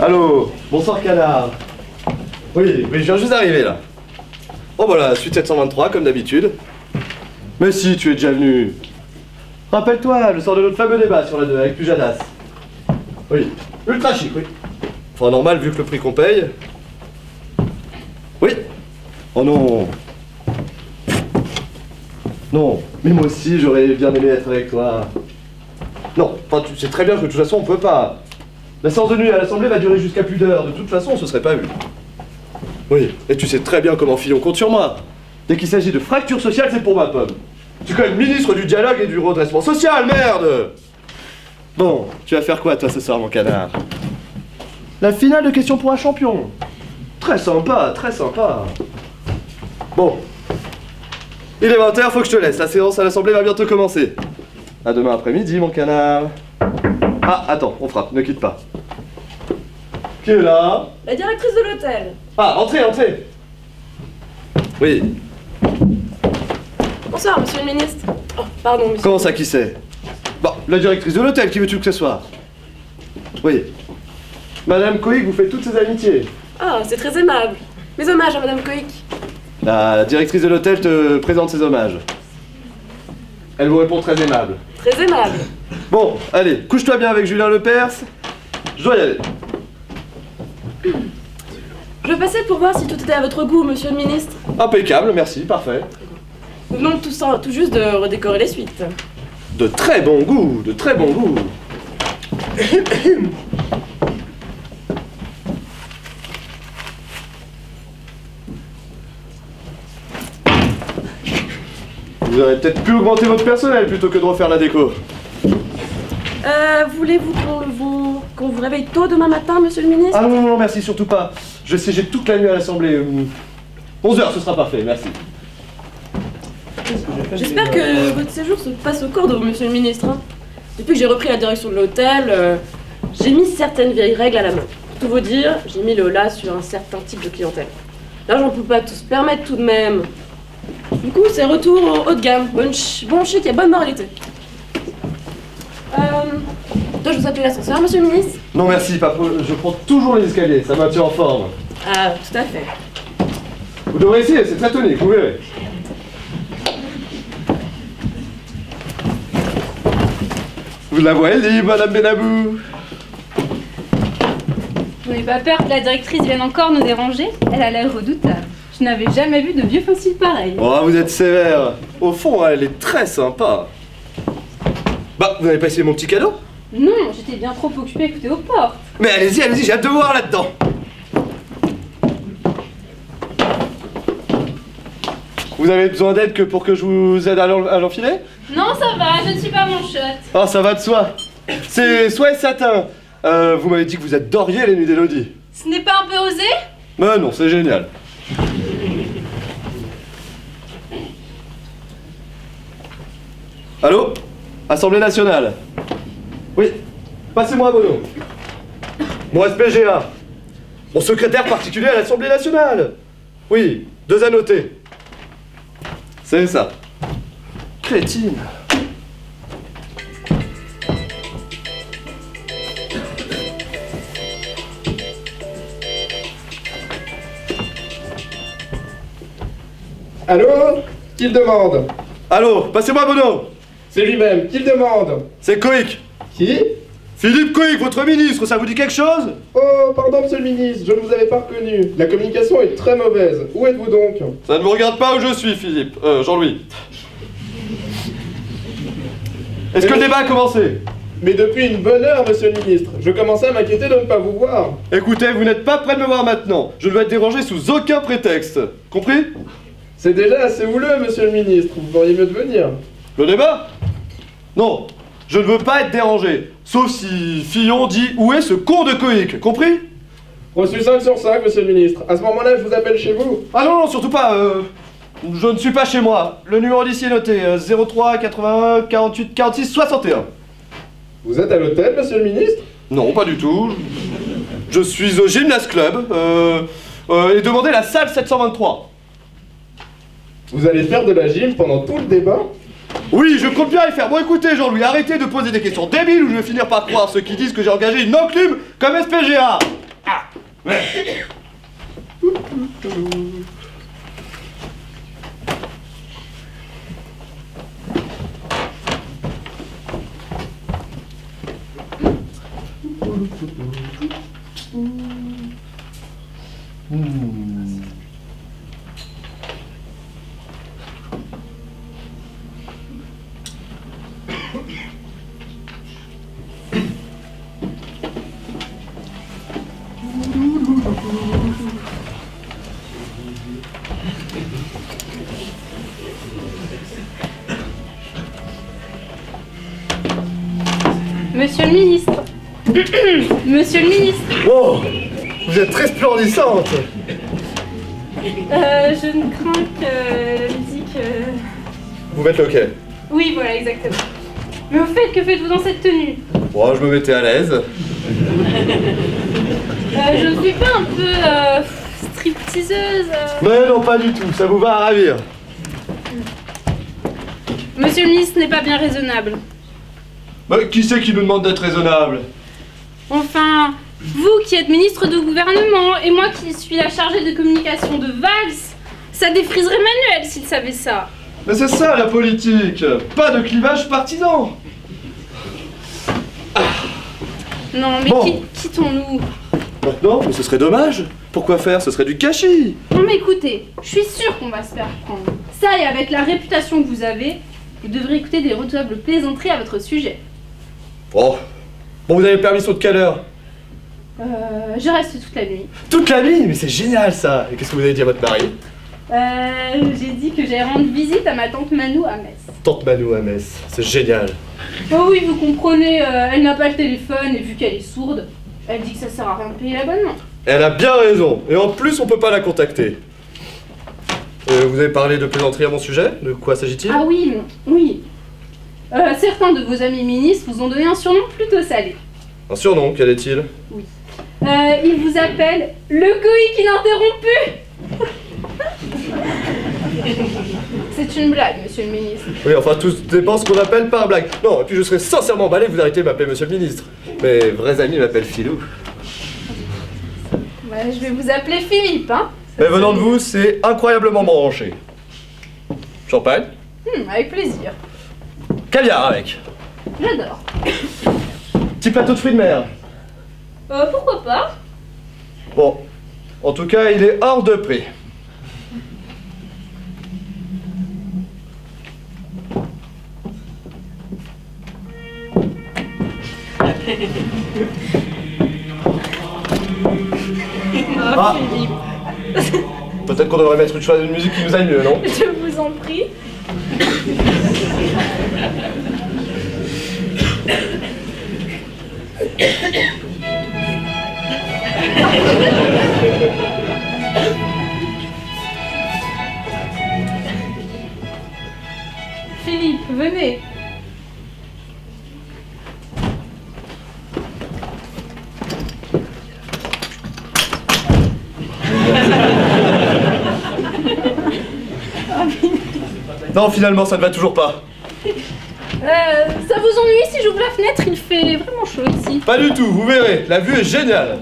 Allô, bonsoir canard. Oui, je viens juste d'arriver là. Oh voilà, suite 723 comme d'habitude. Mais si, tu es déjà venu. Rappelle-toi, le sort de notre fameux débat sur la 2 avec Pujadas. Oui, ultra chic, oui. Enfin normal vu que le prix qu'on paye. Oui. Oh non. Non, mais moi aussi j'aurais bien aimé être avec toi. Non, enfin tu sais très bien que de toute façon on peut pas. La séance de nuit à l'Assemblée va durer jusqu'à plus d'heures, de toute façon on se serait pas vu. Oui, et tu sais très bien comment Fillon compte sur moi. Dès qu'il s'agit de fracture sociale, c'est pour ma pomme. Tu es quand même ministre du dialogue et du redressement social, merde! Bon, tu vas faire quoi toi ce soir mon canard? La finale de questions pour un champion. Très sympa, très sympa. Bon. Il est 20h, faut que je te laisse, la séance à l'Assemblée va bientôt commencer. À demain après-midi mon canard. Ah, attends, on frappe, ne quitte pas. Qui est là? La directrice de l'hôtel. Ah, entrez, entrez. Oui. Bonsoir, monsieur le ministre. Oh, pardon, monsieur. Comment ça, qui c'est? Bon, la directrice de l'hôtel, qui veux-tu que ce soit? Oui. Madame Coïc vous fait toutes ses amitiés. Ah, c'est très aimable. Mes hommages à Madame Coïc. La directrice de l'hôtel te présente ses hommages. Elle vous répond très aimable. Très aimable. Bon, allez, couche-toi bien avec Julien Lepers. Je dois y aller. Je passais pour voir si tout était à votre goût, monsieur le ministre. Impeccable, merci, parfait. Nous venons tout juste de redécorer les suites. De très bon goût, de très bon goût. Vous auriez peut-être pu augmenter votre personnel plutôt que de refaire la déco. Voulez-vous qu'on vous réveille tôt demain matin, monsieur le ministre? Ah non, merci, surtout pas. Je vais siéger toute la nuit à l'Assemblée. 11h, ce sera parfait, merci. J'espère que votre séjour se passe au cordeau, monsieur le ministre. Hein. Depuis que j'ai repris la direction de l'hôtel, j'ai mis certaines vieilles règles à la main. Pour tout vous dire, j'ai mis le holà sur un certain type de clientèle. Là, j'en peux pas tout se permettre tout de même. Du coup, c'est retour au haut de gamme. Bon chic et bonne moralité. Dois-je vous appeler l'ascenseur, monsieur le ministre? Non merci, je prends toujours les escaliers, ça maintient en forme. Ah, tout à fait. Vous devrez essayer, c'est très tonique, vous verrez. Vous la voyez libre, madame Benabou? Vous n'avez pas peur que la directrice vienne encore nous déranger? Elle a l'air redoutable. Je n'avais jamais vu de vieux fossiles pareils. Oh, vous êtes sévère. Au fond, elle est très sympa. Bah, vous n'avez pas essayé mon petit cadeau? Non, j'étais bien trop occupée à écouter aux portes. Mais allez-y, allez-y, j'ai hâte de voir là-dedans. Vous avez besoin d'aide que pour que je vous aide à l'enfiler? Non, ça va, je ne suis pas mon shot. Oh, ça va de soi. C'est soie et satin. Vous m'avez dit que vous adoriez les nuits d'Élodie. Ce n'est pas un peu osé? Mais non, c'est génial. Allô? Assemblée nationale. Oui, passez-moi Bono. Mon SPGA. Mon secrétaire particulier à l'Assemblée nationale. Oui, 2 à noter. C'est ça. Crétine. Allô? Qui le demande? Allô, passez-moi Bono. C'est lui-même, qui le demande? C'est Coïc. Qui? Philippe Coïc, votre ministre, ça vous dit quelque chose? Oh, pardon, monsieur le ministre, je ne vous avais pas reconnu. La communication est très mauvaise. Où êtes-vous donc? Ça ne vous regarde pas où je suis, Philippe. Jean-Louis. Est-ce que le débat a commencé? Mais depuis une bonne heure, monsieur le ministre. Je commençais à m'inquiéter de ne pas vous voir. Écoutez, vous n'êtes pas prêt de me voir maintenant. Je ne dois être dérangé sous aucun prétexte. Compris? C'est déjà assez houleux, monsieur le ministre. Vous feriez mieux de venir. Le débat? Non. Je ne veux pas être dérangé. Sauf si Fillon dit où est ce con de Coïc, compris? Reçu 5 sur 5, monsieur le ministre. À ce moment-là, je vous appelle chez vous. Ah non, non, surtout pas. Je ne suis pas chez moi. Le numéro d'ici est noté 03 81 48 46 61. Vous êtes à l'hôtel, monsieur le ministre? Non, pas du tout. Je suis au Gymnase Club et demandez la salle 723. Vous allez faire de la gym pendant tout le débat? Oui, je compte bien y faire. Bon, écoutez, Jean-Louis, arrêtez de poser des questions débiles ou je vais finir par croire ceux qui disent que j'ai engagé une enclume comme SPGA. Ah, ouais. Monsieur le ministre. Monsieur le ministre. Oh, vous êtes très splendissante. Je ne crains que la musique... Vous mettez le quai. Oui, voilà, exactement. Mais au fait, que faites-vous dans cette tenue? Bon, je me mettais à l'aise. Je ne suis pas un peu stripteaseuse. Mais non, pas du tout, ça vous va à ravir. Monsieur le ministre n'est pas bien raisonnable. Mais qui c'est qui nous demande d'être raisonnable? Enfin, vous qui êtes ministre de gouvernement et moi qui suis la chargée de communication de Valls, ça défriserait Manuel s'il savait ça. Mais c'est ça la politique, pas de clivage partisan. Non, mais Bon. quittons-nous. Maintenant, mais ce serait dommage. Pourquoi faire? Ce serait du gâchis. Non mais écoutez, je suis sûre qu'on va se faire prendre. Ça et avec la réputation que vous avez, vous devrez écouter des redoutables plaisanteries à votre sujet. Oh. Bon, vous avez permission de quelle heure? Je reste toute la nuit. Toute la nuit? Mais c'est génial ça. Et qu'est-ce que vous avez dit à votre mari? J'ai dit que j'allais rendre visite à ma tante Manou à Metz. Tante Manou à Metz, c'est génial. Oh oui, vous comprenez, elle n'a pas le téléphone et vu qu'elle est sourde, elle dit que ça sert à rien de payer l'abonnement. Elle a bien raison. Et en plus, on peut pas la contacter. Vous avez parlé de plaisanterie à mon sujet? De quoi s'agit-il? Ah oui, oui. Certains de vos amis ministres vous ont donné un surnom plutôt salé. Un surnom, quel est-il? Oui. Ils vous appellent le Coïc ininterrompu. C'est une blague, monsieur le ministre. Oui, enfin, tout dépend ce qu'on appelle par blague. Non, et puis je serais sincèrement emballé que vous arrêtiez de m'appeler monsieur le ministre. Mes vrais amis m'appellent Philou. Ouais, je vais vous appeler Philippe, hein. Mais venant de vous, c'est incroyablement branché. Champagne? Avec plaisir. Caviar avec. J'adore. Petit plateau de fruits de mer. Pourquoi pas? Bon, en tout cas, il est hors de prix. Ah. Philippe, Peut-être qu'on devrait mettre une musique qui nous aille mieux, non? je vous en prie. Philippe, venez. Non, finalement, ça ne va toujours pas. Ça vous ennuie si j'ouvre la fenêtre? Il fait vraiment chaud ici. Pas du tout, vous verrez, la vue est géniale.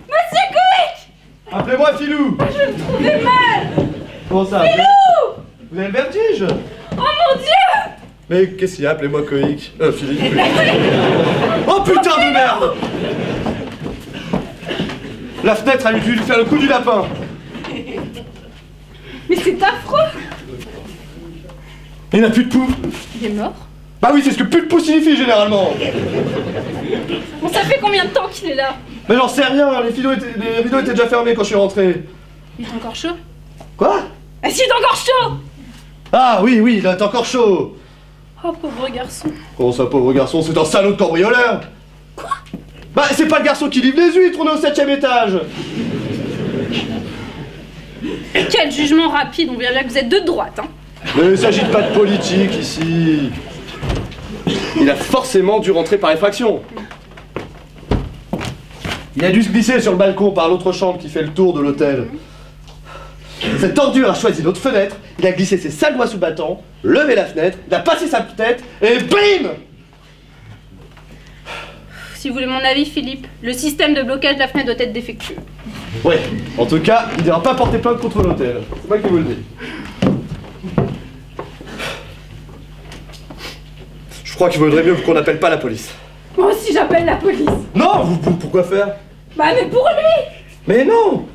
Monsieur Coïc! Appelez-moi Philou. Je me trouvais mal! Comment ça? Philou! Vous avez le vertige? Oh mon Dieu! Mais qu'est-ce qu'il y a? Appelez-moi Coïc. Philippe. Oh putain de merde! La fenêtre a dû lui faire le coup du lapin. Mais c'est affreux! Il n'a plus de poux. Il est mort? Bah oui, c'est ce que plus de poux signifie généralement. Bon, ça fait combien de temps qu'il est là? Mais j'en sais rien, les rideaux étaient déjà fermés quand je suis rentré. Il est encore chaud? Quoi? Ah si, il est encore chaud! Ah oui, oui, il est encore chaud. Oh, pauvre garçon. Comment ça, pauvre garçon? C'est un salaud de cambrioleur. Quoi? Bah, c'est pas le garçon qui livre les huîtres, on est au 7e étage. Quel jugement rapide, on verra bien que vous êtes de droite, hein. Mais il s'agit pas de politique ici. Il a forcément dû rentrer par effraction. Il a dû se glisser sur le balcon par l'autre chambre qui fait le tour de l'hôtel. Cette ordure a choisi notre fenêtre, il a glissé ses sales doigts sous le battant, levé la fenêtre, il a passé sa tête, et bim! Si vous voulez mon avis, Philippe, le système de blocage de la fenêtre doit être défectueux. Ouais, en tout cas, il n'ira pas porter plainte contre l'hôtel. C'est moi qui vous le dis. Je crois qu'il vaudrait mieux qu'on n'appelle pas la police. Moi aussi j'appelle la police. Non, pourquoi faire? Bah mais pour lui. Mais non!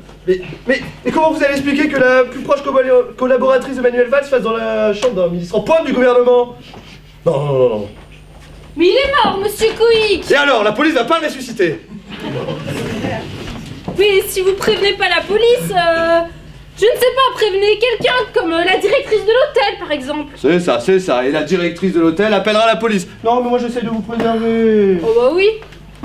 Mais comment vous allez expliquer que la plus proche collaboratrice de Manuel Valls fasse dans la chambre d'un ministre en pointe du gouvernement? Non. Mais il est mort, monsieur Couic. Et alors, la police va pas le ressusciter? Oui, si vous prévenez pas la police, je ne sais pas, prévenez quelqu'un comme la directrice de l'hôtel par exemple. C'est ça, et la directrice de l'hôtel appellera la police. Non, mais moi j'essaie de vous préserver. Oh bah oui,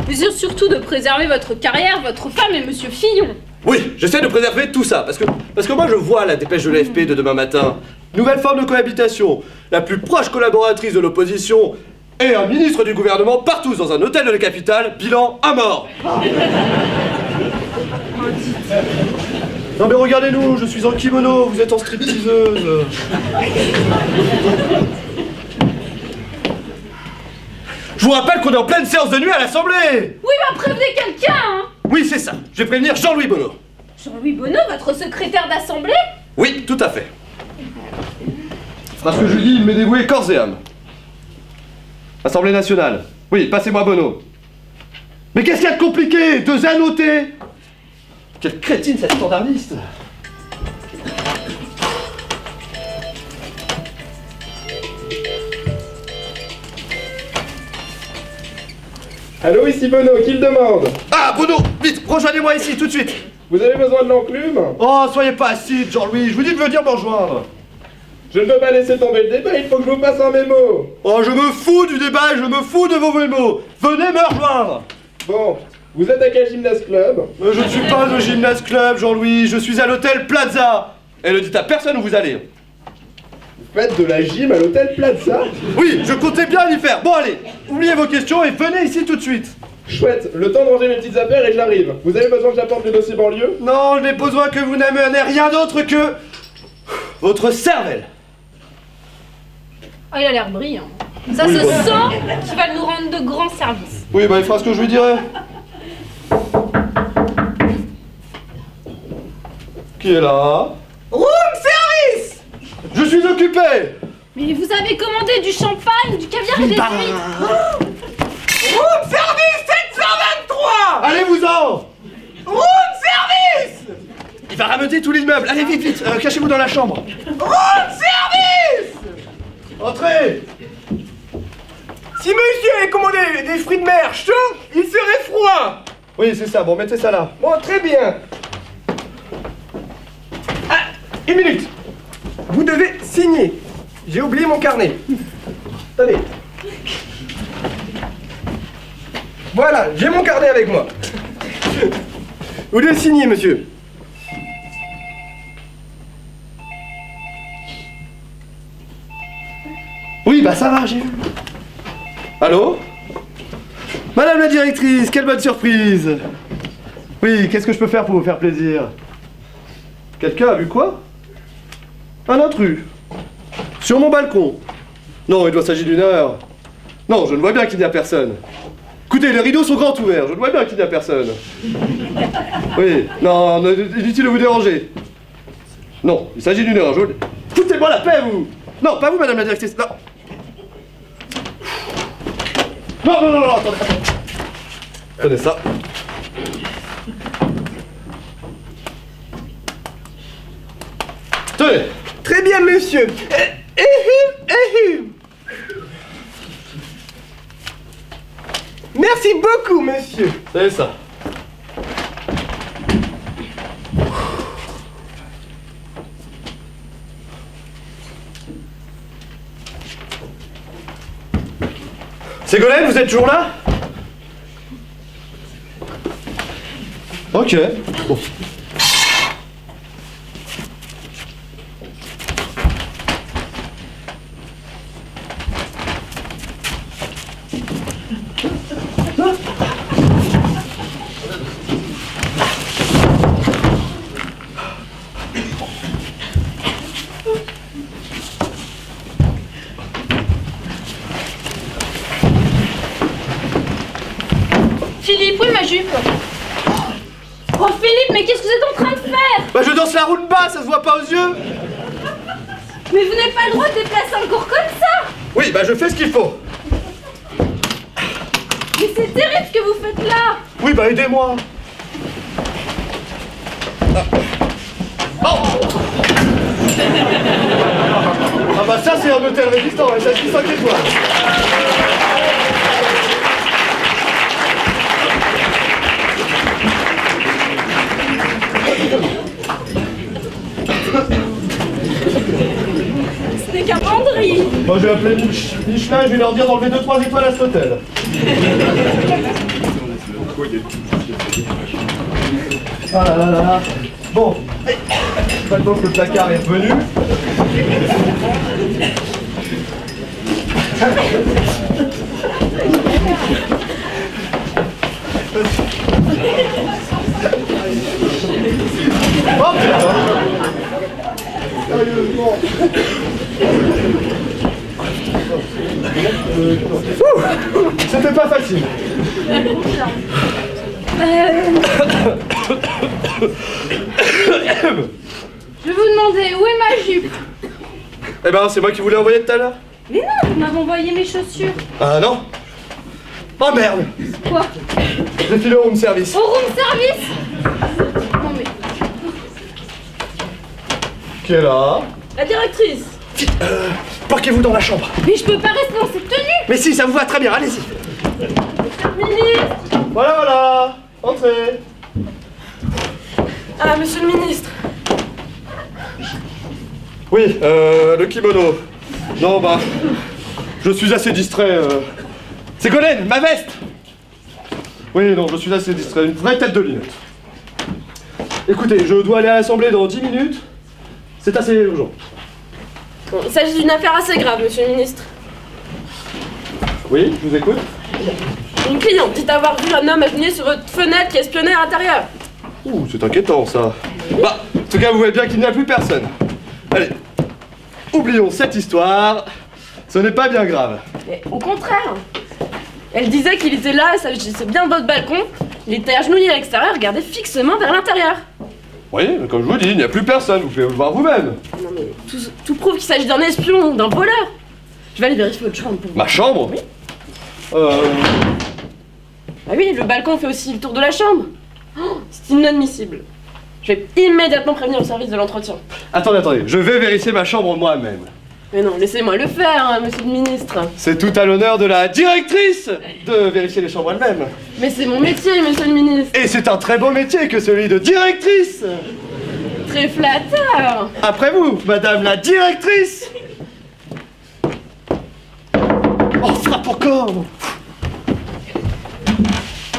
mais surtout de préserver votre carrière, votre femme et monsieur Fillon. Oui, j'essaie de préserver tout ça, parce que moi je vois la dépêche de l'AFP de demain matin. Nouvelle forme de cohabitation. La plus proche collaboratrice de l'opposition et un ministre du gouvernement partout dans un hôtel de la capitale, bilan à mort. Non mais regardez-nous, je suis en kimono, vous êtes en stripteaseuse. Je vous rappelle qu'on est en pleine séance de nuit à l'Assemblée. Oui, bah prévenez quelqu'un, hein. Oui, c'est ça. Je vais prévenir Jean-Louis Bonneau. Jean-Louis Bonneau, votre secrétaire d'assemblée? Oui, tout à fait. Parce que je lui dis, il m'est dévoué corps et âme. Assemblée nationale. Oui, passez-moi Bonneau. Mais qu'est-ce qu'il y a de compliqué? 2 annotés. Quelle crétine cette standardiste. Allô, ici Bono, qui le demande? Ah, Bonneau, vite, rejoignez-moi ici, tout de suite. Vous avez besoin de l'enclume? Oh, soyez pas acide, Jean-Louis, je vous dis de venir me rejoindre. Je ne peux pas laisser tomber le débat, il faut que je vous passe un mémo. Oh, je me fous du débat et je me fous de vos mémos. Venez me rejoindre. Bon, vous êtes à quel gymnase club? Je ne suis pas au gymnase club, Jean-Louis, je suis à l'hôtel Plaza. Et ne dites à personne où vous allez. Vous faites de la gym à l'hôtel Plaza? Oui, je comptais bien y faire. Bon, allez, oubliez vos questions et venez ici tout de suite. Chouette, le temps de ranger mes petites affaires et j'arrive. Vous avez besoin que j'apporte le dossier banlieue? Non, je n'ai besoin que vous n'amenez rien d'autre que votre cervelle. Ah, il a l'air brillant. Ça Oui, se bon. sent qu'il va nous rendre de grands services. Oui, bah il fera ce que je lui dirai. Qui est là? Room service! Je suis occupé. Mais vous avez commandé du champagne, du caviar et des huîtres. Room service 723! Allez-vous-en. Room service! Il va rameuter tout l'immeuble. Allez, vite, vite, cachez-vous dans la chambre. Room service! Entrez. Si monsieur avait commandé des fruits de mer chauds, il serait froid! Oui, c'est ça, bon, mettez ça là. Bon, très bien. Ah, 1 minute. Vous devez signer. J'ai oublié mon carnet. Attendez. Voilà, j'ai mon carnet avec moi. Vous devez signer, monsieur. Oui, bah ça va, j'ai vu. Allô? Madame la directrice, quelle bonne surprise! Oui, qu'est-ce que je peux faire pour vous faire plaisir? Quelqu'un a vu quoi? Un intrus. Sur mon balcon. Non, il doit s'agir d'une erreur. Non, je ne vois bien qu'il n'y a personne. Écoutez, les rideaux sont grands ouverts, je ne vois bien qu'il n'y a personne. Oui, non, inutile de vous déranger. Non, il s'agit d'une erreur, Foutez-moi la paix, vous! Non, pas vous, madame la directrice, non! Non, attendez. Prenez ça. Tenez. Très bien, monsieur. Merci beaucoup, monsieur. C'est ça. Ségolène, vous êtes toujours là? Ok. Bon. Philippe, où est ma jupe? Oh Philippe, mais qu'est-ce que vous êtes en train de faire? Bah je danse la rumba, ça se voit pas aux yeux. Mais vous n'avez pas le droit de déplacer un corps comme ça! Oui, bah je fais ce qu'il faut. Mais c'est terrible ce que vous faites là! Oui, bah aidez-moi. Oh ah bah ça c'est un hôtel résistant, et ça c'est 5 étoiles. Ce n'est qu'un banderie! Moi je vais appeler Michelin et je vais leur dire d'enlever 2-3 étoiles à cet hôtel. Ah là là là. Bon, maintenant que le placard est revenu. Oh putain. Sérieusement. C'était pas facile. Je vais vous demander, où est ma jupe? Eh ben, c'est moi qui vous l'ai envoyé tout à l'heure. Mais non, vous m'avez envoyé mes chaussures. Ah non. Oh merde. Quoi? J'ai filé au room service. Au room service? Non mais... Qui est là? La directrice. Vite, planquez-vous dans la chambre. Mais je peux pas rester dans cette tenue! Mais si, ça vous va très bien, allez-y. Ministre. Voilà, voilà. Entrez. Ah, monsieur le ministre. Oui, le kimono. Non, bah, je suis assez distrait. Ségolène, ma veste. Oui, non, je suis assez distrait. Une vraie tête de linette. Écoutez, je dois aller à l'Assemblée dans 10 minutes. C'est assez urgent. Bon, il s'agit d'une affaire assez grave, monsieur le ministre. Oui, je vous écoute. Une cliente dit avoir vu un homme aligné sur votre fenêtre qui espionnait à l'intérieur. Ouh, c'est inquiétant, ça. Bah, en tout cas, vous voyez bien qu'il n'y a plus personne. Allez, oublions cette histoire. Ce n'est pas bien grave. Mais au contraire. Elle disait qu'il était là, ça s'agissait bien de votre balcon. Il était agenouillé à l'extérieur, regardait fixement vers l'intérieur. Oui, mais comme je vous dis, il n'y a plus personne, vous pouvez le voir vous-même. Non mais tout prouve qu'il s'agit d'un espion ou d'un voleur. Je vais aller vérifier votre chambre pour vous. Ma chambre? Oui. Ah oui, le balcon fait aussi le tour de la chambre. Oh, c'est inadmissible. Je vais immédiatement prévenir le service de l'entretien. Attendez, je vais vérifier ma chambre moi-même. Mais non, laissez-moi le faire, hein, monsieur le ministre. C'est tout à l'honneur de la directrice de vérifier les chambres elle-même. Mais c'est mon métier, monsieur le ministre. Et c'est un très beau métier que celui de directrice. Très flatteur. Après vous, madame la directrice. Oh, frappe encore.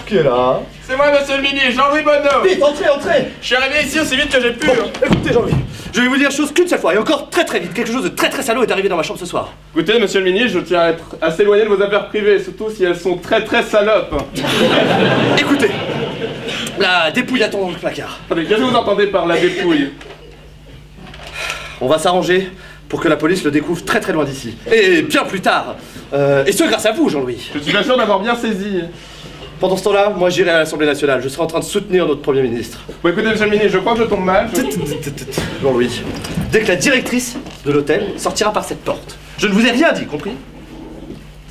Qui est là? C'est moi, monsieur le ministre, Jean-Louis Bonneau. Vite, entrez. Je suis arrivé ici aussi vite que j'ai pu. Bon, écoutez Jean-Louis, je vais vous dire chose qu'une seule fois, et encore très vite, quelque chose de très salaud est arrivé dans ma chambre ce soir. Écoutez, monsieur le ministre, je tiens à être assez éloigné de vos affaires privées, surtout si elles sont très salopes. Écoutez, la dépouille attend dans le placard. Attendez, qu'est-ce que vous entendez par la dépouille? On va s'arranger pour que la police le découvre très loin d'ici. Et bien plus tard. Et ce grâce à vous, Jean-Louis. Je suis bien sûr d'avoir bien saisi. Pendant ce temps-là, moi j'irai à l'Assemblée nationale. Je serai en train de soutenir notre Premier ministre. Bon, écoutez, monsieur le ministre, je crois que je tombe mal. Jean-Louis, dès que la directrice de l'hôtel sortira par cette porte, je ne vous ai rien dit, compris?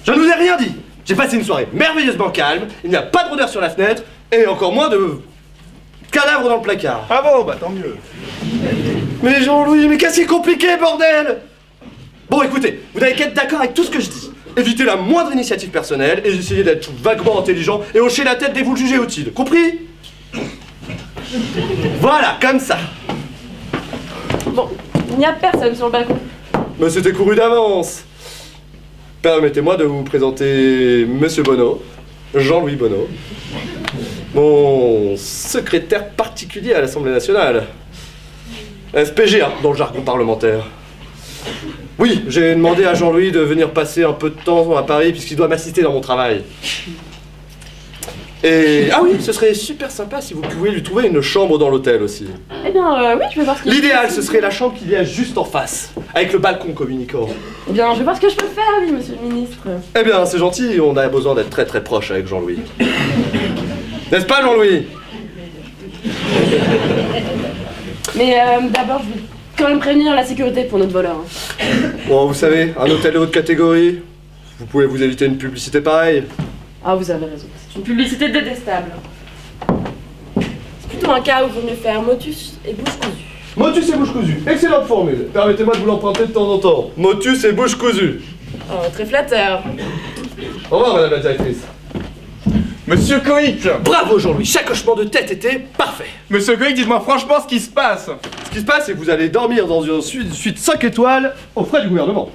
Je ne vous ai rien dit. J'ai passé une soirée merveilleusement calme, il n'y a pas de rôdeur sur la fenêtre, et encore moins de cadavres dans le placard. Ah bon, bah tant mieux. Mais Jean-Louis, mais qu'est-ce qui est compliqué, bordel? Bon, écoutez, vous n'avez qu'à être d'accord avec tout ce que je dis. Évitez la moindre initiative personnelle et essayez d'être vaguement intelligent et hocher la tête dès que vous le jugez utile. Compris? Voilà, comme ça. Bon, il n'y a personne sur le balcon. Mais c'était couru d'avance. Permettez-moi de vous présenter Monsieur Bonneau, Jean-Louis Bonneau, mon secrétaire particulier à l'Assemblée nationale. SPG, hein, dans le jargon parlementaire. Oui, j'ai demandé à Jean-Louis de venir passer un peu de temps à Paris puisqu'il doit m'assister dans mon travail. Et... ah oui, ce serait super sympa si vous pouviez lui trouver une chambre dans l'hôtel aussi. Eh bien, oui, je vais voir ce que L'idéal, ce serait la chambre qu'il y a juste en face, avec le balcon communicant. Eh bien, je vais voir ce que je peux faire, oui, monsieur le ministre. Eh bien, c'est gentil, on a besoin d'être très très proche avec Jean-Louis. N'est-ce pas, Jean-Louis? Mais d'abord, je vais quand même prévenir la sécurité pour notre voleur. Hein. Bon, vous savez, un hôtel de haute catégorie, vous pouvez vous éviter une publicité pareille. Ah, vous avez raison, c'est une publicité détestable. C'est plutôt un cas où il vaut mieux faire motus et bouche cousue. Motus et bouche cousue, excellente formule. Permettez-moi de vous l'emprunter de temps en temps. Motus et bouche cousue. Oh, très flatteur. Au revoir, madame la directrice. Monsieur Coïc! Bravo, Jean-Louis, chaque hochement de tête était parfait. Monsieur Coïc, dites-moi franchement ce qui se passe. Ce qui se passe, c'est que vous allez dormir dans une suite 5 étoiles aux frais du gouvernement.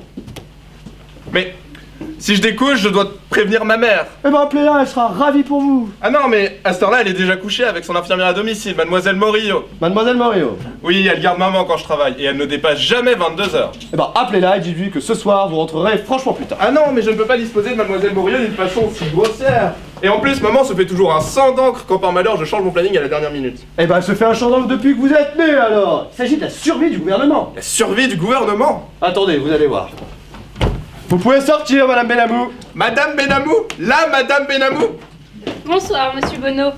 Mais si je découche, je dois prévenir ma mère. Eh ben, appelez-la, elle sera ravie pour vous. Ah non, mais à cette heure-là, elle est déjà couchée avec son infirmière à domicile, mademoiselle Morillo. Mademoiselle Morio. Oui, elle garde maman quand je travaille, et elle ne dépasse jamais 22h. Eh ben, appelez-la et dites-lui que ce soir, vous rentrerez franchement plus tard. Ah non, mais je ne peux pas disposer de mademoiselle Morillo d'une façon aussi grossière. Et en plus, maman se fait toujours un sang d'encre quand par malheur je change mon planning à la dernière minute. Eh ben, elle se fait un chant depuis que vous êtes né, alors. Il s'agit de la survie du gouvernement. La survie du gouvernement. Attendez, vous allez voir. Vous pouvez sortir, madame Benamou. Madame Benamou? Là, madame Benamou? Bonsoir, monsieur Bonneau.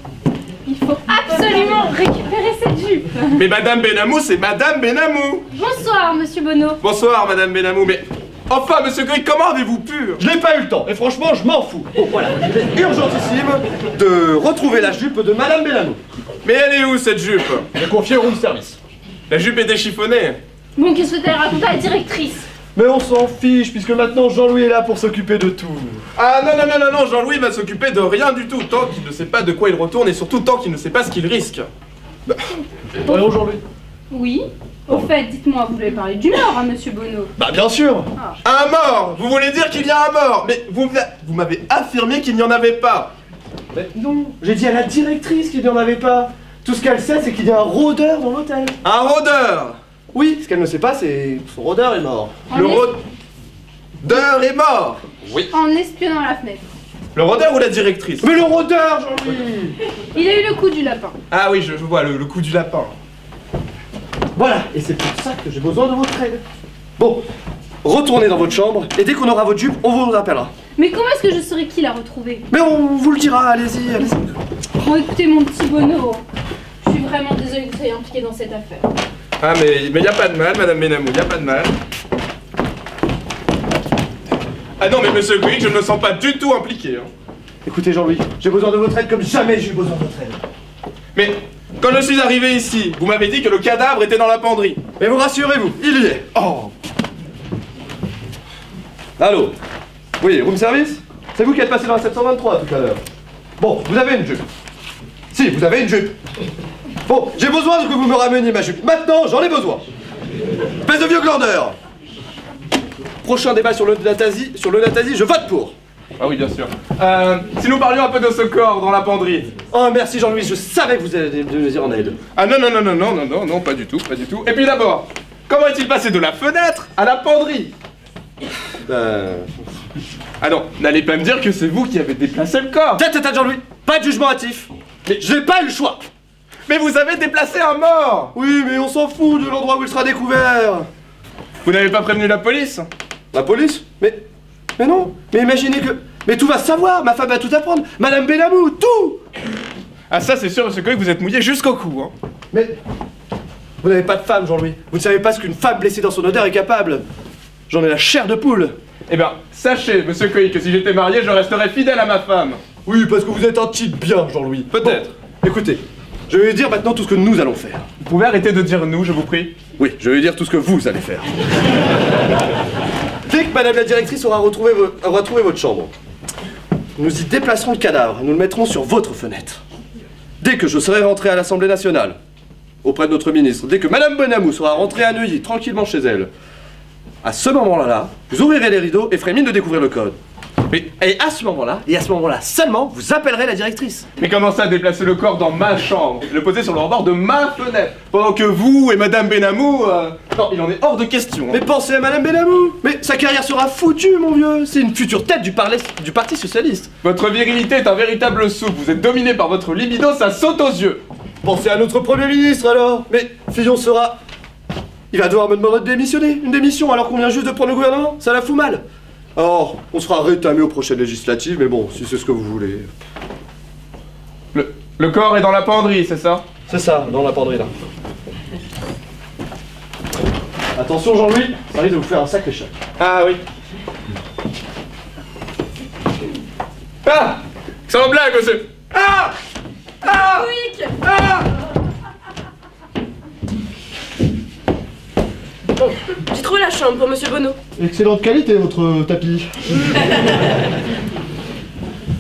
Il faut absolument récupérer cette jupe. Mais madame Benamou, c'est madame Benamou. Bonsoir, monsieur Bonneau. Bonsoir, madame Benamou, mais... Enfin, monsieur Coïc, comment avez-vous pu? Je n'ai pas eu le temps, et franchement, je m'en fous. Bon, voilà, il est urgentissime de retrouver la jupe de madame Benamou. Mais elle est où, cette jupe? Je confiée au room service. La jupe était chiffonnée. Bon, qu'est-ce que t'as raconté à la directrice? Mais on s'en fiche, puisque maintenant Jean-Louis est là pour s'occuper de tout. Ah non, non, non, non, non, Jean-Louis va s'occuper de rien du tout, tant qu'il ne sait pas de quoi il retourne, et surtout tant qu'il ne sait pas ce qu'il risque. Voyons Jean-Louis. Oui. Au fait, dites-moi, vous voulez parler du mort, hein, monsieur Bonneau? Bah bien sûr. Un mort? Vous voulez dire qu'il y a un mort? Mais vous m'avez affirmé qu'il n'y en avait pas. Mais non, j'ai dit à la directrice qu'il n'y en avait pas. Tout ce qu'elle sait, c'est qu'il y a un rôdeur dans l'hôtel. Un rôdeur? Oui, ce qu'elle ne sait pas, c'est que son rôdeur est mort. Le rôdeur est mort? Oui. En espionnant la fenêtre. Le rôdeur ou la directrice? Mais le rôdeur, Jean-Louis. Il a eu le coup du lapin. Ah oui, je vois, le coup du lapin. Voilà, et c'est pour ça que j'ai besoin de votre aide. Bon, retournez dans votre chambre, et dès qu'on aura votre jupe, on vous rappellera. Mais comment est-ce que je saurais qui l'a retrouvé? Mais on vous le dira, allez-y, allez-y. Bon, écoutez, mon petit Bonneau, je suis vraiment désolée que vous soyez impliqué dans cette affaire. Ah mais y a pas de mal, madame Benamou, y a pas de mal. Ah non mais monsieur Coïc, je ne me sens pas du tout impliqué. Hein. Écoutez Jean-Louis, j'ai besoin de votre aide comme jamais j'ai eu besoin de votre aide. Mais quand je suis arrivé ici, vous m'avez dit que le cadavre était dans la penderie. Mais vous rassurez-vous, il y est. Oh. Allô? Oui, room service? C'est vous qui êtes passé dans la 723 tout à l'heure. Bon, vous avez une jupe. Si, vous avez une jupe. Bon, j'ai besoin que vous me rameniez ma jupe. Maintenant, j'en ai besoin. Espèce de vieux glandeur. Prochain débat sur le Natazi, je vote pour. Ah oui, bien sûr. Si nous parlions un peu de ce corps dans la penderie. Oh, merci Jean-Louis, je savais que vous alliez nous dire en aide. Ah non, non, non, non, non, non, non, non, pas du tout, pas du tout. Et puis d'abord, comment est-il passé de la fenêtre à la penderie? Ah non, n'allez pas me dire que c'est vous qui avez déplacé le corps. Tête, Jean-Louis, pas de jugement hâtif. Mais je n'ai pas eu le choix. Mais vous avez déplacé un mort. Oui, mais on s'en fout de l'endroit où il sera découvert. Vous n'avez pas prévenu la police? La police? Mais non. Mais imaginez que... Mais tout va se savoir, ma femme va tout apprendre. Madame Benamou, tout. Ah ça c'est sûr, monsieur Coïc, vous êtes mouillé jusqu'au cou, hein. Mais... Vous n'avez pas de femme, Jean-Louis. Vous ne savez pas ce qu'une femme blessée dans son odeur est capable. J'en ai la chair de poule. Eh bien, sachez, monsieur Coïc, que si j'étais marié, je resterais fidèle à ma femme. Oui, parce que vous êtes un type bien, Jean-Louis. Peut-être. Bon, écoutez, je vais vous dire maintenant tout ce que nous allons faire. Vous pouvez arrêter de dire nous, je vous prie? Oui, je vais vous dire tout ce que vous allez faire. Dès que madame la directrice aura trouvé votre chambre, nous y déplacerons le cadavre et nous le mettrons sur votre fenêtre. Dès que je serai rentré à l'Assemblée nationale, auprès de notre ministre, dès que madame Benamou sera rentrée à Neuilly, tranquillement chez elle, À ce moment-là, vous ouvrirez les rideaux et ferez mine de découvrir le code. Et à ce moment-là seulement, vous appellerez la directrice. Mais comment ça, déplacer le corps dans ma chambre, le poser sur le rebord de ma fenêtre, pendant que vous et Madame Benamou... Non, il en est hors de question. Mais pensez à Madame Benamou. Mais sa carrière sera foutue, mon vieux. C'est une future tête du Parti Socialiste. Votre virilité est un véritable soupe, vous êtes dominé par votre libido, ça saute aux yeux. Pensez à notre Premier ministre, alors. Mais Fillon sera... Il va devoir me demander de démissionner. Une démission alors qu'on vient juste de prendre le gouvernement. Ça la fout mal. Alors, on sera rétamé aux prochaines législatives, mais bon, si c'est ce que vous voulez. Le corps est dans la penderie, c'est ça? C'est ça, dans la penderie, là. Attention, Jean-Louis, ça risque de vous faire un sacré choc. Ah oui. Ah! C'est en blague, monsieur! Ah! Ah! Quick. Ah! Bon, j'ai trouvé la chambre pour Monsieur Bonneau. Excellente qualité, votre tapis.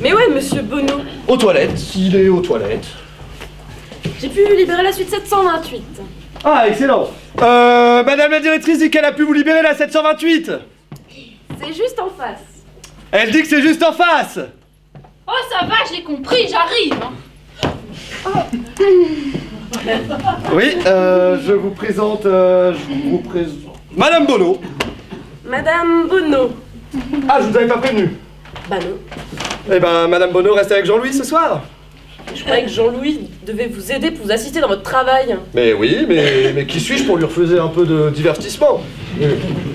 Mais ouais, Monsieur Bonneau. Aux toilettes, il est aux toilettes. J'ai pu libérer la suite 728. Ah, excellent. Madame la directrice dit qu'elle a pu vous libérer la 728. C'est juste en face. Elle dit que c'est juste en face. Oh, ça va, j'ai compris, j'arrive. Oui, je vous présente, Madame Bonneau. Madame Bonneau. Ah, je vous avais pas prévenu. Bah non. Eh ben, Madame Bonneau reste avec Jean-Louis ce soir. Je croyais que Jean-Louis devait vous aider pour vous assister dans votre travail. Mais oui, mais qui suis-je pour lui refuser un peu de divertissement?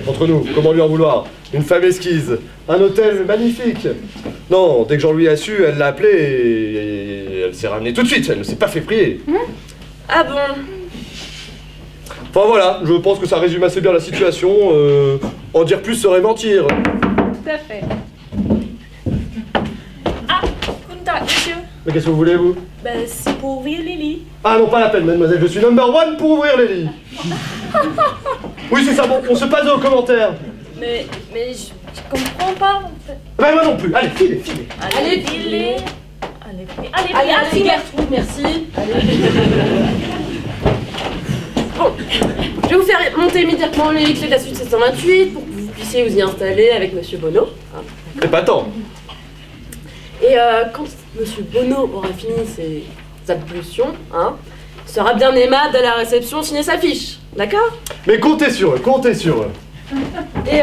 Entre nous, comment lui en vouloir? Une femme esquisse, un hôtel magnifique. Non, dès que Jean-Louis a su, elle l'a appelé et elle s'est ramenée tout de suite, elle ne s'est pas fait prier. Ah bon? Enfin voilà, je pense que ça résume assez bien la situation. En dire plus serait mentir. Tout à fait. Ah, guten Tag, monsieur. Mais qu'est-ce que vous voulez, vous? Ben, c'est pour ouvrir les lits. Ah non, pas la peine, mademoiselle, je suis number one pour ouvrir les lits. Oui, c'est ça, bon, on se passe aux commentaires. Mais je comprends pas, en fait. Ben moi non plus, allez, filez. Allez, filez. Allez, Gertrude, merci. Bon, je vais vous faire monter immédiatement les clés de la suite 728 pour que vous puissiez vous y installer avec Monsieur Bonneau. C'est pas tant. Et quand Monsieur Bonneau aura fini ses ablutions, il sera bien aimable à la réception signer sa fiche, d'accord? Mais comptez sur eux, comptez sur eux. Et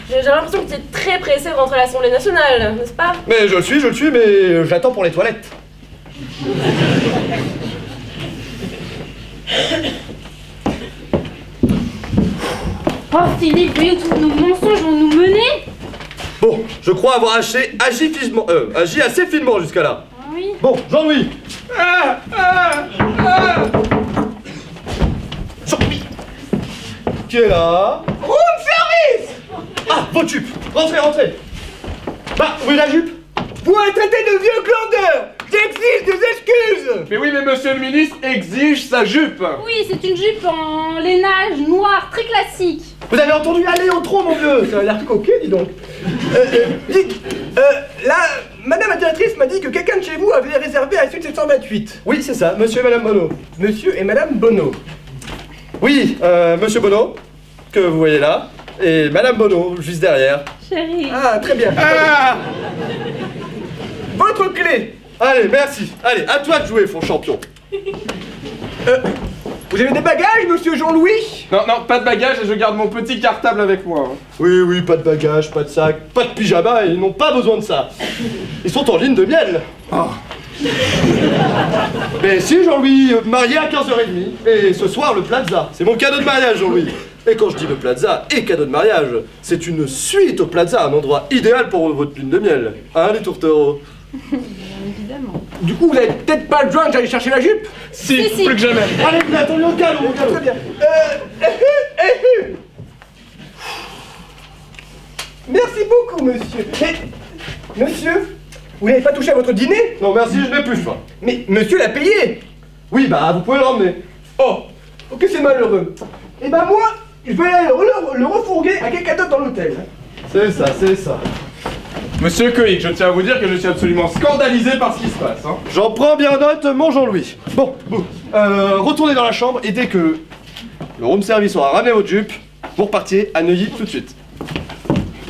j'ai l'impression que tu es très pressé de rentrer à l'Assemblée nationale, n'est-ce pas? Mais je le suis, mais j'attends pour les toilettes. Oh, Philippe, voyons tous nos mensonges vont nous mener. Bon, je crois avoir agi assez finement jusqu'à là. Ah oui. Bon, Jean-Louis. Jean-Louis. Qui est là? Room service! Ah, vos jupes. Rentrez. Bah, ouvrez la jupe. Vous m'avez traité de vieux glandeur! J'exige des excuses! Mais oui, mais monsieur le ministre exige sa jupe. Oui, c'est une jupe en lainage noir, très classique. Vous avez entendu? Allez, au trop, mon vieux. Ça a l'air coquet, dis donc. Dick, là, madame la directrice m'a dit que quelqu'un de chez vous avait réservé à la suite 728. Oui, c'est ça, monsieur et madame Bonneau. Monsieur et madame Bonneau. Oui, monsieur Bonneau, que vous voyez là, et madame Bonneau, juste derrière. Chérie. Ah, très bien. Ah! Votre clé. Allez, merci. Allez, à toi de jouer, mon champion. Vous avez des bagages, monsieur Jean-Louis? Non, pas de bagage et je garde mon petit cartable avec moi. Oui, pas de bagages, pas de sac, pas de pyjama, ils n'ont pas besoin de ça. Ils sont en ligne de miel. Oh. Mais si, Jean-Louis, marié à 15h30, et ce soir, le Plaza. C'est mon cadeau de mariage, Jean-Louis. Et quand je dis le Plaza et cadeau de mariage, c'est une suite au Plaza, un endroit idéal pour votre lune de miel. Hein, les tourtereaux? Évidemment. Du coup, vous avez peut-être pas besoin que j'aille chercher la jupe? Si, Si. plus que jamais. Allez, vous attendez au calme, au calme. Très bien. Merci beaucoup, monsieur. Mais, monsieur, vous n'avez pas touché à votre dîner? Non, merci, je n'ai plus faim. Mais monsieur l'a payé. Oui, bah, vous pouvez le ramener. Oh, ok, c'est malheureux. Et ben moi, je vais aller le refourguer à quelqu'un d'autre dans l'hôtel. C'est ça. Monsieur Coïc, je tiens à vous dire que je suis absolument scandalisé par ce qui se passe. Hein. J'en prends bien note, mon Jean-Louis. Bon, retournez dans la chambre et dès que le room service aura ramené votre jupe, Vous repartiez à Neuilly tout de suite.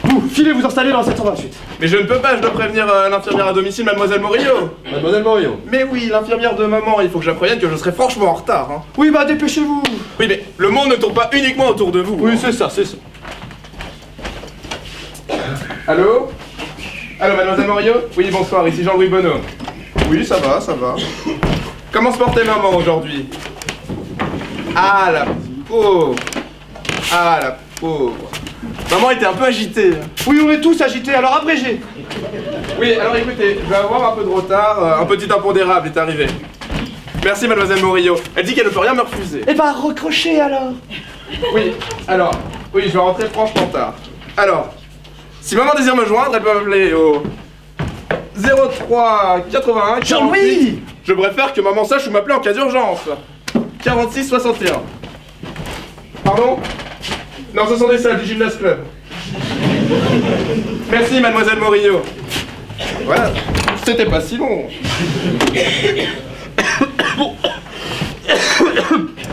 Vous, filez vous installer dans la 728. Mais je ne peux pas, je dois prévenir l'infirmière à domicile, mademoiselle Morillo. Mademoiselle Morillo. Mais oui, l'infirmière de maman, il faut que je la prévienne que je serai franchement en retard. Hein. Oui, bah dépêchez-vous. Oui, mais le monde ne tourne pas uniquement autour de vous. Oui, hein. c'est ça, c'est ça. Allô? Allô, mademoiselle Morillo? Oui, bonsoir, ici Jean-Louis Bonneau. Oui, ça va, ça va. Comment se portait maman aujourd'hui? Ah, la pauvre. Ah, la pauvre. Maman était un peu agitée. Oui, on est tous agités, alors abrégez. Oui, alors écoutez, je vais avoir un peu de retard. Un petit impondérable est arrivé. Merci, mademoiselle Morillo. Elle dit qu'elle ne peut rien me refuser. Eh bah, recrochez alors. Oui, alors, oui, je vais rentrer franchement tard. Alors, si maman désire me joindre, elle peut m'appeler au 03 81 Jean-Louis. Je préfère que maman sache où m'appeler en cas d'urgence. 46 61. Pardon? Non, ce sont des salles du Gymnase Club. Merci, mademoiselle Morillo. Voilà, c'était pas si long. Bon.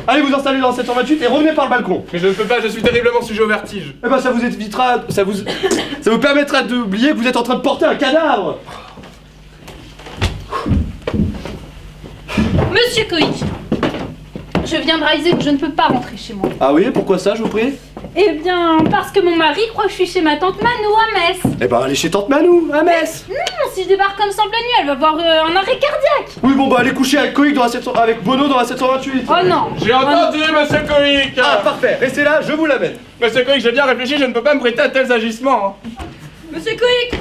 Allez vous installer dans la 728 et revenez par le balcon. Mais je ne peux pas, je suis terriblement sujet au vertige. Eh ben ça vous évitera, ça vous permettra d'oublier que vous êtes en train de porter un cadavre. Monsieur Coïc, je viens de réaliser que je ne peux pas rentrer chez moi. Ah oui, pourquoi ça, je vous prie? Eh bien, parce que mon mari croit que je suis chez ma tante Manou à Metz. Eh ben allez chez tante Manou, à Metz. Non, si je débarque comme ça en pleine nuit, elle va avoir un arrêt cardiaque. Oui bon bah allez coucher avec Coïc dans la 700, avec Bono dans la 728. Oh non. J'ai entendu, monsieur Coïc. Ah parfait, restez là, je vous l'amène. Monsieur Coïc, j'ai bien réfléchi, je ne peux pas me prêter à tels agissements. Hein. Monsieur Coïc.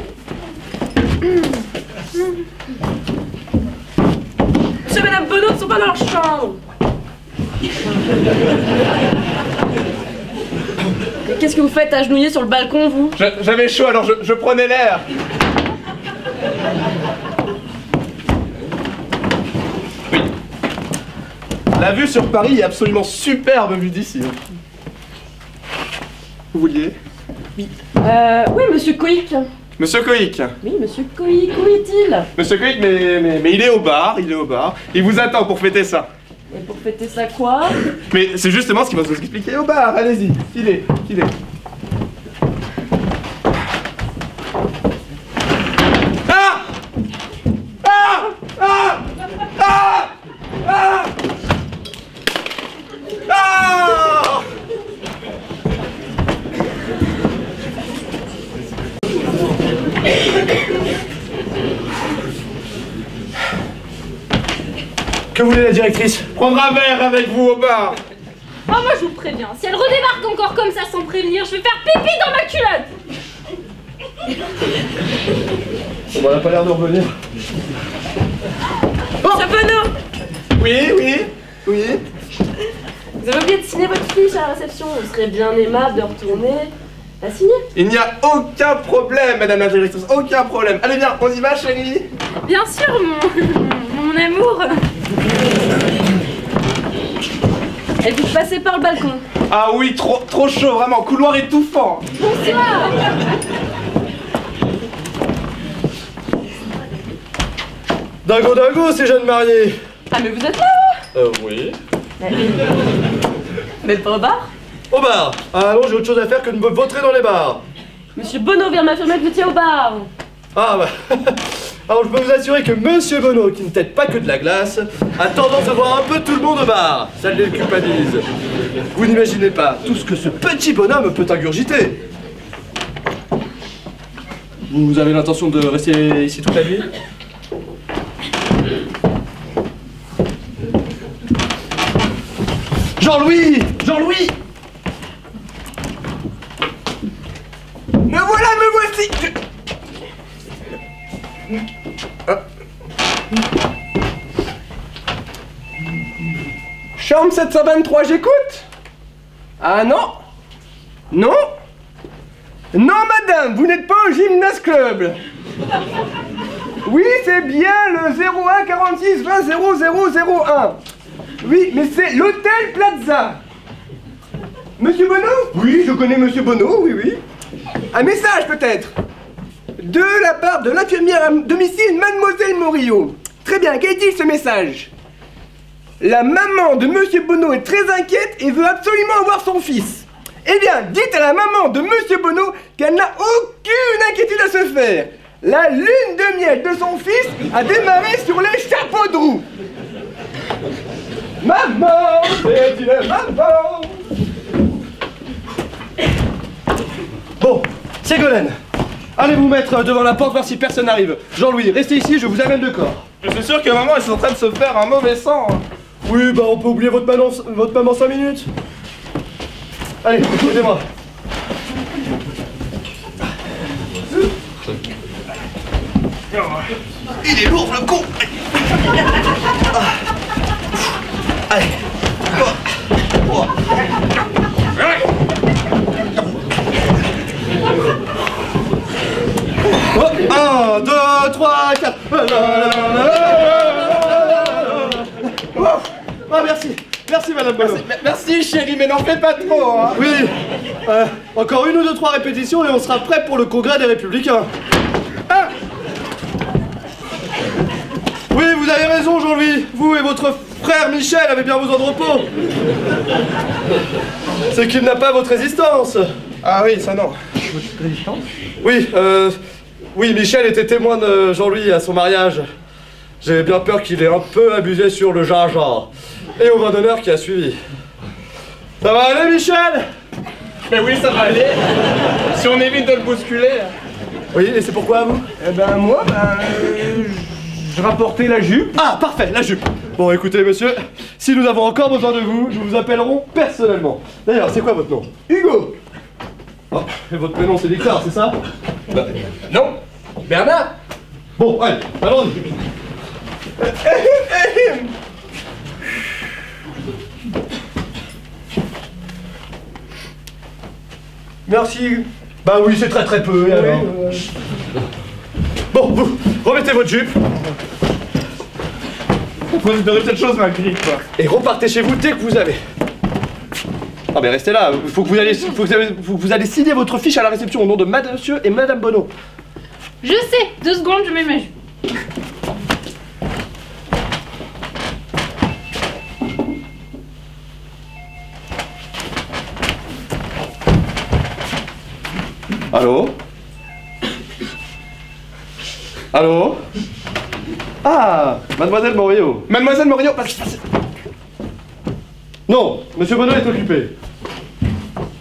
Monsieur et madame Bonneau ne sont pas dans leur chambre. Mais qu'est-ce que vous faites agenouillé sur le balcon, vous? J'avais chaud, alors je prenais l'air. Oui. La vue sur Paris est absolument superbe vue d'ici. Vous vouliez? Oui, monsieur Coïc. Monsieur Coïc. Oui, monsieur Coïc, où est-il? Monsieur Coïc, mais il est au bar, il est au bar. Il vous attend pour fêter ça. Et pour fêter ça quoi? Mais c'est justement ce qu'il va vous expliquer au bar, allez-y, filez. Ah! Ah! Ah! Ah! Ah! Ah! Que voulait la directrice? Prendre un verre avec vous au bar. Oh, moi je vous préviens, si elle redébarque encore comme ça sans prévenir, je vais faire pipi dans ma culotte. Bon bah elle a pas l'air de revenir. Monsieur Bonneau. Oui. Vous avez oublié de signer votre fiche à la réception. Vous serez bien aimable de retourner la signer. Il n'y a aucun problème, madame la directrice, aucun problème. Allez bien, on y va, chérie. Bien sûr, mon amour. Et vous passez par le balcon. Ah oui, trop chaud, vraiment, couloir étouffant. Bonsoir. Dingo, ces jeunes mariés. Ah mais vous êtes là? Oui. Mais pas au bar? Au bar. Ah non, j'ai autre chose à faire que de me vautrer dans les bars. Monsieur Bonneau vient m'affirmer que vous étiez au bar. Ah bah... Alors je peux vous assurer que Monsieur Bonneau, qui ne tête pas que de la glace, a tendance à voir un peu tout le monde au bar. Ça le culpabilise. Vous n'imaginez pas tout ce que ce petit bonhomme peut ingurgiter. Vous avez l'intention de rester ici toute la nuit? Jean-Louis! Me voilà, me voici. Chambre 723, j'écoute. Ah non. Non, madame, vous n'êtes pas au Gymnase Club. Oui, c'est bien le 01 46 20 0001. Oui, mais c'est l'Hôtel Plaza. Monsieur Bonneau? Oui, je connais Monsieur Bonneau, oui. Un message peut-être? De la part de l'infirmière à domicile, mademoiselle Morillo. Très bien, quel est-il ce message? La maman de Monsieur Bonneau est très inquiète et veut absolument voir son fils. Eh bien, dites à la maman de Monsieur Bono qu'elle n'a aucune inquiétude à se faire. La lune de miel de son fils a démarré sur les chapeaux de roue. Maman, c'est une maman. Bon, Ségolène, allez vous mettre devant la porte voir si personne n'arrive. Jean-Louis, restez ici, je vous amène le corps. Je suis sûr que maman est en train de se faire un mauvais sang. Oui, bah on peut oublier votre maman 5 minutes. Allez, aidez-moi. Il est lourd le con. Allez. Oh, 1, 2, 3, 4. Ah merci, merci madame Bono. Merci chérie, mais n'en fais pas trop, hein. Oui, encore 1 ou 2, 3 répétitions et on sera prêt pour le congrès des Républicains. Ah. Oui, vous avez raison Jean-Louis, vous et votre frère Michel avez bien besoin de repos. C'est qu'il n'a pas votre résistance. Ah oui, ça non. Oui, oui, Michel était témoin de Jean-Louis à son mariage. J'ai bien peur qu'il ait un peu abusé sur le gingembre. Et au vin d'honneur qui a suivi. Ça va aller, Michel? Mais oui, ça va aller. Si on évite de le bousculer. Oui, et c'est pourquoi, vous? Eh ben moi, je rapportais la jupe. Ah, parfait, la jupe. Bon, écoutez, monsieur, si nous avons encore besoin de vous, nous vous appellerons personnellement. D'ailleurs, c'est quoi votre nom? Hugo. Oh, et votre prénom, c'est Victor, c'est ça? Bah, non. Bernard. Bon, allez, allons-y. Merci. Bah oui, c'est très très peu, et alors Bon, vous, remettez votre jupe. Vous me donner cette chose, ma grippe. Et repartez chez vous dès que vous avez. Ah mais restez là, il faut que vous allez signer votre fiche à la réception au nom de Monsieur et Madame Bono. Je sais, 2 secondes, je mets ma jupe. Allô? Allô? Ah, Mademoiselle Morio. Mademoiselle Morio, Non, Monsieur Bono est occupé.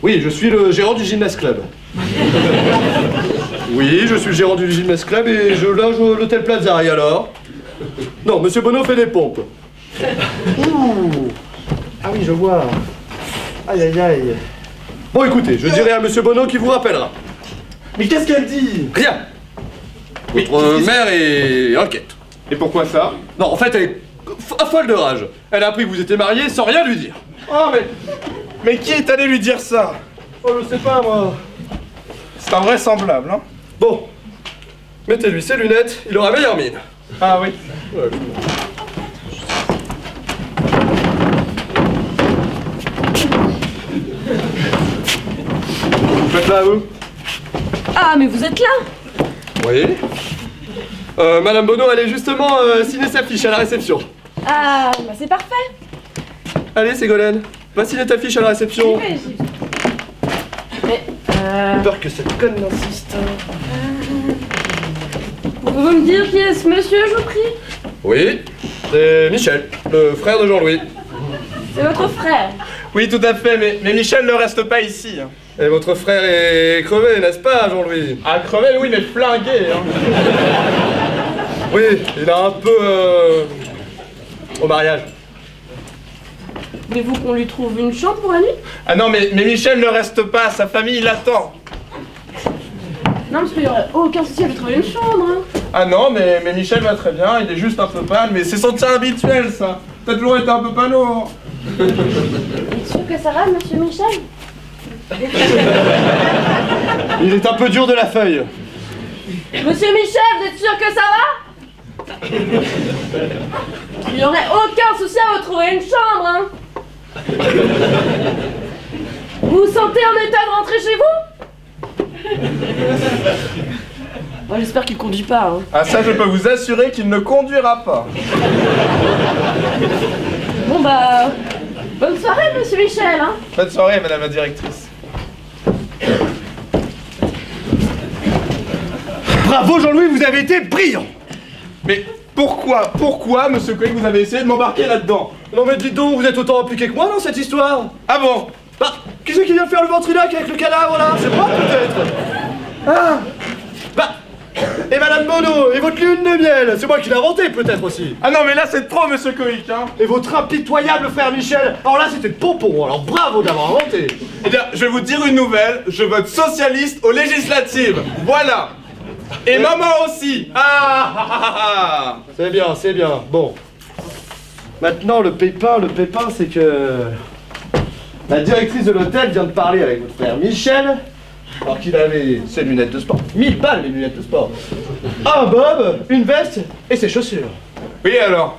Oui, je suis le gérant du gymnase club. Oui, je suis le gérant du gymnase club et je loge à l'hôtel Plaza, et alors? Non, Monsieur Bono fait des pompes. Ouh. Ah oui, je vois. Aïe aïe aïe. Bon, écoutez, je dirai à Monsieur Bono qui vous rappellera. mais qu'est-ce qu'elle dit? Rien. Votre mère est inquiète. Et pourquoi ça? Non, en fait, elle est folle de rage. Elle a appris que vous étiez mariés sans rien lui dire. Oh, mais qui est allé lui dire ça? Oh, je sais pas, moi. C'est invraisemblable, hein. Bon, mettez-lui ses lunettes, il aura meilleure mine. Ah oui. Ouais. Vous faites là, vous? Ah, mais vous êtes là? Oui. Madame Bono allait justement signer sa fiche à la réception. Ah, bah c'est parfait. Allez, Ségolène, va signer ta fiche à la réception. Mais, J'ai peur que cette conne insiste. pouvez-vous me dire qui est ce monsieur, je vous prie? Oui, c'est Michel, le frère de Jean-Louis. C'est votre frère. Oui, tout à fait, mais Michel ne reste pas ici. Hein. Et votre frère est crevé, n'est-ce pas, Jean-Louis? Ah, crevé, oui, mais flingué, hein. Oui, il a un peu... au mariage. Voulez-vous qu'on lui trouve une chambre pour la nuit? Ah non, mais Michel ne reste pas, sa famille l'attend. Non, parce qu'il n'y aurait aucun souci à lui trouver une chambre. Hein. Ah non, mais Michel va très bien, il est juste un peu pâle, mais c'est son tir habituel, ça. T'as toujours été un peu pâleau. Êtes sûr que ça va, monsieur Michel? Il est un peu dur de la feuille. Monsieur Michel, vous êtes sûr que ça va? Il n'y aurait aucun souci à vous trouver une chambre, hein. Vous vous sentez en état de rentrer chez vous? Bon, j'espère qu'il conduit pas, hein. Ah ça, je peux vous assurer qu'il ne conduira pas. Bon bah... bonne soirée, monsieur Michel, hein. Bonne soirée, madame la directrice. Bravo Jean-Louis, vous avez été brillant. Mais pourquoi, monsieur Coïc, vous avez essayé de m'embarquer là-dedans? Non mais dites donc, vous êtes autant impliqué que moi dans cette histoire. Ah bon? Bah, qui c'est qui vient faire le ventriloque avec le cadavre là? C'est moi peut-être. Ah. Bah, et Madame Bono, et votre lune de miel, c'est moi qui l'ai inventé peut-être aussi. Ah non mais là c'est trop, monsieur Coïc, hein. Et votre impitoyable frère Michel, alors là c'était pompon, alors bravo d'avoir inventé. Eh bien, je vais vous dire une nouvelle, je vote socialiste aux législatives, voilà. Et maman aussi. Ah. C'est bien, bon. Maintenant le pépin c'est que... La directrice de l'hôtel vient de parler avec votre frère Michel, alors qu'il avait ses lunettes de sport, 1000 balles les lunettes de sport, un bob, une veste et ses chaussures. Oui alors?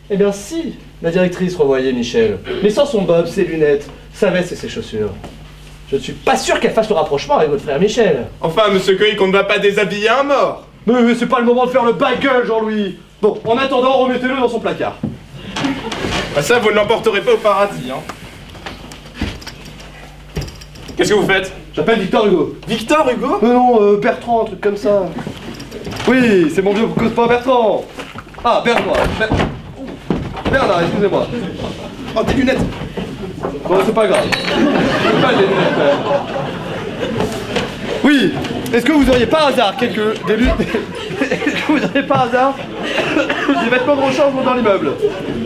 Eh bien si, la directrice revoyait Michel, mais sans son bob, ses lunettes, sa veste et ses chaussures. Je ne suis pas sûr qu'elle fasse le rapprochement avec votre frère Michel. Enfin, monsieur Coïc, on ne va pas déshabiller un mort. Mais c'est pas le moment de faire le bagueule, Jean-Louis. Bon, en attendant, remettez-le dans son placard. Bah ça, vous ne l'emporterez pas au paradis, hein. Qu'est-ce que vous faites? J'appelle Victor Hugo. Victor Hugo? Non, Bertrand, un truc comme ça. Oui, c'est mon vieux copain Bertrand. Ah, Bernard. Bernard, excusez-moi. Oh, des lunettes. Bon, c'est pas grave. C'est pas des lunettes. Oui, est-ce que vous auriez par hasard des vêtements de rechange dans l'immeuble?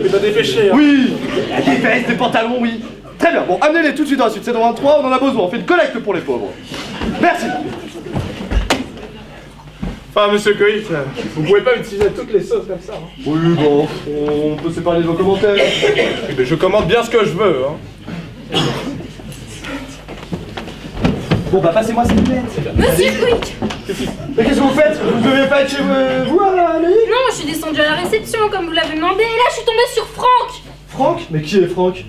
Mais t'as dépêché, hein. Oui, des vestes, des pantalons, oui. Très bien, bon, amenez-les tout de suite dans la suite. C'est dans 23, on en a besoin, on fait une collecte pour les pauvres. Merci. Enfin, monsieur Coïc, vous pouvez pas utiliser toutes les sauces comme ça, hein. Oui, bon, on peut s'épargner de vos commentaires. Mais je commande bien ce que je veux, hein. Bon, bah, passez-moi ces lunettes. Monsieur Quick! Mais qu'est-ce que vous faites? Vous devez pas être chez vous, là, Amélie? Non, je suis descendue à la réception comme vous l'avez demandé, et là je suis tombée sur Franck! Franck? Mais qui est Franck?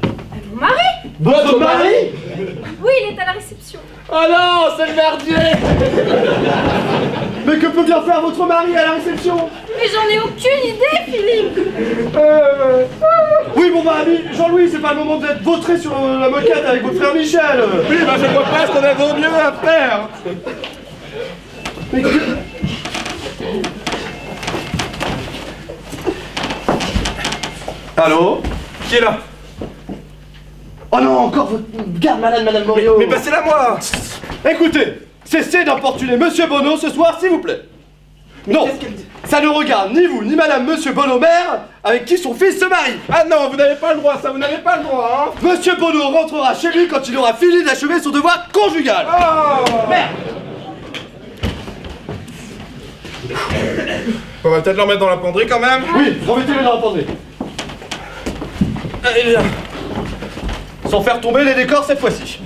Mon mari! Votre mari? Oui, il est à la réception. Oh non, c'est le merdier. Mais que peut bien faire votre mari à la réception? Mais j'en ai aucune idée, Philippe! Oui, bon bah, ami, Jean-Louis, c'est pas le moment d'être vautré sur la moquette avec votre frère Michel. Oui, bah je vois pas ce qu'on avait au mieux à faire. Mais que... Allô? Qui est là? Oh non, encore votre garde malade, Madame Morio. Mais passez-la moi. Écoutez, cessez d'importuner Monsieur Bono ce soir, s'il vous plaît. Non, ça ne regarde ni vous, ni Madame Monsieur Bono mère, avec qui son fils se marie. Ah non, vous n'avez pas le droit, ça, vous n'avez pas le droit, hein. Monsieur Bono rentrera chez lui quand il aura fini d'achever son devoir conjugal. Oh. Merde. On va peut-être l'en mettre dans la penderie quand même. Oui, remettez-le dans la penderie. Allez, viens. Sans faire tomber les décors cette fois-ci.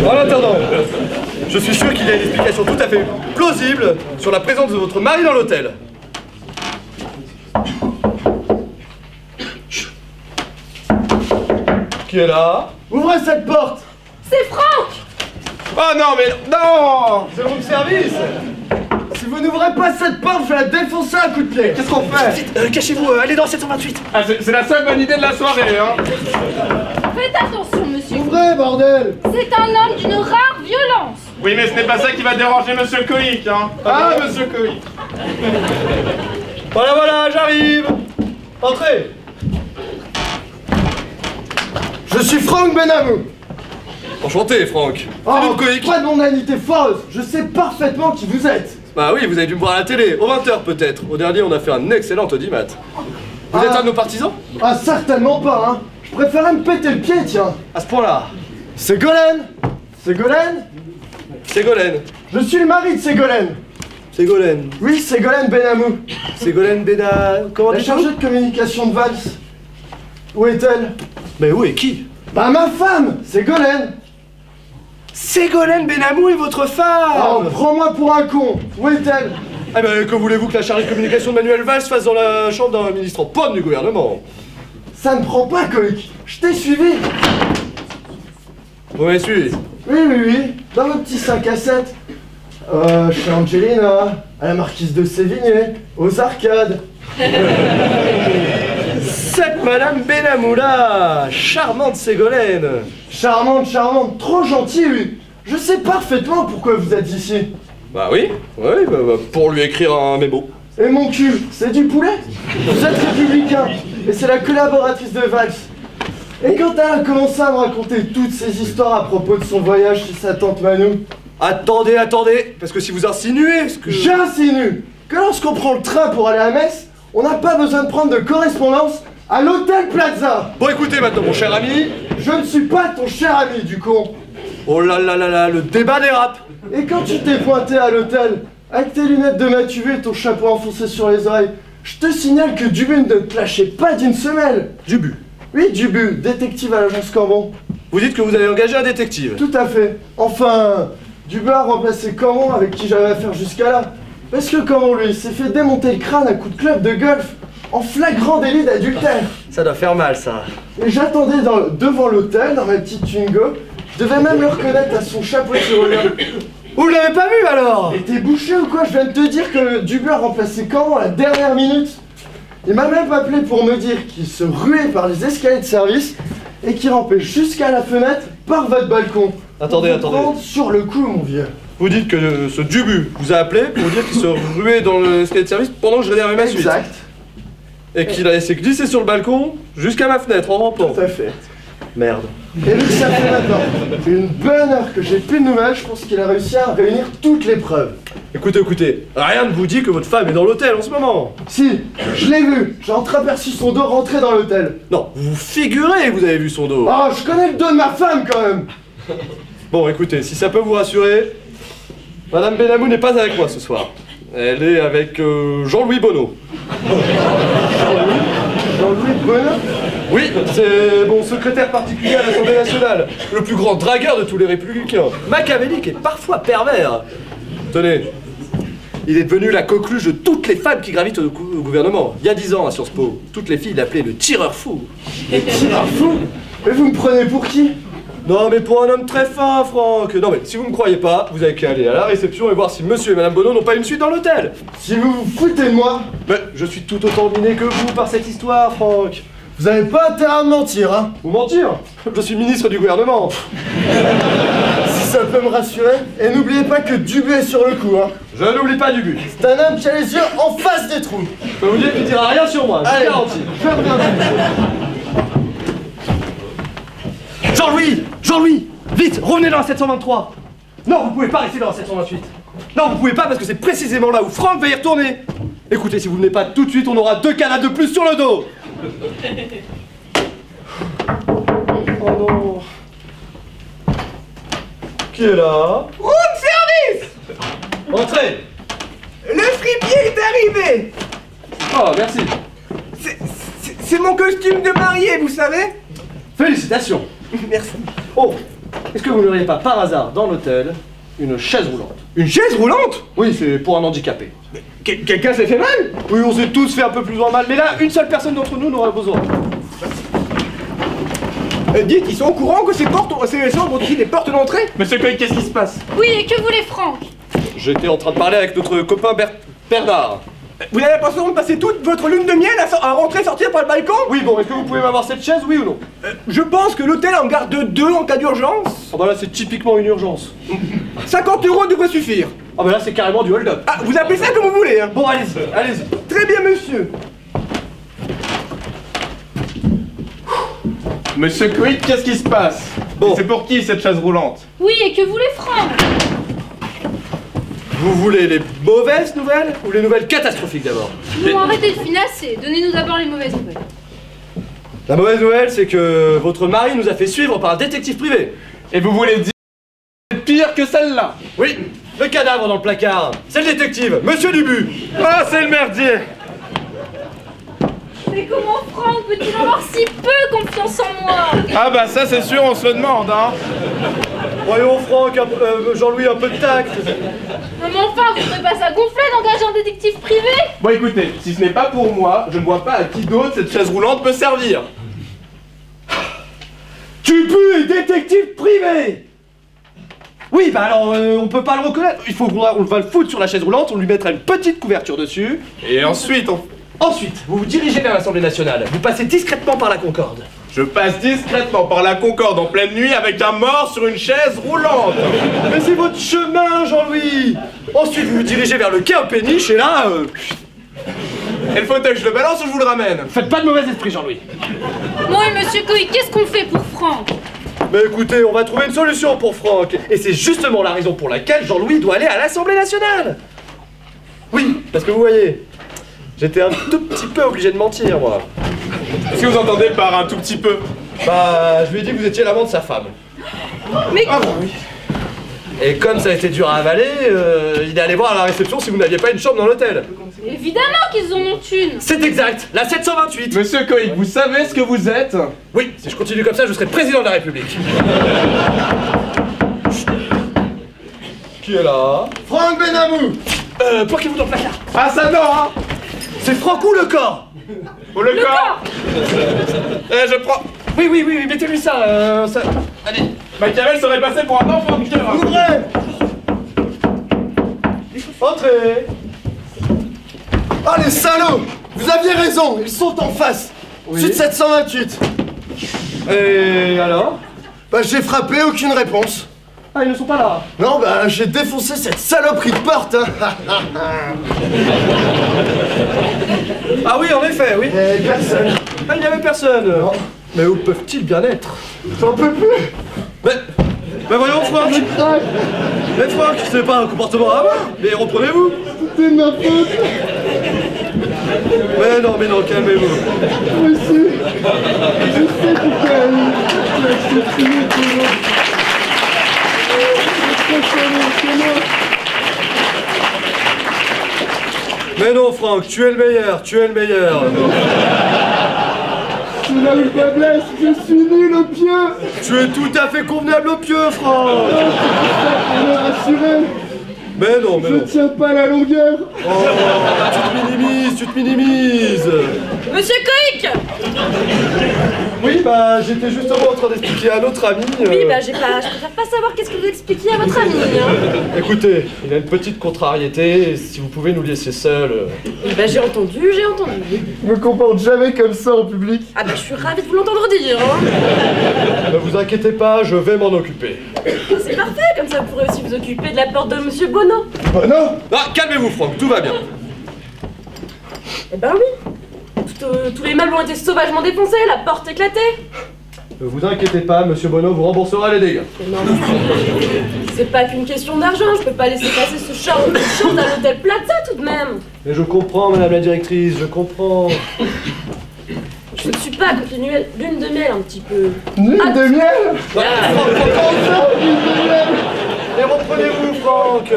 En attendant, je suis sûr qu'il y a une explication tout à fait plausible sur la présence de votre mari dans l'hôtel. Qui est là? Ouvrez cette porte! C'est Franck! Oh non, mais non. C'est mon service! Si vous n'ouvrez pas cette porte, je vais la défoncer à coup de pied! Qu'est-ce qu'on fait? Vite, cachez-vous, allez dans 728! Ah, c'est la seule bonne idée de la soirée, hein. Faites attention, monsieur. Ouvrez, bordel! C'est un homme d'une rare violence. Oui, mais ce n'est pas ça qui va déranger monsieur Coïc, hein. Ah, monsieur Coïc. Voilà, voilà, j'arrive! Entrez! Je suis Franck Benamou! Enchanté, Franck! Philippe Coïc! Pas de mondanité fausse! Je sais parfaitement qui vous êtes! Bah oui, vous avez dû me voir à la télé, aux 20h peut-être. Au dernier, on a fait un excellent audimat. Vous êtes un de nos partisans? Ah, certainement pas, hein! Je préférais me péter le pied, tiens! À ce point-là. Ségolène! Ségolène? Ségolène. Je suis le mari de Ségolène! Ségolène. Oui, Ségolène Benamou! Ségolène Béna... Comment La dites-vous? chargée de communication de Valls! Où est-elle? Mais où et qui? Bah ma femme! Ségolène! Ségolène Benamou est votre femme! Oh, prends-moi pour un con! Où est-elle? Ah ben, que voulez-vous que la chargée de communication de Manuel Valls fasse dans la chambre d'un ministre en pomme du gouvernement? Ça ne prend pas, Coïc! Je t'ai suivi! Vous m'avez suivi? Oui, dans mon petit 5 à 7. Chez Angelina, à la marquise de Sévigné, aux arcades. Cette Madame Benamou-là, charmante Ségolène. Charmante, charmante, trop gentille, lui. Je sais parfaitement pourquoi vous êtes ici. Bah oui, pour lui écrire un mémo. Et mon cul, c'est du poulet? Vous êtes républicain, et c'est la collaboratrice de Valls. Et quand elle a commencé à me raconter toutes ces histoires à propos de son voyage chez sa tante Manou... Attendez, parce que si vous insinuez ce que... J'insinue que lorsqu'on prend le train pour aller à Metz, on n'a pas besoin de prendre de correspondance à l'hôtel Plaza. Bon écoutez maintenant mon cher ami... Je ne suis pas ton cher ami, du con. Oh là là là là, le débat dérape. Et quand tu t'es pointé à l'hôtel, avec tes lunettes de Mathieu et ton chapeau enfoncé sur les oreilles, je te signale que Dubu ne te lâchait pas d'une semelle. Dubu? Oui, Dubu, détective à l'agence Cambon. Vous dites que vous avez engagé un détective? Tout à fait. Enfin, Dubu a remplacé Cambon avec qui j'avais affaire jusqu'à là. Parce que Cambon, lui, s'est fait démonter le crâne à coups de club de golf en flagrant délit d'adultère. Ça doit faire mal, ça. Et j'attendais devant l'hôtel, dans ma petite Twingo. Je devais même le reconnaître à son chapeau de tyrolien. Vous l'avez pas vu alors? Et t'es bouché ou quoi? Je viens de te dire que Dubu a remplacé Cambon à la dernière minute. Il m'a même appelé pour me dire qu'il se ruait par les escaliers de service et qu'il rampait jusqu'à la fenêtre par votre balcon. Attendez. Sur le coup, mon vieux. Vous dites que ce Dubu vous a appelé pour dire qu'il se ruait dans l'escalier de service pendant que je réservais ma suite. Exact. Et qu'il a laissé glisser sur le balcon jusqu'à ma fenêtre en rampant. Tout à fait. Merde. Et vu que ça fait maintenant une bonne heure que j'ai plus de nouvelles, je pense qu'il a réussi à réunir toutes les preuves. Écoutez, rien ne vous dit que votre femme est dans l'hôtel en ce moment. Si, je l'ai vu. J'ai entreaperçu son dos rentrer dans l'hôtel. Non, vous figurez, vous avez vu son dos. Oh, je connais le dos de ma femme quand même. Bon, écoutez, si ça peut vous rassurer, Madame Benamou n'est pas avec moi ce soir. Elle est avec Jean-Louis Bonneau. Jean-Louis Bonneau? Oui, c'est mon secrétaire particulier à l'Assemblée nationale, le plus grand dragueur de tous les républicains, machiavélique et parfois pervers. Tenez, il est devenu la coqueluche de toutes les femmes qui gravitent au gouvernement. Il y a 10 ans à Sciences Po, toutes les filles l'appelaient le tireur fou. Le tireur fou? Mais vous me prenez pour qui? Non mais pour un homme très fin, Franck. Non mais si vous me croyez pas, vous avez qu'à aller à la réception et voir si monsieur et madame Bonneau n'ont pas une suite dans l'hôtel. Si vous vous foutez de moi? Mais je suis tout autant miné que vous par cette histoire, Franck. Vous avez pas intérêt à me mentir, hein? Vous mentir? Je suis ministre du gouvernement. Si ça peut me rassurer, et n'oubliez pas que Dubu est sur le coup, hein? Je n'oublie pas du but. C'est un homme qui a les yeux en face des trous. Je peux vous dire qu'il dira rien sur moi, je Allez, vous garantis. je reviens. Jean-Louis, vite, revenez dans la 723. Non, vous pouvez pas rester dans la 728. Non, vous pouvez pas parce que c'est précisément là où Franck va y retourner. Écoutez, si vous venez pas tout de suite, on aura 2 cadavres de plus sur le dos. Oh non. Qui est là? Room service! Entrez. Le fripier est arrivé! Oh, merci. C'est mon costume de mariée, vous savez? Félicitations. Merci. Oh, est-ce que vous n'auriez pas par hasard dans l'hôtel une chaise roulante? Une chaise roulante? Oui, c'est pour un handicapé. Quelqu'un s'est fait mal? Oui, on s'est tous fait un peu plus en mal, mais là, une seule personne d'entre nous n'aura besoin. Dites, ils sont au courant que ces chambres ont aussi des portes d'entrée? Monsieur Coy, qu'est-ce qui se passe? Oui, et que voulait Franck? J'étais en train de parler avec notre copain Bernard. Vous avez l'impression de passer toute votre lune de miel à rentrer et sortir par le balcon? Oui, bon, est-ce que vous pouvez m'avoir cette chaise, oui ou non? Je pense que l'hôtel en garde 2 en cas d'urgence. Ah bah là, c'est typiquement une urgence. 50 € devrait suffire. Ah bah là, c'est carrément du hold-up. Ah, vous appelez ça comme vous voulez, hein? Bon, allez-y. Très bien, monsieur. Monsieur Coy, qu'est-ce qui se passe? Bon. C'est pour qui cette chaise roulante? Oui, et que voulait Franck? Vous voulez les mauvaises nouvelles ou les nouvelles catastrophiques d'abord? Non, arrêtez de finasser. Donnez-nous d'abord les mauvaises nouvelles. La mauvaise nouvelle, c'est que votre mari nous a fait suivre par un détective privé. Et vous voulez dire pire que celle-là? Oui, le cadavre dans le placard. C'est le détective, Monsieur Dubu. Ah, c'est le merdier! Mais comment Franck peut-il avoir si peu confiance en moi? Ah bah ça c'est sûr, on se le demande, hein. Voyons Franck, Jean-Louis, un peu de tact. Non mais enfin, vous ferez pas ça gonfler d'engager un détective privé? Bon écoutez, si ce n'est pas pour moi, je ne vois pas à qui d'autre cette chaise roulante peut servir. Dubu est détective privé. Oui, bah alors on peut pas le reconnaître. On va le foutre sur la chaise roulante, on lui mettra une petite couverture dessus. Et ensuite, Ensuite, vous vous dirigez vers l'Assemblée nationale. Vous passez discrètement par la Concorde. Je passe discrètement par la Concorde en pleine nuit avec un mort sur une chaise roulante. Mais c'est votre chemin, Jean-Louis. Ensuite, vous vous dirigez vers le quai au péniche et là... Et le fauteuil, je le balance ou je vous le ramène? Faites pas de mauvais esprit, Jean-Louis. Bon, et monsieur Coïc, qu'est-ce qu'on fait pour Franck? Mais écoutez, on va trouver une solution pour Franck. Et c'est justement la raison pour laquelle Jean-Louis doit aller à l'Assemblée nationale. Oui, parce que vous voyez, j'étais un tout petit peu obligé de mentir, moi. Qu'est-ce que vous entendez par un tout petit peu? Bah, je lui ai dit que vous étiez l'amant de sa femme. Mais Ah bah oui. Et comme ça a été dur à avaler, il est allé voir à la réception si vous n'aviez pas une chambre dans l'hôtel. évidemment qu'ils en ont une. C'est exact, la 728. Monsieur Coïc, vous savez ce que vous êtes? Oui, si je continue comme ça, je serai président de la République. Qui est là? Franck Benamou. Planquez-vous dans le placard. Ah ça non, hein? C'est Franck ou le corps? Ou le corps? Je prends... Oui, mettez-lui ça, ça... Allez. Machiavel serait passé pour un enfant de cœur. Ouvrez. Entrez. Ah les salauds! Vous aviez raison, ils sont en face. Oui. Suite 728. Et alors? Bah j'ai frappé, aucune réponse. Ah, ils ne sont pas là. Non bah j'ai défoncé cette saloperie de porte hein. Ah oui, en effet, oui. Et personne. Ah, il n'y avait personne. Non. Mais où peuvent-ils bien être? J'en peux plus. Mais voyons, Franck. Mais Franck, c'est pas un comportement à avoir. Mais reprenez-vous. C'est ma faute. Mais non, calmez-vous. Je sais pourquoi Mais non, Franck, tu es le meilleur, tu es le meilleur. C'est là où le bas blesse, je suis nul au pieu. Tu es tout à fait convenable au pieu, Franck. On est rassuré. Mais non. Je tiens pas la longueur. Oh, tu te minimises. Monsieur Coïc! Oui, bah, j'étais justement en train d'expliquer à notre ami... Oui, bah je préfère pas savoir qu'est-ce que vous expliquiez à votre ami. Hein. Écoutez, il a une petite contrariété, si vous pouvez nous laisser seuls... Bah j'ai entendu. Je me comporte jamais comme ça en public. Ah bah je suis ravie de vous l'entendre dire. Hein. Ne vous inquiétez pas, je vais m'en occuper. C'est parfait, comme ça vous pourrez aussi vous occuper de la porte de Monsieur Bono. Oh non. Ah, calmez-vous, Franck, tout va bien. Eh ben oui. Tous les meubles ont été sauvagement défoncés, la porte éclatée. Ne vous inquiétez pas, Monsieur Bono vous remboursera les dégâts. Mais non, c'est pas qu'une question d'argent, je peux pas laisser passer ce genre de chance à l'hôtel Plaza tout de même. Mais je comprends, madame la directrice, je comprends. Je ne suis pas continuée lune de miel un petit peu. Lune de miel. Et reprenez-vous, Franck.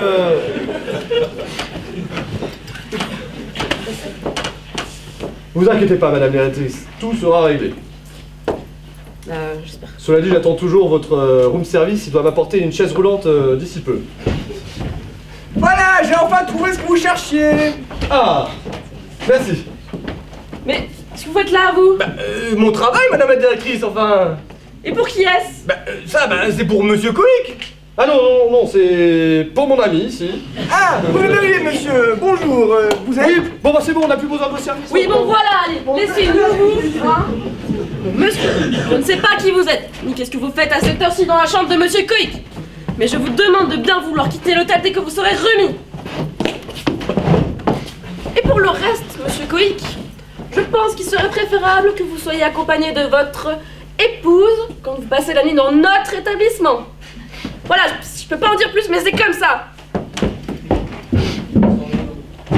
Vous inquiétez pas, madame la directrice, tout sera réglé. J'espère. Cela dit, j'attends toujours votre room service, il doit m'apporter une chaise roulante d'ici peu. Voilà, j'ai enfin trouvé ce que vous cherchiez. Ah, merci. Mais qu'est-ce que vous faites là, vous? Mon travail, madame la directrice, enfin. Et pour qui est-ce? C'est pour Monsieur Coïc. Ah non, c'est pour mon ami, ici. Ah, vous le verriez, monsieur. Bonjour, vous êtes... Oui, bon bah c'est bon, on n'a plus besoin de vos services. Oui, bon voilà, allez, laissez-nous, hein. Monsieur, je ne sais pas qui vous êtes, ni qu'est-ce que vous faites à cette heure-ci dans la chambre de Monsieur Coïc. Mais je vous demande de bien vouloir quitter l'hôtel dès que vous serez remis. Et pour le reste, Monsieur Coïc, je pense qu'il serait préférable que vous soyez accompagné de votre épouse quand vous passez la nuit dans notre établissement. Voilà, je peux pas en dire plus, mais c'est comme ça.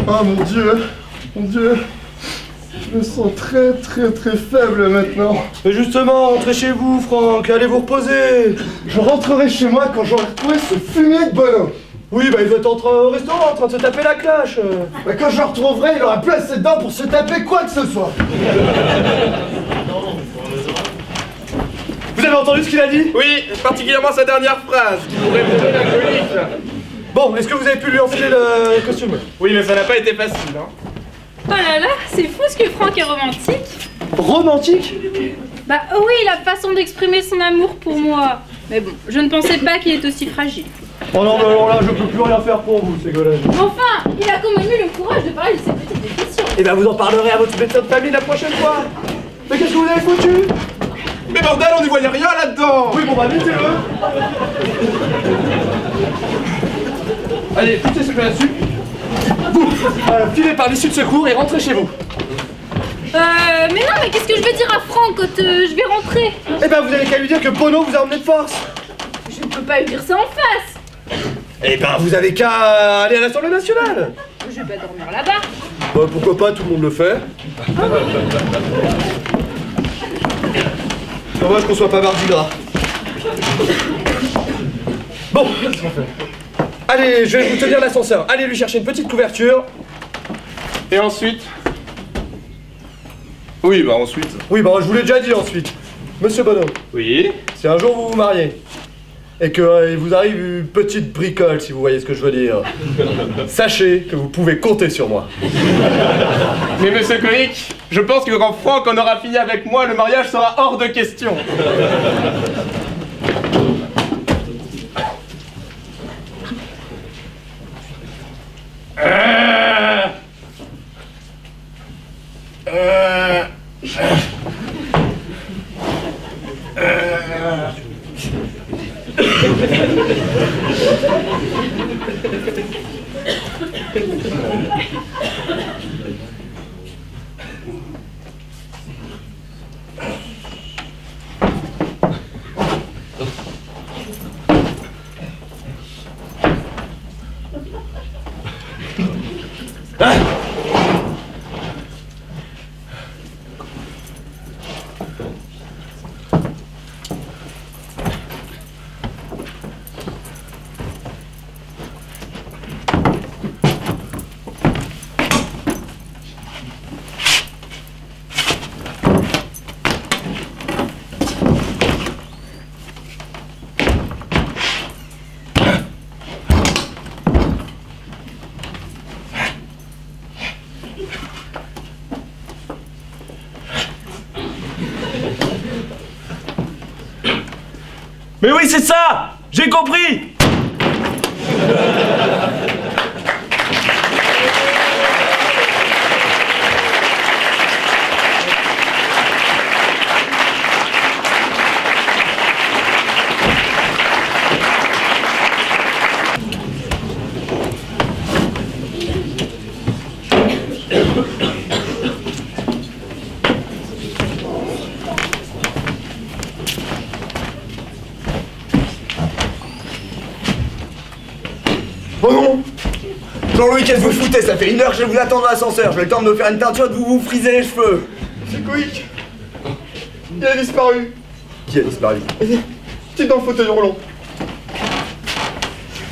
Oh mon Dieu, je me sens très faible maintenant. Mais justement, rentrez chez vous, Franck, allez vous reposer. Je rentrerai chez moi quand j'aurai retrouvé ce fumier de Bono. Oui, bah il doit être au restaurant en train de se taper la cloche. Bah quand je le retrouverai, il aura plus assez dedans pour se taper quoi que ce soit. Vous avez entendu ce qu'il a dit? Oui, particulièrement sa dernière phrase, qui pourrait me donner la colique. Bon, est-ce que vous avez pu lui enfiler le costume? Oui, mais ça n'a pas été facile, hein. Oh là là, c'est fou ce que Franck est romantique. Romantique? Bah oui, la façon d'exprimer son amour pour moi. Mais bon, je ne pensais pas qu'il est aussi fragile. Oh non, mais alors là, je peux plus rien faire pour vous, Ségolène. Enfin, il a quand même eu le courage de parler de ses petites dépressions. Eh ben vous en parlerez à votre médecin de famille la prochaine fois. Mais qu'est-ce que vous avez foutu? Mais bordel, on n'y voyait rien là-dedans. Oui, bon bah mettez-le. Allez, foutez ce que là-dessus. Vous, filez par l'issue de secours et rentrez chez vous. Mais non, mais qu'est-ce que je vais dire à Franck quand je vais rentrer? Eh ben vous avez qu'à lui dire que Bono vous a emmené de force. Je ne peux pas lui dire ça en face. Eh ben vous avez qu'à aller à l'Assemblée nationale. Je vais pas dormir là-bas. Bah pourquoi pas, tout le monde le fait. Dommage qu'on soit pas mardi gras. Bon, qu'est-ce qu'on fait? Allez, je vais vous tenir l'ascenseur. Allez lui chercher une petite couverture. Et ensuite? Oui, bah ensuite. Oui, bah je vous l'ai déjà dit ensuite. Monsieur Bono, Oui. si un jour vous vous mariez et qu'il vous arrive une petite bricole, si vous voyez ce que je veux dire, sachez que vous pouvez compter sur moi. Mais monsieur Coïc, je pense que quand Franck en aura fini avec moi, le mariage sera hors de question. Mais oui, c'est ça! J'ai compris! Oh non! Jean-Louis, qu'est-ce que vous foutez? Ça fait 1 heure que je vous attends dans l'ascenseur. J'ai le temps de me faire une teinture, de vous friser les cheveux. C'est Coïc. Il a disparu. Qui a disparu? T'es dans le fauteuil roulant.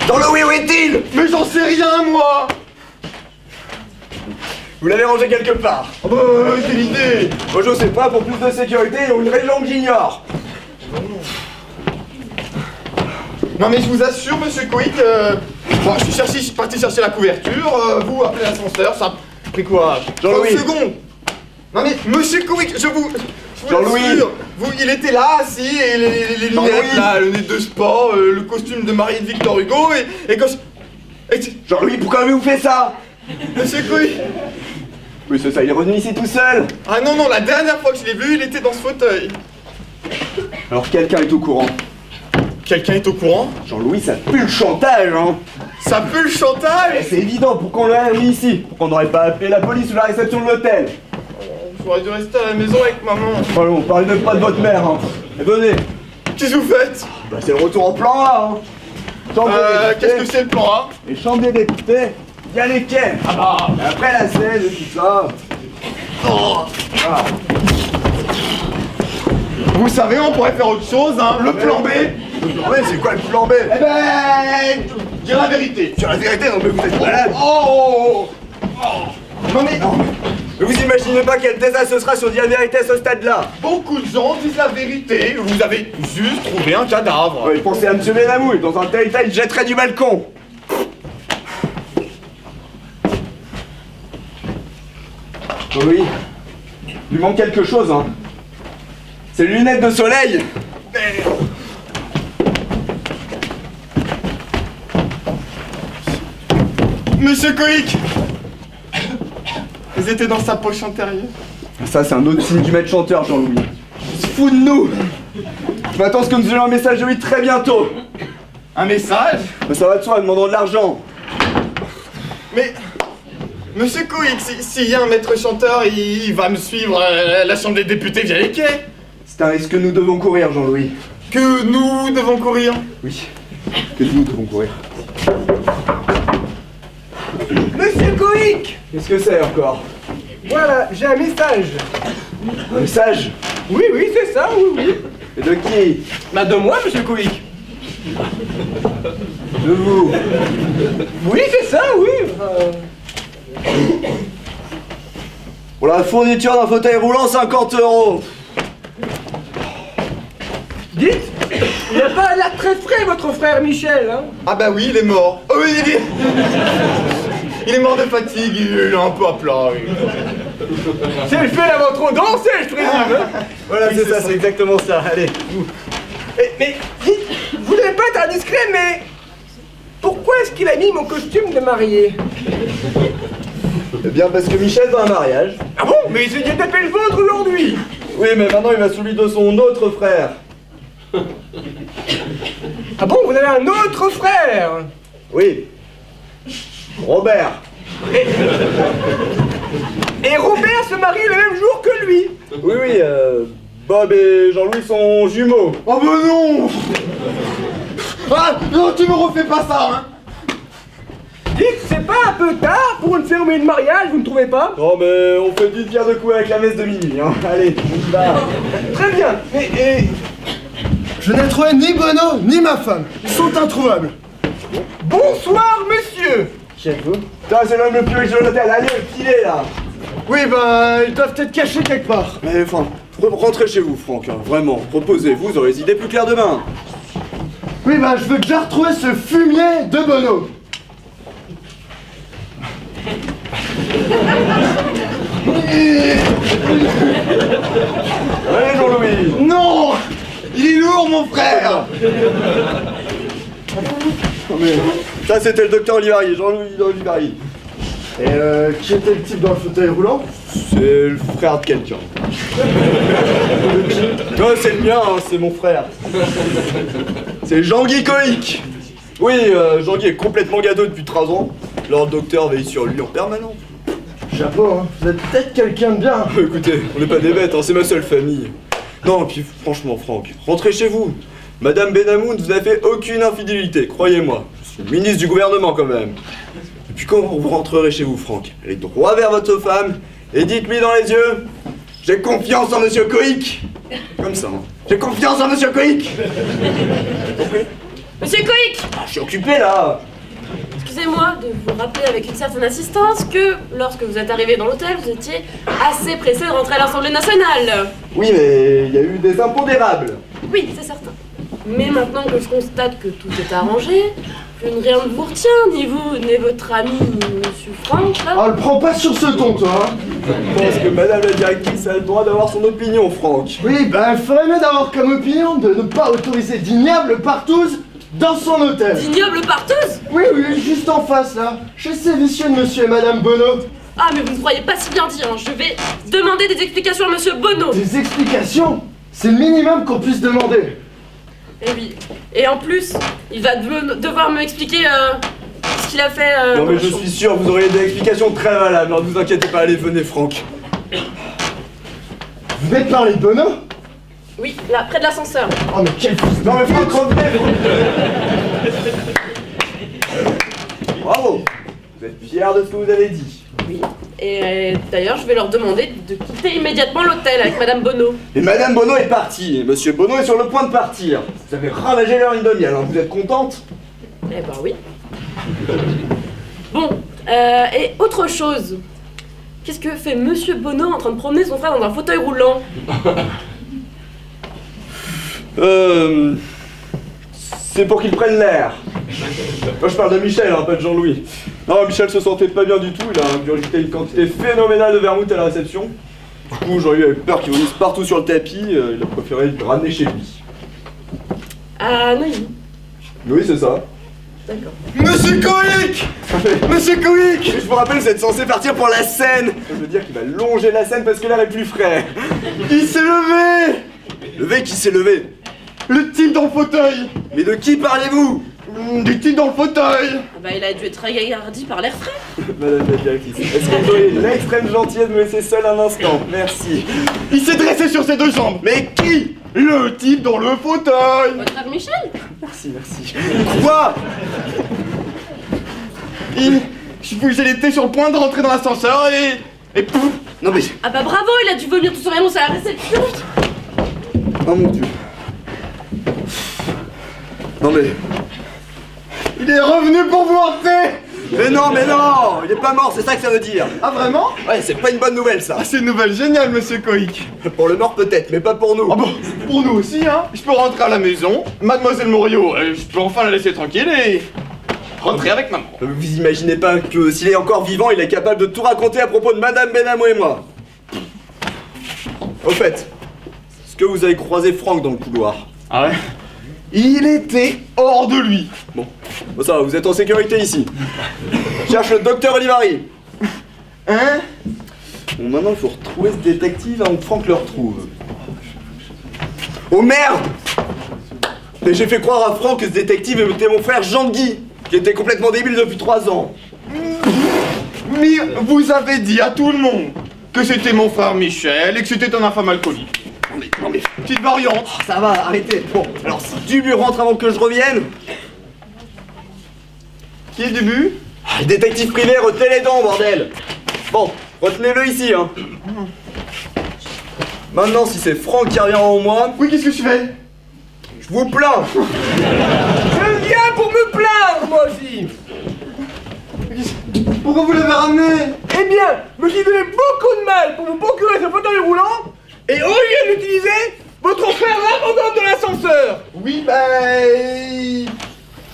Jean-Louis, où est-il? Mais j'en sais rien, moi. Vous l'avez rangé quelque part. Oh bah, c'est l'idée. Moi, je sais pas, pour plus de sécurité, il y a une région que j'ignore. Non mais je vous assure, monsieur Coïc, bon, je suis parti chercher la couverture, vous appelez l'ascenseur, ça a pris quoi? Jean-Louis. 30 secondes. Non mais, monsieur Coïc, je vous Jean-Louis. assure, il était là, assis, et les lunettes Jean-Louis. là, le nez de sport, le costume de mariée de Victor Hugo, et quand je... Jean-Louis, pourquoi avez-vous fait ça? Monsieur Coïc. Oui, c'est ça, il est revenu ici tout seul. Ah non, non, la dernière fois que je l'ai vu, il était dans ce fauteuil. Alors quelqu'un est au courant. Quelqu'un est au courant? Jean-Louis, ça pue le chantage, hein. Ça pue le chantage? C'est évident, pour qu'on l'ait mis ici. Pour qu'on n'aurait pas appelé la police ou la réception de l'hôtel. J'aurais dû rester à la maison avec maman. Allons, on parle même pas de votre mère, hein. Et venez. Qu'est-ce que vous faites? Bah, c'est le retour en plan A, hein. Chambre des députés. Qu'est-ce que c'est le plan A? Les chambres des députés, il y a lesquels? Ah bah... Et après la scène et tout ça. Oh. Voilà. Vous savez, on pourrait faire autre chose, hein. Le plan B. Le plan B, c'est quoi le plan B? Eh ben... Dire la vérité. Sur la vérité, non mais vous êtes malade. Oh. Non mais... Mais vous imaginez pas quel désastre ce sera si on dit la vérité à ce stade-là. Beaucoup de gens disent la vérité. Vous avez juste trouvé un cadavre. Ouais, pensez à Monsieur Benamou, dans un tel état, il jetterait du balcon. Oh oui, il lui manque quelque chose, hein. C'est les lunettes de soleil. Monsieur Coïc. Ils étaient dans sa poche intérieure. Ça, c'est un autre signe du maître chanteur, Jean-Louis. Il se fout de nous. Je m'attends à ce que nous ayons un message de lui très bientôt. Un message? Mais ça va de soi, demandant de l'argent. Mais... Monsieur Couic, s'il y a un maître chanteur, il va me suivre à la chambre des députés via les quais. C'est un risque que nous devons courir, Jean-Louis. Que nous devons courir? Oui, que nous devons courir. Monsieur Couic! Qu'est-ce que c'est encore? Voilà, j'ai un message. Un message? Oui, oui, c'est ça, oui, oui. Et de qui? Bah de moi, monsieur Couic. De vous? Oui, c'est ça, oui. Pour la fourniture d'un fauteuil roulant, 50 €. Dites, il n'a pas l'air très frais, votre frère Michel, hein? Ah bah oui, il est mort. Oh oui, il est mort de fatigue, il est un peu à plat. Oui. C'est le fait d'avoir trop dansé, je présume, hein? Voilà, Oui, c'est c'est ça, ça. c'est exactement ça. Allez. Mais dites, vous n'allez pas être indiscret, mais... Pourquoi est-ce qu'il a mis mon costume de mariée? Eh bien, parce que Michel va à un mariage. Ah bon? Mais il s'est dit taper le vôtre aujourd'hui! Oui, mais maintenant il va celui de son autre frère. Ah bon, vous avez un autre frère? Oui. Robert. Et Robert se marie le même jour que lui! Oui, oui, Bob et Jean-Louis sont jumeaux. Oh bah non! Ah non, tu me refais pas ça, hein! Dites, c'est pas un peu tard pour une cérémonie de mariage, vous ne trouvez pas? Non, mais on fait vite pierre de coups avec la messe de minuit, hein. Allez, on y va. Très bien, mais Je n'ai trouvé ni Bono, ni ma femme. Ils sont introuvables. bonsoir, monsieur! Qui êtes-vous? Putain, c'est l'homme le plus riche de l'hôtel. Allez, filez là. Oui, ben, ils doivent être cachés quelque part. Mais enfin, rentrez chez vous, Franck, hein. Vraiment. Reposez-vous, vous aurez les idées plus claires demain. Oui, ben, je veux déjà retrouver ce fumier de Bono. Allez, Jean-Louis. Non! Il est lourd, mon frère! Non, mais ça, c'était le docteur Olivary, Jean-Louis Olivary. Et qui était le type dans le fauteuil roulant? C'est le frère de quelqu'un. Non, c'est le mien, hein, c'est mon frère. C'est Jean-Guy Coïc. Oui, Jean-Guy est complètement gâteau depuis 3 ans. Alors le docteur veille sur lui en permanence. Chapeau, hein. Vous êtes peut-être quelqu'un de bien. Écoutez, on n'est pas des bêtes, hein, c'est ma seule famille. Non, puis franchement, Franck, rentrez chez vous. Madame Benhamoun vous a fait aucune infidélité, croyez-moi. Je suis le ministre du gouvernement quand même. Et puis quand vous rentrerez chez vous, Franck, allez droit vers votre femme et dites-lui dans les yeux: j'ai confiance en Monsieur Coïc. Comme ça, hein. J'ai confiance en Monsieur Coïc. Monsieur Coïc, Ah, je suis occupé là. excusez-moi de vous rappeler avec une certaine insistance que lorsque vous êtes arrivé dans l'hôtel, vous étiez assez pressé de rentrer à l'Assemblée nationale. Oui, mais il y a eu des impondérables. Oui, c'est certain. Mais maintenant que je constate que tout est arrangé, que rien ne vous retient, ni vous, ni votre ami, ni Monsieur Franck, là. Ah, le prends pas sur ce ton, toi, hein. Je pense que Madame la directrice a le droit d'avoir son opinion, Franck. Oui, ben, il faudrait mieux d'avoir comme opinion de ne pas autoriser d'ignables partous dans son hôtel. Ignoble partouze. Oui, oui, juste en face, là. Chez ces vicieux de Monsieur et Madame Bono. Ah, mais vous ne croyez pas si bien dire, hein. Je vais demander des explications à Monsieur Bono. Des explications? C'est le minimum qu'on puisse demander. Et oui. Et en plus, il va devoir me expliquer ce qu'il a fait. Non dans mais la je chambre. suis sûr, vous aurez des explications très valables, ne vous inquiétez pas, allez, venez, Franck. Vous venez de parler de Bono? Oui, là, près de l'ascenseur. Oh, mais quel fils de... Non mais Franck, revenez, Bravo. Vous êtes fiers de ce que vous avez dit. Oui. Et d'ailleurs, je vais leur demander de quitter immédiatement l'hôtel avec Madame Bono. Et Madame Bono est partie, et Monsieur Bono est sur le point de partir. Vous avez ravagé leur ligne de miel, hein. Vous êtes contente? Eh ben oui. Bon, et autre chose. Qu'est-ce que fait Monsieur Bono en train de promener son frère dans un fauteuil roulant? C'est pour qu'il prenne l'air. Moi je parle de Michel, hein, pas de Jean-Louis. Non, Michel se sentait pas bien du tout, il a ingurgité une quantité phénoménale de vermouth à la réception. Du coup, Jean-Louis avait peur qu'il vomisse partout sur le tapis, il a préféré le ramener chez lui. À Neuilly. Oui, c'est ça. D'accord. Monsieur Coïc! Monsieur Coïc! Je vous rappelle, vous êtes censé partir pour la Seine. Ça veut dire qu'il va longer la Seine parce que l'air est plus frais. Il s'est levé! Levé qui s'est levé? Le type dans le fauteuil! Mais de qui parlez-vous? Du type dans le fauteuil! Ah bah il a dû être ragaillardi par l'air frais. Madame la directrice, est-ce que vous auriez l'extrême gentillesse de me laisser seul un instant? Merci. Il s'est dressé sur ses 2 jambes! Mais qui? Le type dans le fauteuil! Votre frère Michel? Merci, merci. Quoi? Il était sur le point de rentrer dans l'ascenseur et pouf! Non mais... Ah bah bravo, il a dû vomir tout son annonce à la réception. Oh mon Dieu. Non mais... Il est revenu pour vous hanter! Mais non, il est pas mort, c'est ça que ça veut dire. Ah vraiment? Ouais, c'est pas une bonne nouvelle ça. Ah c'est une nouvelle géniale, monsieur Coïc! Pour le mort peut-être, mais pas pour nous. Ah bon, pour nous aussi, hein! Je peux rentrer à la maison, mademoiselle Morio, je peux enfin la laisser tranquille et... rentrer avec maman. Vous imaginez pas que s'il est encore vivant, il est capable de tout raconter à propos de Madame Benamou et moi. Au fait, est-ce que vous avez croisé Franck dans le couloir? Ah ouais? Il était hors de lui. Bon ça va, vous êtes en sécurité ici. Je cherche le docteur Olivari. Hein? Bon, maintenant il faut retrouver ce détective avant que Franck le retrouve. Oh merde! Et j'ai fait croire à Franck que ce détective était mon frère Jean-Guy, qui était complètement débile depuis 3 ans. Mais vous avez dit à tout le monde que c'était mon frère Michel et que c'était un infâme alcoolique. Non mais... Petite variante. Oh, ça va, arrêtez. Bon, alors si Dubu rentre avant que je revienne... Qui est Dubu? Le détective privé, retenez les dents, bordel. Bon, retenez-le ici, hein. Maintenant, si c'est Franck qui revient en moi... Oui, qu'est-ce que je fais? Je vous plains. Je viens pour me plaindre, moi aussi. Pourquoi vous l'avez ramené? Eh bien, je me suis donné beaucoup de mal pour vous procurer ce fauteuil roulant, et au lieu de l'utiliser, votre frère l'abandonne de l'ascenseur. Oui,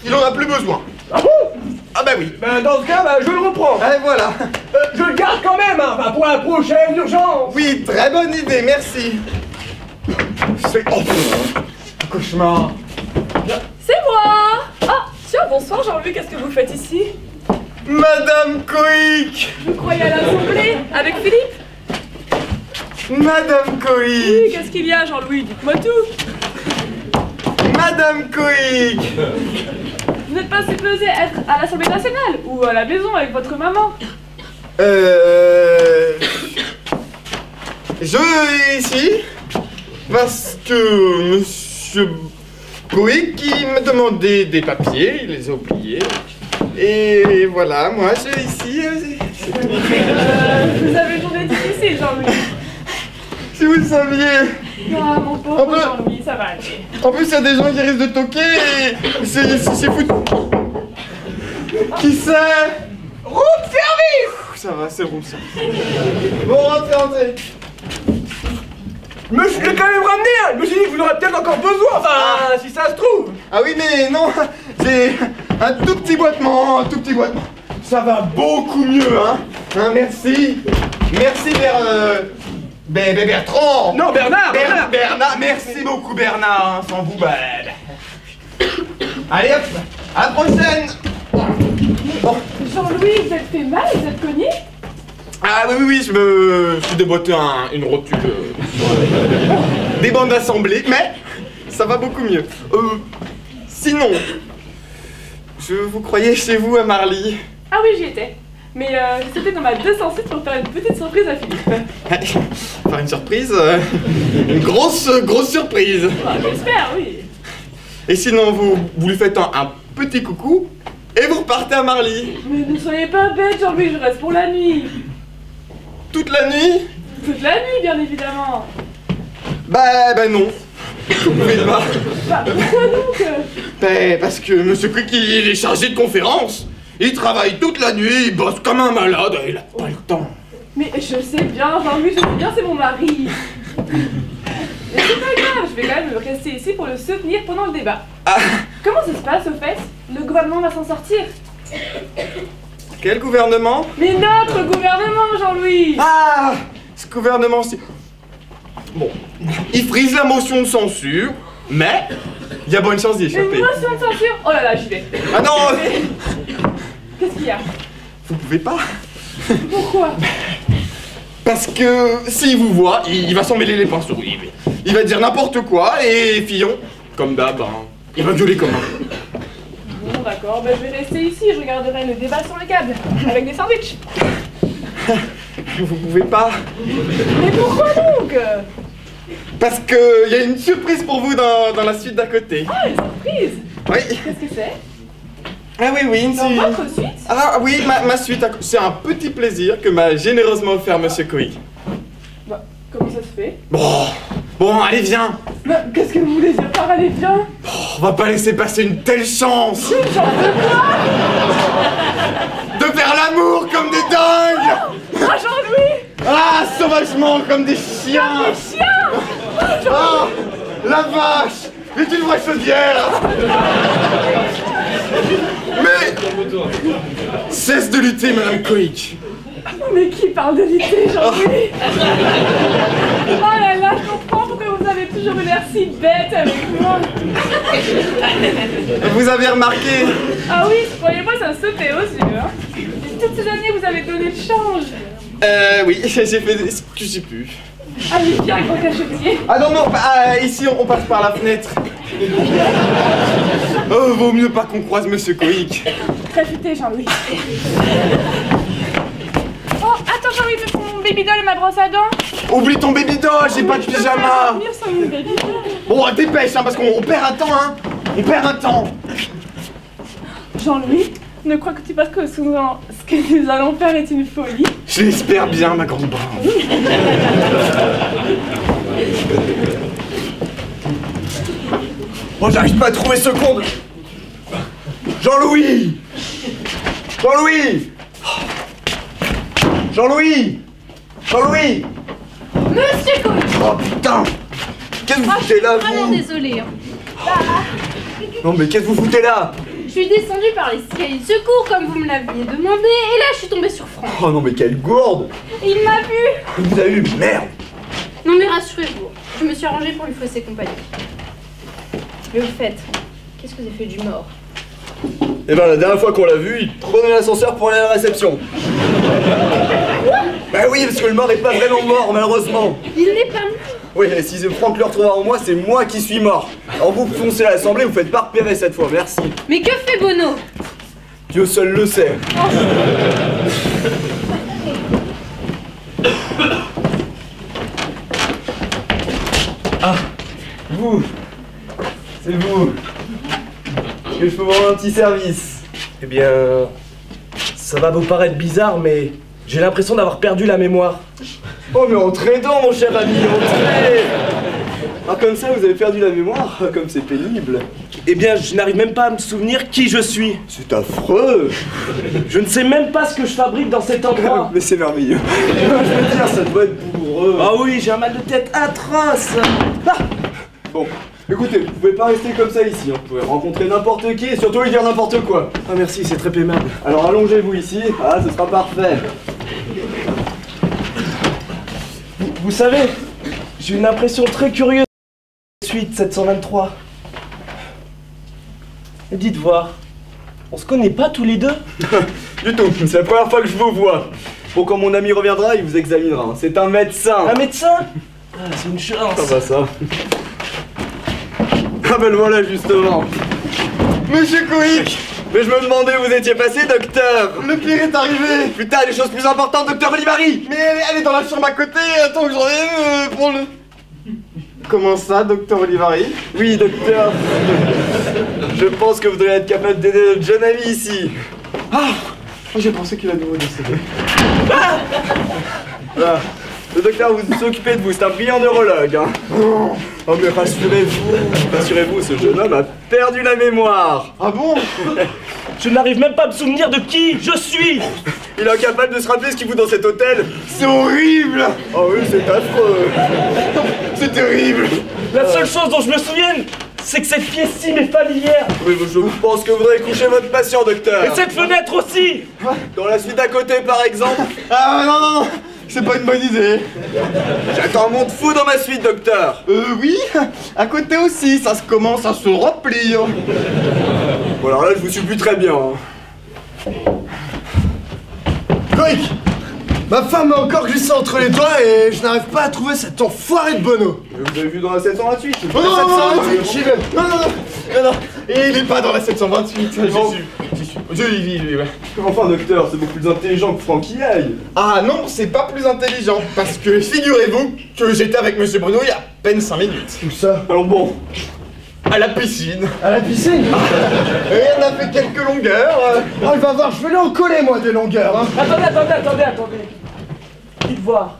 il en a plus besoin. Ah bon? Ah bah oui. Ben dans ce cas, je le reprends. Et voilà. Je le garde quand même, hein, enfin, pour la prochaine urgence. Oui, très bonne idée, merci. C'est... Oh, cauchemar. C'est moi! Ah, tiens, bonsoir Jean-Louis, qu'est-ce que vous faites ici? Madame Coïc! Vous croyez à l'Assemblée? Avec Philippe? Madame Oui, Coïc! qu'est-ce qu'il y a Jean-Louis? Dites-moi tout! Madame Coïc! Vous n'êtes pas supposé être à l'Assemblée nationale ou à la maison avec votre maman? Je suis ici parce que monsieur Coïc qui m'a demandé des papiers, il les a oubliés. Et voilà, moi je suis ici. C'est tout. Vous avez une journée difficile Jean-Louis. Si vous le saviez. Ah mon pauvre Ah bah. Jean-Louis, ça va aller. En plus, il y a des gens qui risquent de toquer et c'est foutu. Qui c'est? Route service. Ça va, c'est bon ça. Bon, rentrez. Je l'ai quand même ramené, hein. Je me suis dit que vous aurez peut-être encore besoin, enfin, si ça se trouve. Ah oui, mais non, j'ai un tout petit boitement, Ça va beaucoup mieux, hein. Merci. Merci Bertrand. Non, Bernard. Bernard, merci beaucoup Bernard, hein. Sans vous, Allez hop, à la prochaine. Bon. Jean-Louis, vous êtes fait mal, vous êtes cogné? Ah oui, je me suis déboîté une rotule des bandes d'assemblée, mais ça va beaucoup mieux. Sinon, je vous croyais chez vous à Marly. Ah oui, j'y étais. Mais c'était dans ma 206 pour faire une petite surprise à Philippe. Faire une surprise, une grosse surprise. Ah, j'espère, oui. Et sinon, vous lui faites un petit coucou et vous repartez à Marly. Mais ne soyez pas bête, Jean-Louis, je reste pour la nuit. Toute la nuit? Toute la nuit, bien évidemment. Bah non. Vous pouvez pas. Bah, pourquoi donc? Parce que Monsieur Quick, il est chargé de conférences. Il travaille toute la nuit, il bosse comme un malade, il a pas le temps. Mais je sais bien, Jean-Louis, je sais bien, c'est mon mari. Mais c'est pas grave, je vais quand même rester ici pour le soutenir pendant le débat. Ah. Comment ça se passe au fait? Le gouvernement va s'en sortir. Quel gouvernement? Mais notre gouvernement, Jean-Louis! Ah! Ce gouvernement, c'est... Bon, il frise la motion de censure, mais Il y a bonne chance d'y Une échapper. motion de censure. Oh là là, j'y vais. Ah non! Qu'est-ce qu'il y a? Vous pouvez pas? Pourquoi? Parce que s'il vous voit, il va s'en mêler les pinceaux. Il va dire n'importe quoi et Fillon, comme d'hab, hein, il va gueuler comme un. Bon, d'accord, ben, je vais rester ici. Je regarderai le débat sur le câble avec des sandwichs. Vous pouvez pas? Mais pourquoi donc? Parce que il y a une surprise pour vous dans la suite d'à côté. Ah, une surprise! Oui. Qu'est-ce que c'est? Ah oui, une Dans suite. votre suite? Ah oui, ma suite. C'est un petit plaisir que m'a généreusement offert Monsieur Coig. Bah, comment ça se fait? Bon, allez, viens. Bah, qu'est-ce que vous voulez dire par aller bien? On va pas laisser passer une telle chance. Une chance de quoi? De faire l'amour comme des dingues. Ah, Jean-Louis! Ah, sauvagement comme des chiens. Des chiens! Ah, la vache. C'est une vraie chaudière. Mais cesse de lutter, Madame Coig. Mais qui parle de lutter, Jean-Louis? Oh là là, je comprends pourquoi vous avez toujours eu l'air si bête avec moi. Vous avez remarqué? Ah oui, croyez-moi, ça me sautait aux yeux. Hein. Et toutes ces années, vous avez donné le change. Oui, j'ai fait des... Je sais plus. Allez, viens, grand cachetier. Ah non, ici on passe par la fenêtre. Oh, vaut mieux pas qu'on croise Monsieur Coig. Très futé, Jean-Louis. Oh, attends, Jean-Louis, fais mon baby doll et ma brosse à dents. Oublie ton baby doll, j'ai pas de pyjama. Venir sans mon baby doll. Bon, dépêche, hein, parce qu'on perd un temps, hein. On perd un temps. Jean-Louis, ne crois que tu penses que ce que nous allons faire est une folie? Je l'espère bien, ma grande bande. Oh, j'arrive pas à trouver ce con de... Jean-Louis! Jean-Louis! Jean-Louis! Jean-Louis! Monsieur Coig! Oh putain! Qu'est-ce que vous Ah, je foutez suis là, vraiment vous? désolée. Non mais qu'est-ce que vous foutez là? Je suis descendue par l'escalier de secours comme vous me l'aviez demandé et là je suis tombée sur Franck. Oh non mais quelle gourde! Et il m'a vu. Vous avez eu merde! Non mais rassurez-vous, je me suis arrangée pour lui fausser compagnie. Et au fait, qu'est-ce que vous avez fait du mort? Eh ben la dernière fois qu'on l'a vu, il prenait l'ascenseur pour aller à la réception. Bah oui, parce que le mort est pas vraiment mort, malheureusement. Il n'est pas mort. Oui, et si Franck le retrouvera en moi, c'est moi qui suis mort. Alors vous foncez à l'assemblée, vous faites pas repérer cette fois, merci. Mais que fait Bono? Dieu seul le sait. Ah, vous, c'est vous. Est-ce que je peux vous rendre un petit service? Eh bien, ça va vous paraître bizarre, mais j'ai l'impression d'avoir perdu la mémoire. Oh mais entrez donc mon cher ami, entrez. Ah comme ça vous avez perdu la mémoire, comme c'est pénible. Eh bien, je n'arrive même pas à me souvenir qui je suis. C'est affreux. Je ne sais même pas ce que je fabrique dans cet endroit. Mais c'est merveilleux. Je veux dire, ça doit être douloureux. Ah oui, j'ai un mal de tête atroce. Ah bon, écoutez, vous pouvez pas rester comme ça ici, hein. Vous pouvez rencontrer n'importe qui et surtout lui dire n'importe quoi. Ah merci, c'est très aimable. Alors allongez-vous ici, ah ce sera parfait. Vous savez, j'ai une impression très curieuse de la suite 723. Et dites voir, on se connaît pas tous les deux? Du tout, c'est la première fois que je vous vois. Bon, quand mon ami reviendra, il vous examinera. Hein. C'est un médecin. Un médecin? Ah, c'est une chance. Ça va ça. Ah ben le voilà justement. Monsieur Coig. Mais je me demandais où vous étiez passé, docteur. Le pire est arrivé. Putain, des choses plus importantes, docteur Olivary. Mais elle est dans la chambre à côté, attends que j'en ai pour le... Comment ça, docteur Olivary? Oui, docteur. Je pense que vous devez être capable d'aider notre jeune ami ici. Ah, j'ai pensé qu'il a de nouveau décédé. Voilà. Le docteur vous s'occuper de vous, c'est un brillant neurologue. Hein. Oh mais rassurez-vous, ce jeune homme a perdu la mémoire. Ah bon? Je n'arrive même pas à me souvenir de qui je suis. Il est incapable de se rappeler ce qu'il fout dans cet hôtel. C'est horrible. Oh oui, c'est affreux. C'est terrible. La seule chose dont je me souvienne, c'est que cette pièce-ci m'est familière. Oui, je pense que vous devez coucher votre patient, docteur. Et cette fenêtre aussi. Dans la suite d'à côté, par exemple. Ah non, c'est pas une bonne idée. J'attends un monde fou dans ma suite, docteur. Oui, à côté aussi, ça commence à se remplir. Bon alors là, je vous suis plus très bien. Coïc, ma femme m'a encore glissé entre les doigts et je n'arrive pas à trouver cet enfoiré de Bono. Vous avez vu dans la 728? Oh non, Non, et il est pas dans la 728. Ouais. Enfin, docteur, c'est beaucoup plus intelligent que Francky aille. Ah non, c'est pas plus intelligent, parce que figurez-vous que j'étais avec Monsieur Bruno il y a à peine 5 minutes. Tout ça. Alors bon, À la piscine. À la piscine. Et on a fait quelques longueurs. Oh, il va voir, je vais lui en coller, moi, des longueurs. Hein. Attendez. Dites voir.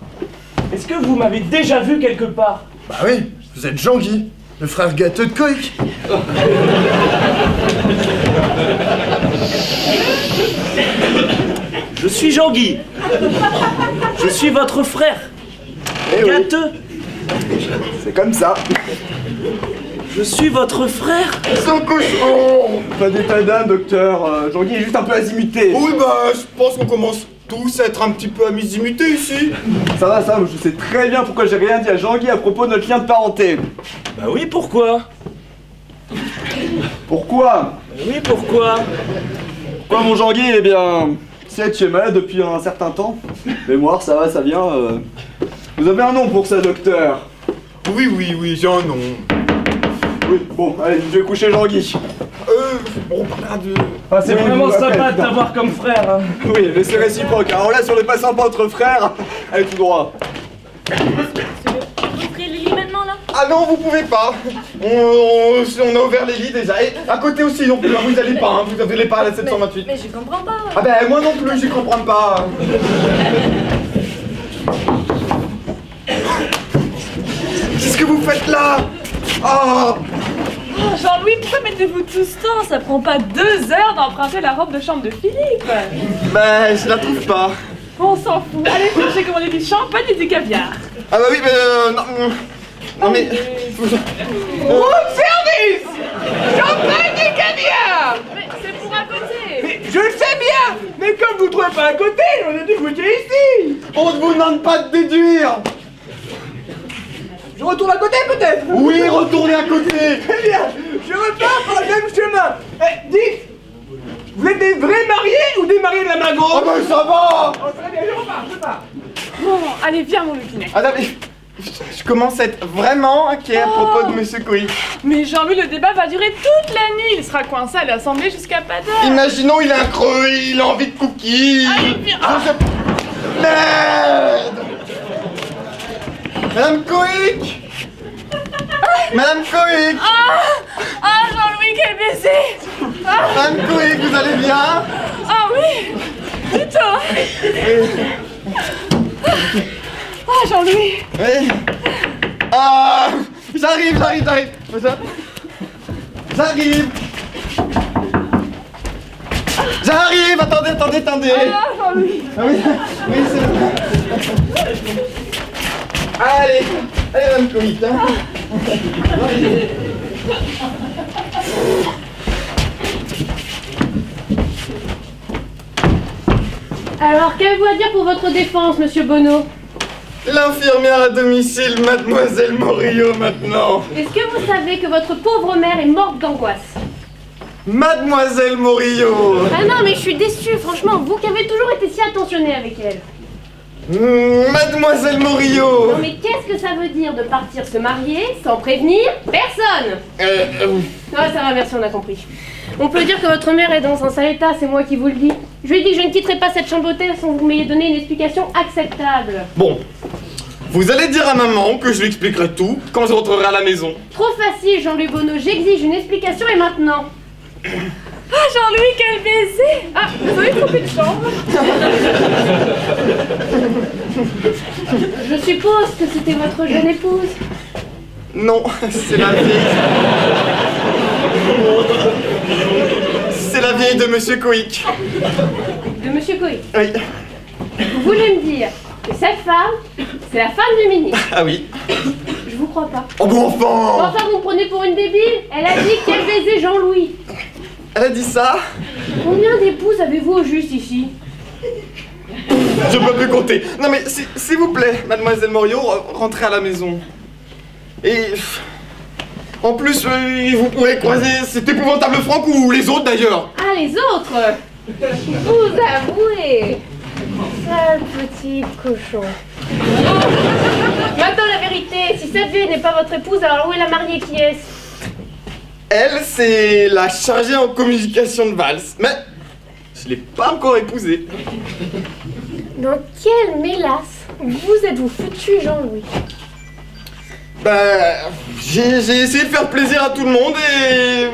Est-ce que vous m'avez déjà vu quelque part? Bah oui, vous êtes Jean-Guy, le frère gâteux de Coïc. Je suis Jean-Guy. Je suis votre frère. Eh oui. Gâteux. C'est comme ça. Je suis votre frère. Sans cochon. pas d'état d'âme, docteur. Jean-Guy est juste un peu azimuté. Oui, bah, je pense qu'on commence tous à être un petit peu amusimutés ici. Ça va, je sais très bien pourquoi j'ai rien dit à Jean-Guy à propos de notre lien de parenté. Bah oui, pourquoi? Pourquoi? Oui, pourquoi? Pourquoi, mon Jean-Guy? Eh bien, tu es malade depuis un certain temps. Mémoire, ça va, ça vient. Vous avez un nom pour ça, docteur? Oui, j'ai un nom. Oui, bon, allez, je vais coucher Jean-Guy. On parlera de... Ah, c'est Oui, vraiment oui, sympa ouais, de t'avoir comme frère. Hein. Oui, mais c'est réciproque. Alors là, si on n'est pas sympa entre frères, allez tout droit. Vous ouvrez les lits maintenant là? Ah non, vous pouvez pas. On a ouvert les lits déjà. Et à côté aussi non plus, vous allez pas, hein. Vous allez pas à la 728. Mais je comprends pas. Ah ben moi non plus, j'y comprends pas. Qu'est-ce que vous faites là? Oh, Oh, Jean-Louis, pourquoi mettez-vous tout ce temps? Ça prend pas 2 heures d'emprunter la robe de chambre de Philippe. ben je la trouve pas. On s'en fout. Allez, j'ai commandé du champagne et du caviar. Ah bah oui, mais non mais... Room service! Champagne et caviar! Mais c'est pour à côté. Mais je le sais bien! Mais comme vous ne trouvez pas à côté, on a dû goûter ici! On ne vous demande pas de déduire. Je retourne à côté peut-être? Oui, retournez à côté. Très bien! Je repars par le même chemin! Eh, dites! Vous êtes des vrais mariés ou des mariés de la main Oh gauche? ben ça va. Oh, très bien, je repars! Bon, allez, viens mon Lupinet. Ah non mais... Je commence à être vraiment inquiet à propos de Monsieur Coy. Mais Jean-Louis, le débat va durer toute la nuit. Il sera coincé à l'Assemblée jusqu'à pas d'heure. Imaginons, il a un creux, il a envie de cookies. Allez, viens. Merde! Madame Coïc! Madame Coïc! Ah, Jean-Louis, quel baiser. Madame Coïc, vous allez bien? Ah oui, plutôt. Ah, Jean-Louis. Oui. Ah! J'arrive. J'arrive! Attendez! Ah, Jean-Louis. Ah oui, c'est... Allez, Madame Coïc, hein. Alors, qu'avez-vous à dire pour votre défense, monsieur Bono? L'infirmière à domicile, Mademoiselle Morillo, maintenant. Est-ce que vous savez que votre pauvre mère est morte d'angoisse? Mademoiselle Morillo. Ah non, mais je suis déçue, franchement, vous qui avez toujours été si attentionné avec elle. Mademoiselle Morillo. Non mais qu'est-ce que ça veut dire de partir se marier sans prévenir personne? Ouais, ça va, merci, on a compris. On peut dire que votre mère est dans un sale état, c'est moi qui vous le dis. Je lui ai dit que je ne quitterai pas cette chambre d'hôtel sans que vous m'ayez donné une explication acceptable. Bon, vous allez dire à maman que je lui expliquerai tout quand je rentrerai à la maison. Trop facile, Jean-Louis Bono, j'exige une explication et maintenant. Ah, Jean-Louis, quel baiser. Ah, vous avez trompé de chambre. Je suppose que c'était votre jeune épouse. Non, c'est la vieille. C'est la vieille de Monsieur Coïc. De monsieur Coy. Oui. Vous voulez me dire que cette femme, c'est la femme du ministre? Ah oui. Je vous crois pas. Oh bon enfant. Enfin, vous me prenez pour une débile? Elle a dit qu'elle baisait Jean-Louis. Elle a dit ça? Combien d'épouses avez-vous au juste ici? Je peux plus compter. Non mais s'il vous plaît, mademoiselle Morio, rentrez à la maison. Et... En plus, vous pourrez croiser cet épouvantable Franck ou les autres d'ailleurs. Ah, les autres? Vous avouez. Sale petit cochon. Maintenant, la vérité, si cette vieille n'est pas votre épouse, alors où est la mariée qui est-ce? Elle, c'est la chargée en communication de valse. Mais je l'ai pas encore épousée. Dans quelle mélasse vous êtes-vous foutu, Jean-Louis? Bah, j'ai essayé de faire plaisir à tout le monde et...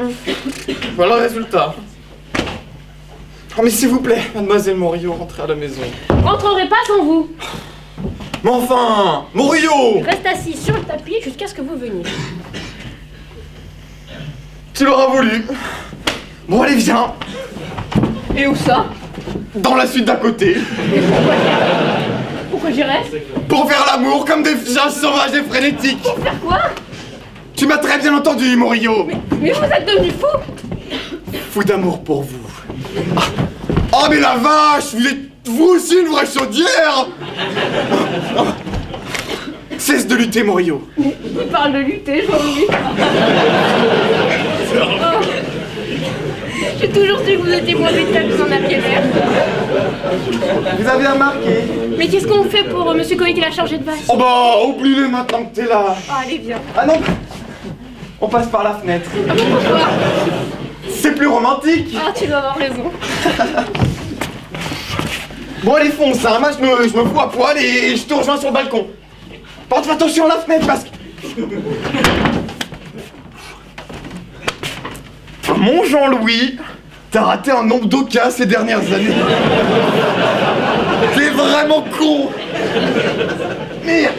voilà le résultat. Oh mais s'il vous plaît, mademoiselle Morio, rentrez à la maison. Rentrerai pas sans vous. Mais enfin, Morio! Je reste assis sur le tapis jusqu'à ce que vous veniez. Tu l'auras voulu. Bon allez, viens. Et où ça? Dans la suite d'à côté. Pourquoi j'y reste? Pour faire l'amour comme des chiens sauvages et frénétiques. Pour faire quoi? Tu m'as très bien entendu, Morio. Mais vous êtes devenu fou. Fou d'amour pour vous. Ah. Oh mais la vache, vous êtes vous aussi une vraie chaudière. Cesse de lutter, Morio. Il parle de lutter, Jean-Louis. J'ai toujours su que vous étiez moins vite que vous en aviez l'air. Vous avez remarqué? Mais qu'est-ce qu'on fait pour Monsieur Coé qui l'a chargé de valse? Oh bah, oublie-le maintenant que t'es là. Ah, allez, viens. Ah non, on passe par la fenêtre. Ah bon, pourquoi? C'est plus romantique. Ah, tu dois avoir raison. Bon allez, fonce, hein. Moi je me fous à poil et je te rejoins sur le balcon. Porte attention à la fenêtre parce que... Mon Jean-Louis, t'as raté un nombre d'occasions ces dernières années. T'es vraiment con. Merde.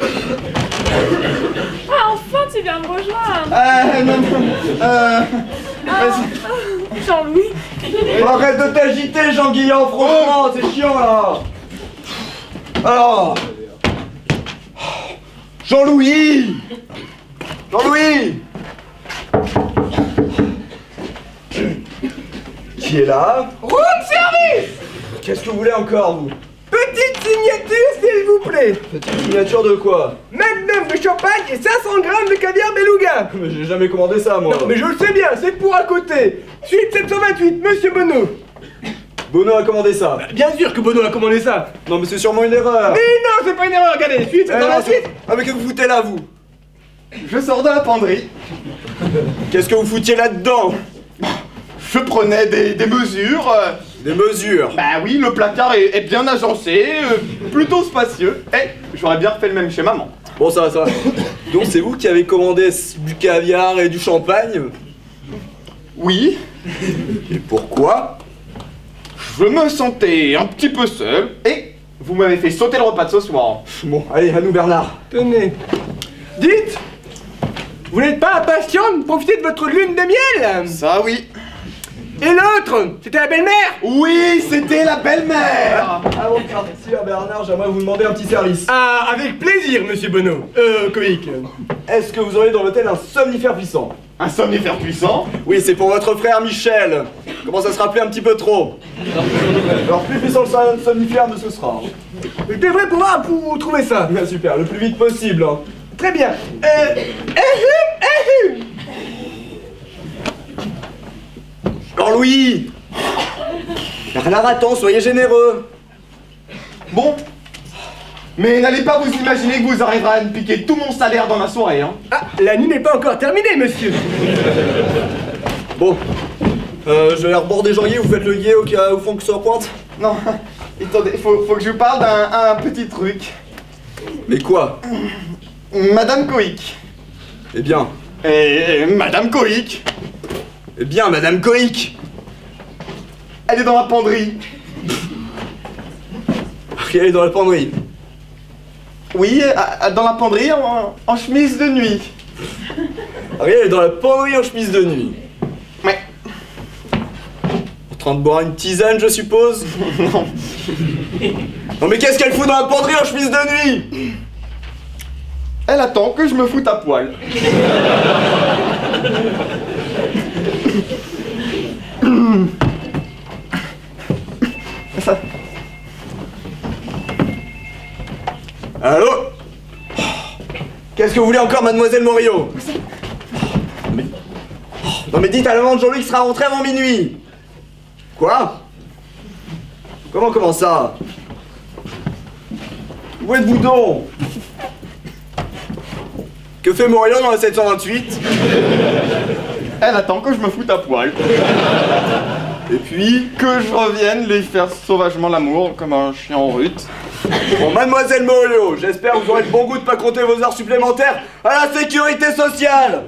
Ah, enfin, tu viens me rejoindre. Non. Vas-y. Jean-Louis. Arrête de t'agiter, Jean-Guillaume, franchement, c'est chiant là. Alors... Jean-Louis. Qui est là? Room service. Qu'est-ce que vous voulez encore, vous? Petite signature, s'il vous plaît. Petite signature de quoi? Magnum de champagne et 500 grammes de caviar beluga. Mais j'ai jamais commandé ça, moi. Non, mais je le sais bien, c'est pour à côté. Suite 728, Monsieur Bono. Bono a commandé ça. Bien sûr que Bono a commandé ça. Non, mais c'est sûrement une erreur. Mais non, c'est pas une erreur, regardez, suite, c'est dans la suite. Ah, mais que vous foutez là, vous? Je sors de la penderie. Qu'est-ce que vous foutiez là-dedans? Je prenais des mesures. Des mesures? Bah oui, le placard est bien agencé, plutôt spacieux. Et j'aurais bien refait le même chez maman. Bon, ça va. Donc c'est vous qui avez commandé du caviar et du champagne? Oui. Et pourquoi? Je me sentais un petit peu seul et vous m'avez fait sauter le repas de ce soir. Bon, allez, à nous, Bernard. Tenez. Dites, vous n'êtes pas impatient de profiter de votre lune de miel? Ça oui. Et l'autre, c'était la belle-mère? Oui, c'était la belle-mère. Avant de partir, Bernard, j'aimerais vous demander un petit service. Ah, avec plaisir, Monsieur Bono. Coïc. Est-ce que vous auriez dans l'hôtel un somnifère puissant? Un somnifère puissant? Oui, c'est pour votre frère Michel. Commence à se rappeler un petit peu trop. Alors, plus puissant le somnifère ne ce sera. Je devrais pouvoir vous trouver ça. Bien, super, le plus vite possible. Hein. Très bien. Jean-Louis! Bernard, attends, soyez généreux. Bon. Mais n'allez pas vous imaginer que vous arriverez à me piquer tout mon salaire dans la soirée, hein. Ah, la nuit n'est pas encore terminée, monsieur. Bon. Je vais reborder Jean-Guy, vous faites le guet au cas où Franck se repointe? Non, attendez, faut que je vous parle d'un petit truc. Mais quoi? Madame Coïc. Eh bien. Madame Coïc. Eh bien, Madame Coïc. Elle est dans la penderie. Elle est dans la penderie. Oui, dans la penderie en chemise de nuit. Elle est dans la penderie en chemise de nuit. Ouais. En train de boire une tisane, je suppose? Non. Non mais qu'est-ce qu'elle fout dans la penderie en chemise de nuit? Elle attend que je me foute à poil. Qu'est-ce que vous voulez encore, mademoiselle Morio? Non mais dites à l'amant de Jean-Louis qu'il sera rentré avant minuit. Quoi? Comment ça? Où êtes-vous donc? Que fait Morio dans la 728? Elle attend que je me foute à poil. Et puis que je revienne lui faire sauvagement l'amour comme un chien en rut. Bon, mademoiselle Morio, j'espère que vous aurez le bon goût de pas compter vos heures supplémentaires à la sécurité sociale.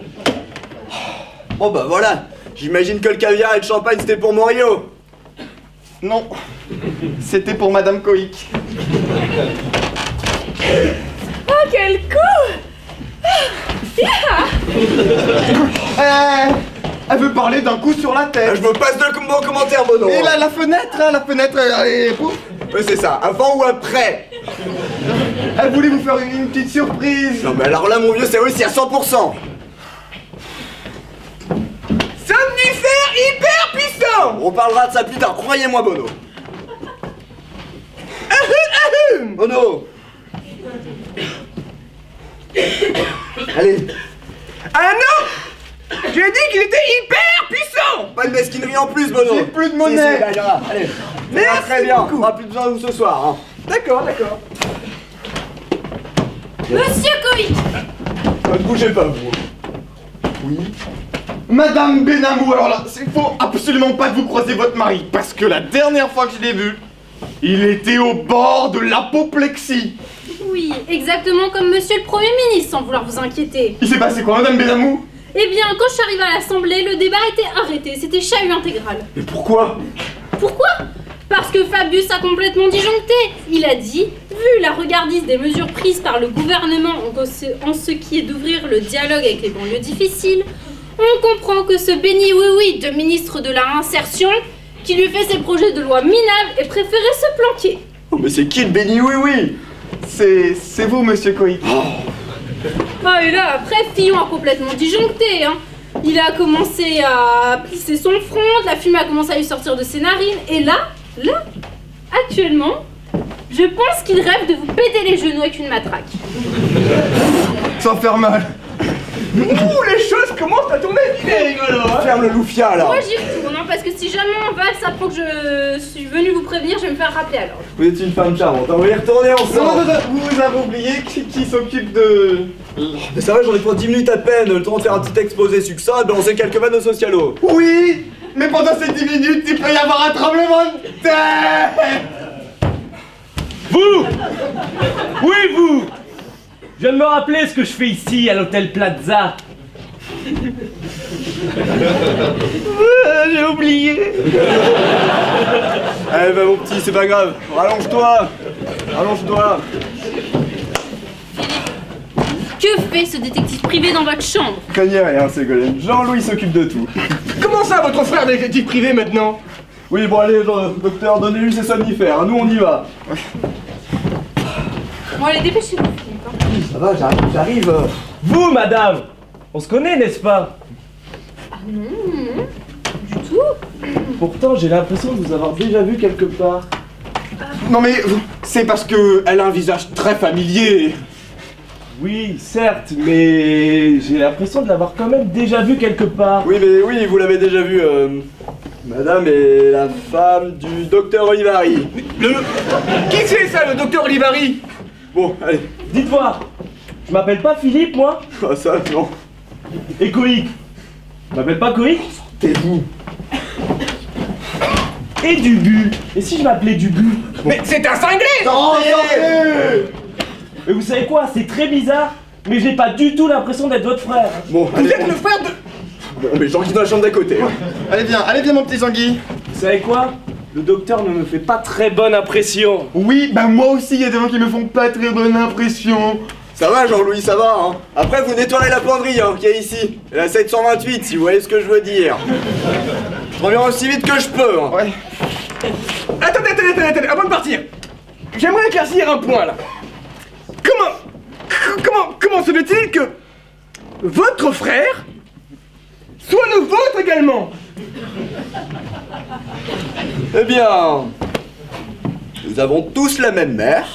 Bon bah voilà, j'imagine que le caviar et le champagne c'était pour Morio. Non, c'était pour Madame Coïc. Oh, quel coup! Elle veut parler d'un coup sur la tête. Je me passe de bon commentaire, Bono. Et là, la fenêtre, hein, la fenêtre, Oui, c'est ça, avant ou après? Elle voulait vous faire une petite surprise. Non mais alors là, mon vieux, c'est aussi à 100%. Somnifère hyper puissant. On parlera de ça plus tard, croyez-moi, Bono. Bono. Allez. Ah non! J'ai dit qu'il était hyper puissant! Pas de mesquinerie en plus, Bono. J'ai plus de monnaie. Si, là, allez. Merci très bien, beaucoup. on aura plus besoin de vous ce soir. Hein. D'accord. Monsieur Coïc! Ne bougez pas, vous. Oui. Madame Benamou, alors là, il faut absolument pas que vous croisiez votre mari, parce que la dernière fois que je l'ai vu, il était au bord de l'apoplexie. Oui, exactement comme monsieur le Premier ministre, sans vouloir vous inquiéter. Il s'est passé quoi, Madame Benamou? Eh bien, quand je suis arrivée à l'Assemblée, le débat était arrêté, c'était chahut intégral. Mais pourquoi? Pourquoi? Parce que Fabius a complètement disjoncté. Il a dit, vu la regardise des mesures prises par le gouvernement en ce qui est d'ouvrir le dialogue avec les banlieues difficiles, on comprend que ce béni oui-oui de ministre de la Insertion, qui lui fait ses projets de loi minables, ait préféré se planquer. Oh, mais c'est qui le béni oui? C'est vous, monsieur Coïc. Ah, et là, après, Fillon a complètement disjoncté, hein. Il a commencé à plisser son front, la fumée a commencé à lui sortir de ses narines, et là, actuellement, je pense qu'il rêve de vous péter les genoux avec une matraque. Sans faire mal. Ouh, les choses commencent à tourner rigolo, hein. Ferme le loufia, là. Moi, j'y retourne, hein, parce que si jamais Val s'apprend que je suis venue vous prévenir, je vais me faire rappeler alors. Vous êtes une femme charmante, on va y retourner ensemble. Non, vous avez oublié qui s'occupe de... Mais ça va, j'en ai pour 10 minutes à peine, le temps de faire un petit exposé succinct et de balancer quelques vannes au socialo. Oui, mais pendant ces 10 minutes, il peut y avoir un tremblement de terre. Vous! Oui, vous! Je viens de me rappeler ce que je fais ici, à l'hôtel Plaza. J'ai oublié. Allez, bah mon petit, c'est pas grave. Rallonge-toi. Que fait ce détective privé dans votre chambre? Cognez rien, Ségolène. Jean-Louis s'occupe de tout. Comment ça, votre frère détective privé maintenant? Oui, bon allez, docteur, donnez-lui ses somnifères, nous on y va. Bon, allez, dépêchez-vous, Philippe. Hein. Ça va, j'arrive. Vous, madame! On se connaît, n'est-ce pas? Ah non, du tout. Pourtant, j'ai l'impression de vous avoir déjà vu quelque part. Non mais c'est parce que elle a un visage très familier. Oui, certes, mais j'ai l'impression de l'avoir quand même déjà vu quelque part. Oui, mais oui, vous l'avez déjà vu. Madame est la femme du docteur Olivari. Qui c'est ça, le docteur Olivari? Bon, allez. Dites voir, je m'appelle pas Philippe, moi? Ah ça, non. Et Coïc? Je m'appelle pas Coïc? Tais-vous. Et Dubu? Et si je m'appelais Dubu? Mais c'est un cinglé! Mais vous savez quoi? C'est très bizarre, mais j'ai pas du tout l'impression d'être votre frère. Bon, Vous allez. êtes le frère de... Bon, mais j'en quitte dans la chambre d'à côté. Allez viens mon petit Zangui. Vous savez quoi? Le docteur ne me fait pas très bonne impression. Oui, bah moi aussi, il y a des gens qui me font pas très bonne impression. Ça va, Jean-Louis, ça va, hein. Après, vous nettoierez la penderie, hein, qu'il y a ici. Et la 728, si vous voyez ce que je veux dire. Je reviens aussi vite que je peux, hein. Ouais. Attendez, avant de partir. J'aimerais éclaircir un point, là. Comment se fait-il que votre frère soit le vôtre également? Eh bien, nous avons tous la même mère.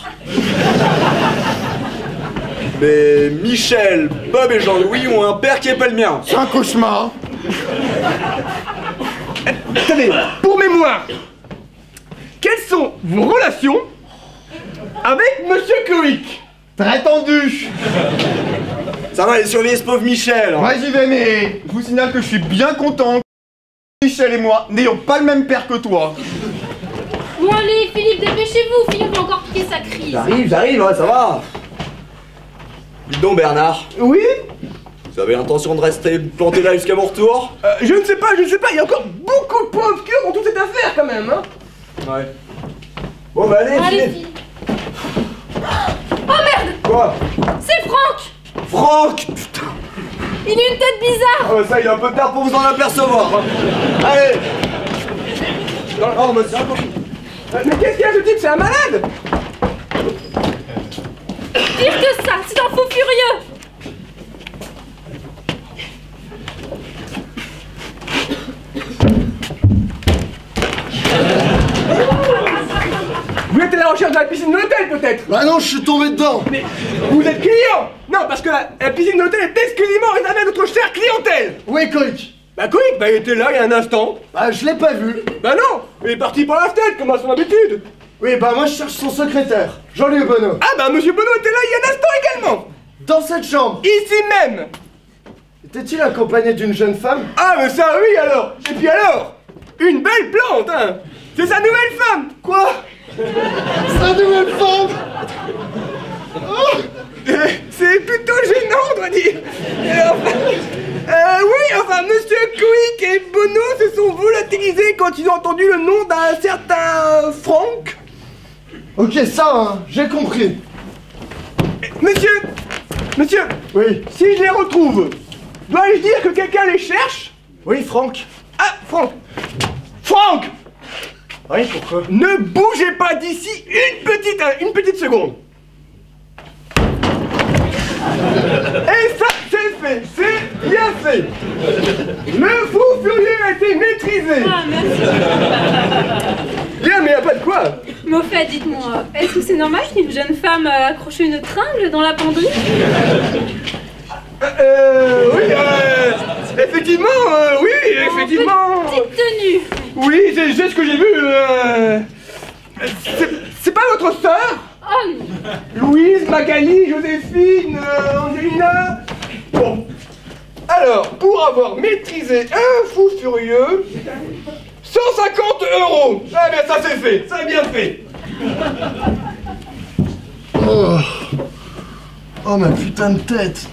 Mais Michel, Bob et Jean-Louis ont un père qui est pas le mien. C'est un cauchemar. Attendez, pour mémoire, quelles sont vos relations avec Monsieur Cloïc? Très tendu. Ça va aller surveiller ce pauvre Michel. Hein. Ouais, j'y vais, mais je vous signale que je suis bien content que Michel et moi n'ayons pas le même père que toi. Bon allez, Philippe, dépêchez-vous, Philippe va encore piquer sa crise. J'arrive, ouais, ça va. Dis donc Bernard, Oui? vous avez l'intention de rester planté là jusqu'à mon retour? Je ne sais pas, il y a encore beaucoup de points obscurs dans toute cette affaire quand même, hein? Ouais. Bon bah allez, Allez, filez. Philippe. Oh merde! Quoi? C'est Franck! Franck! Putain. Il a une tête bizarre! Ah bah ça, il est un peu tard pour vous en apercevoir. Hein. Allez. Oh monsieur. Mais qu'est-ce qu'il y a ce type? C'est un malade! Pire que ça, c'est un fou furieux! Vous êtes à la recherche de la piscine de l'hôtel peut-être? Bah non, je suis tombé dedans. Mais vous êtes client! Non, parce que la piscine de l'hôtel est exclusivement réservée à notre chère clientèle! Où est Cloïc? Bah Cloïc, bah il était là il y a un instant. Bah je l'ai pas vu. Bah non! Il est parti par la fenêtre comme à son habitude! Oui, bah moi je cherche son secrétaire, Jean-Louis Bonneau. Ah bah Monsieur Bonneau était là il y a un instant également! Dans cette chambre. Ici même! Était-il accompagné d'une jeune femme? Ah mais ça oui alors! Et puis alors! Une belle plante, hein! C'est sa nouvelle femme! Quoi? Sa nouvelle femme? C'est plutôt gênant, on doit dire! Oui, enfin, Monsieur Cloïc et Bonneau se sont volatilisés quand ils ont entendu le nom d'un certain Franck. Ok, ça, hein, j'ai compris. Monsieur, Oui. si je les retrouve, dois-je dire que quelqu'un les cherche? Oui, Franck. Ah, Franck! Franck! Oui, pourquoi? Ne bougez pas d'ici une petite seconde. Et ça, c'est fait, c'est bien fait. Le fou furieux a été maîtrisé. Ah, merci. Bien, mais y a pas de quoi. Mais au fait, dites-moi, est-ce que c'est normal qu'une jeune femme accroche une tringle dans la penderie? Oui, effectivement, oui, effectivement. Petite tenue. Oui, c'est ce que j'ai vu. C'est pas votre sœur? Oh non. Louise, Magali, Joséphine, Angelina. Bon. Alors, pour avoir maîtrisé un fou furieux, 150 €. Ah bien, ça c'est fait, ça est bien fait. Oh ma putain de tête.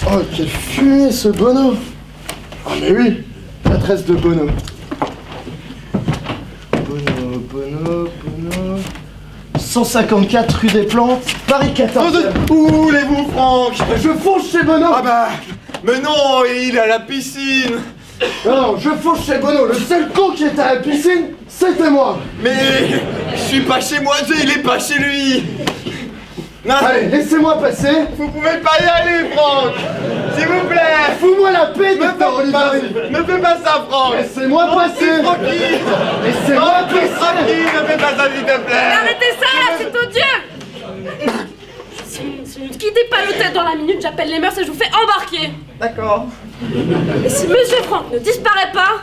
Oh, quelle fumée ce Bonneau. Ah mais oui, l'adresse de Bonneau. Bonneau. 154 rue des Plantes, Paris 14. Où voulez-vous, Franck? Je fonce chez Bonneau. Ah bah... Mais non, il est à la piscine. Non, je fonce chez Bonneau. Le seul con qui était à la piscine, c'était moi. Mais... Je suis pas chez moi, il est pas chez lui. Non. Allez, laissez-moi passer. Vous pouvez pas y aller, Franck. S'il vous plaît. Fous-moi la paix, docteur Olivier. Ne fais pas ça, Franck. Laissez-moi passer. Tranquille. Laissez-moi passer. Tranquille, ne fais pas ça, s'il te plaît. Arrêtez ça là, c'est odieux. Si vous ne quittez pas l'hôtel dans la minute, j'appelle les mœurs et je vous fais embarquer. D'accord. Et si Monsieur Franck ne disparaît pas...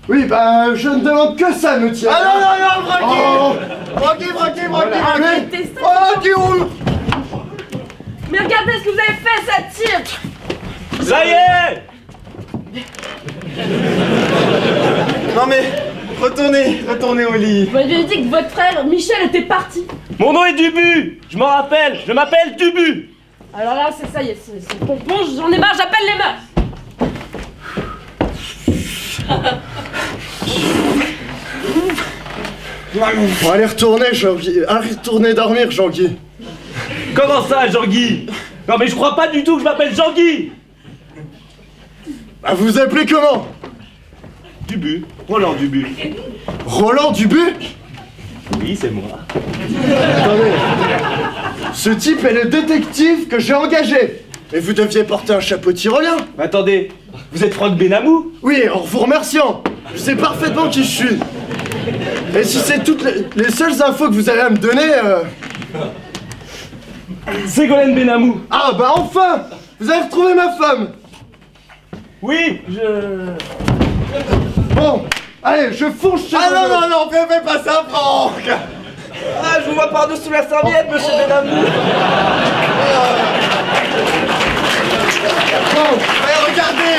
Oui, bah, je ne demande que ça, nous tient. Ah non, Francky. Oh. Francky. Arrêtez ça. Francky, roule. Mais regardez ce que vous avez fait, ça tire. Ça y est! Non mais, retournez au lit. Vous m'avez dit que votre frère Michel était parti. Mon nom est Dubu! Je m'en rappelle, je m'appelle Dubu! Alors là, c'est ça y est, c'est pompon, j'en ai marre, j'appelle les mœurs. Bon, allez retourner, Jean-Guy. Allez retourner dormir, Jean-Guy. Comment ça, Jean-Guy? Non mais je crois pas du tout que je m'appelle Jean-Guy! Bah, vous vous appelez comment? Dubu, Roland Dubu. Roland Dubu? Oui, c'est moi. Attendez. Ce type est le détective que j'ai engagé. Et vous deviez porter un chapeau tyrolien. Attendez, vous êtes Franck Benamou? Oui, en vous remerciant. Je sais parfaitement qui je suis. Et si c'est toutes les seules infos que vous allez à me donner, Ségolène Benamou. Ah bah enfin! Vous avez retrouvé ma femme! Oui, Bon, allez, je fonce chez Ah non, fais pas ça, Franck. Ah, je vous vois par-dessous la serviette, monsieur Benamou. Bon, Mais regardez.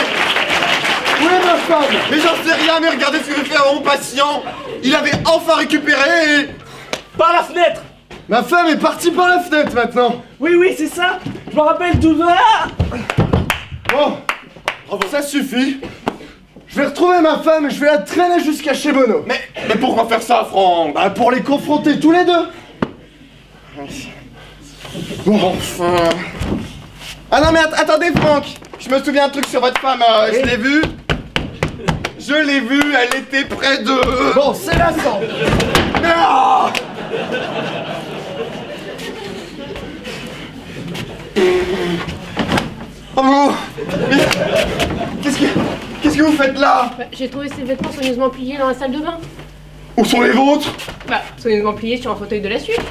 où est ma femme? Mais j'en sais rien, mais regardez ce que je fais à mon patient. Il avait enfin récupéré et... par la fenêtre. Ma femme est partie par la fenêtre maintenant! Oui, c'est ça. Je me rappelle tout là. Bon, ça suffit. Je vais retrouver ma femme et je vais la traîner jusqu'à chez Bono. Mais pourquoi faire ça, Franck? Bah pour les confronter tous les deux. Bon, enfin... Ah non mais attendez, Franck. Je me souviens un truc sur votre femme, je l'ai vue. Je l'ai vue, elle était près de... Bon, c'est la sang. Ah oh, mais qu'est-ce que vous faites là? Bah, j'ai trouvé ces vêtements soigneusement pliés dans la salle de bain. Où sont les vôtres? Bah, soigneusement pliés sur un fauteuil de la suite.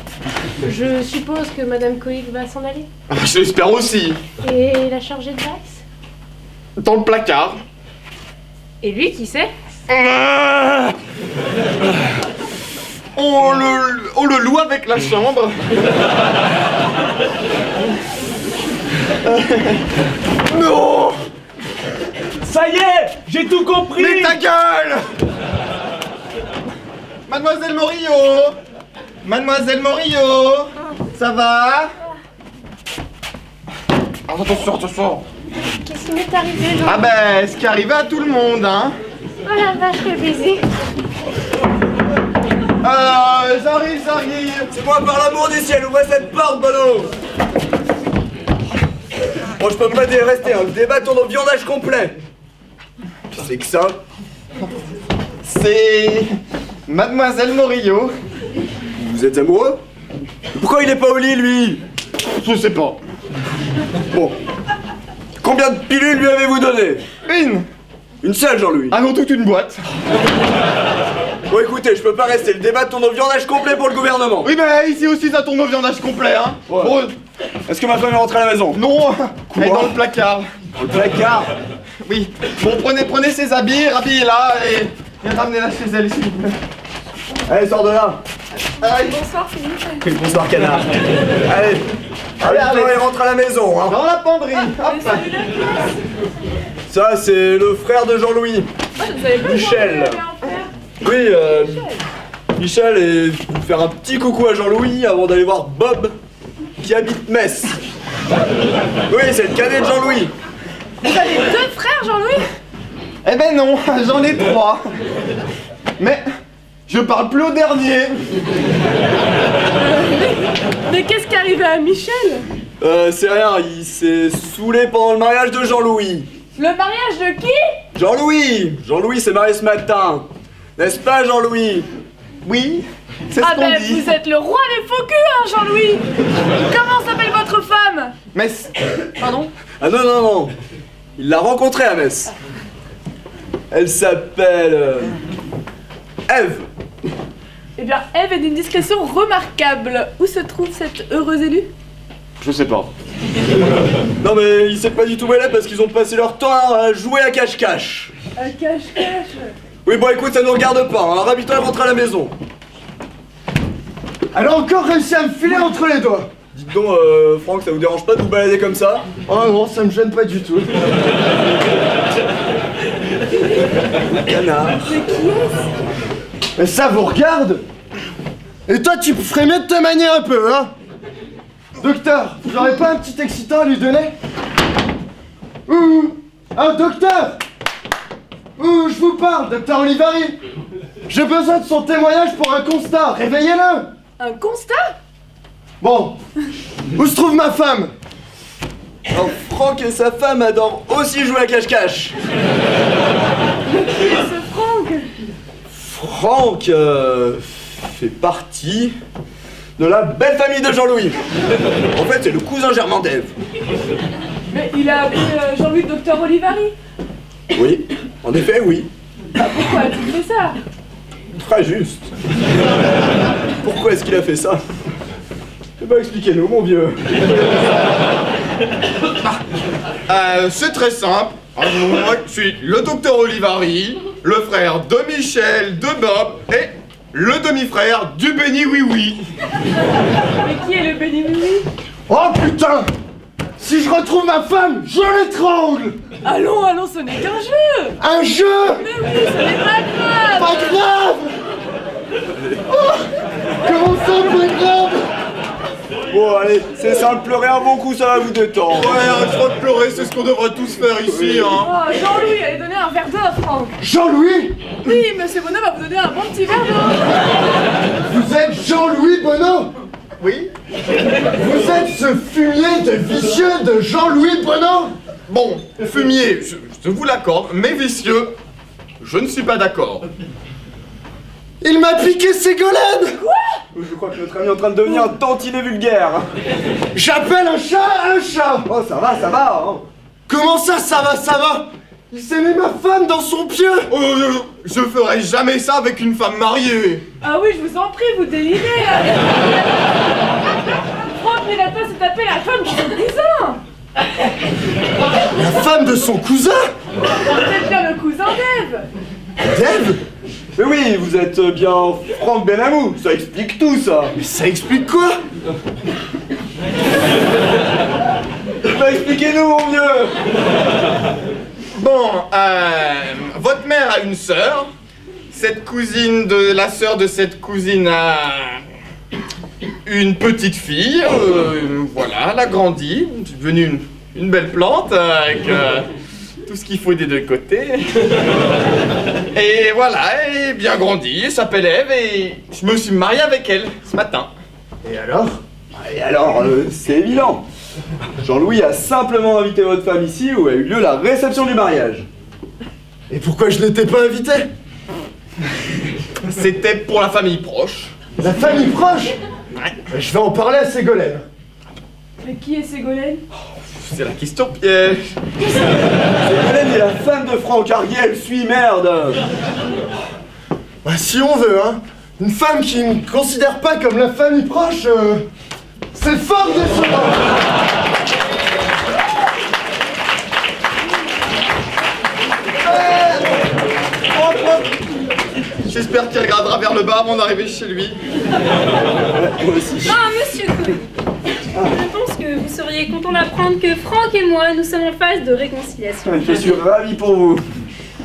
Je suppose que Madame Cohic va s'en aller. Ah, je l'espère aussi. Et la chargée de Dax? Dans le placard. Et lui, qui c'est? On le loue avec la chambre. Non! Ça y est, j'ai tout compris. Mais ta gueule! Mademoiselle Morillo! Mademoiselle Morillo! Ça va? Ah, attention! Qu'est-ce qui m'est arrivé, Jean? Ah ben, ce qui arrive à tout le monde, hein! Oh la vache, quel baiser! J'arrive! C'est moi, par l'amour du ciel, ouvrez cette porte, Bono! Bon, je peux pas rester, hein. Le débat tourne au viandage complet. C'est que ça? C'est... Mademoiselle Morillo. Vous êtes amoureux? Pourquoi il est pas au lit, lui? Je sais pas. Bon. Combien de pilules lui avez-vous donné? Une seule, Jean-Louis? Ah non, toute une boîte. Bon, écoutez, je peux pas rester. Le débat tourne au viandage complet pour le gouvernement. Oui, mais ici aussi, ça tourne au viandage complet, hein. Ouais. Bon, est-ce que ma femme est rentrée à la maison? non, elle est dans le placard. Dans le placard? Oui. Bon, prenez ses habits, rhabillez-la et ramenez-la chez elle, s'il vous plaît. Allez, sors de là. Bonsoir, Philippe. Bonsoir, canard. Allez. Allez, rentre à la maison, hein. Dans la penderie. Hop. Ça, c'est le frère de Jean-Louis. Ah, je savais pas. Michel. Oui, Michel, et vous faire un petit coucou à Jean-Louis avant d'aller voir Bob qui habite Metz. Oui, c'est le cadet de Jean-Louis. Vous avez deux frères, Jean-Louis? Eh ben non, j'en ai 3. Mais je parle plus au dernier. Mais qu'est-ce qui est arrivé à Michel? C'est rien, il s'est saoulé pendant le mariage de Jean-Louis. Le mariage de qui? Jean-Louis s'est marié ce matin. N'est-ce pas, Jean-Louis? Oui, c'est ce Ah qu'on ben, dit. vous êtes le roi des faux culs, hein, Jean-Louis. Comment s'appelle votre femme? Mais Pardon? Ah non. Il l'a rencontrée à Metz. Elle s'appelle... Ève. Eh bien, Ève est d'une discrétion remarquable. Où se trouve cette heureuse élue? je sais pas. Non mais il sait pas du tout où elle est parce qu'ils ont passé leur temps à jouer à cache-cache. À cache-cache. Oui bon écoute, ça nous regarde pas, hein. Ravis-toi et rentre à la maison. Elle a encore réussi à me filer entre les doigts. Dites donc, Franck, ça vous dérange pas de vous balader comme ça? Oh non, ça me gêne pas du tout. Canard. Mais qui est-ce? Mais ça vous regarde? Et toi, tu ferais mieux de te manier un peu, hein? Docteur, vous aurez pas un petit excitant à lui donner? Ouh! Ah, docteur! Ouh, je vous parle, docteur Olivari! J'ai besoin de son témoignage pour un constat, réveillez-le! Un constat? Bon, où se trouve ma femme? Alors, Franck et sa femme adorent aussi jouer à cache-cache. Qui est ce Franck? Franck fait partie de la belle famille de Jean-Louis. En fait, c'est le cousin germain d'Ève. Mais il a appelé Jean-Louis docteur Olivari. Oui, en effet, oui. Ah, pourquoi a-t-il fait ça? Très juste. Pourquoi est-ce qu'il a fait ça? Eh ben, expliquez-nous, mon vieux. C'est très simple. Moi, je suis le docteur Olivari, le frère de Michel, de Bob et le demi-frère du Béni Oui Oui. Mais qui est le Béni Oui Oui? Oh putain! Si je retrouve ma femme, je l'étrangle! Allons, allons, ce n'est qu'un jeu! Un jeu! Mais oui, ce n'est pas grave! Pas grave! Oh, comment ça, pas grave? Bon, allez, c'est simple, pleurer un bon coup, ça va vous détendre. Ouais, un croix de pleurer, c'est ce qu'on devrait tous faire ici, hein. Oh, Jean-Louis, allez donner un verre d'eau, Franck! Jean-Louis? Oui, monsieur Bonneau va vous donner un bon petit verre d'eau! Vous êtes Jean-Louis Bonneau? Oui. Vous êtes ce fumier de vicieux de Jean-Louis Bonneau? Bon, fumier, je vous l'accorde, mais vicieux, je ne suis pas d'accord. Il m'a piqué Ségolène! Quoi? Je crois que notre ami est en train de devenir un tantinet vulgaire. J'appelle un chat un chat! Oh, ça va, hein. Comment ça va? Il s'est mis ma femme dans son pieu! Oh, je ferai jamais ça avec une femme mariée. Ah oui, je vous en prie, vous délirez là! Franck n'irait pas se taper la femme de son cousin! La femme de son cousin? Peut-être bien le cousin d'Ève! Dave? Mais oui, vous êtes bien Franck Benamou, ça explique tout, ça. Mais ça explique quoi? Bah, expliquez-nous, mon vieux. Bon, votre mère a une sœur. Cette cousine de la sœur de cette cousine a une petite fille. Voilà, elle a grandi, c'est devenu une belle plante avec tout ce qu'il faut des deux côtés. Et voilà, elle est bien grandie, elle s'appelle Ève et je me suis marié avec elle ce matin. Et alors? C'est évident. Jean-Louis a simplement invité votre femme ici où a eu lieu la réception du mariage. Et pourquoi je n'étais pas invité? C'était pour la famille proche. La famille proche? Ouais. Je vais en parler à Ségolène. Mais qui est Ségolène? C'est la question piège. Ségolène est la femme de Franck, Ariel, suis merde. Bah si on veut, hein. Une femme qui ne considère pas comme la famille proche, c'est fort décevant. J'espère qu'il regardera vers le bas avant d'arriver chez lui. Moi aussi. Ah, monsieur Cohen, je pense que vous seriez content d'apprendre que Franck et moi, nous sommes en phase de réconciliation. Je suis ravi pour vous.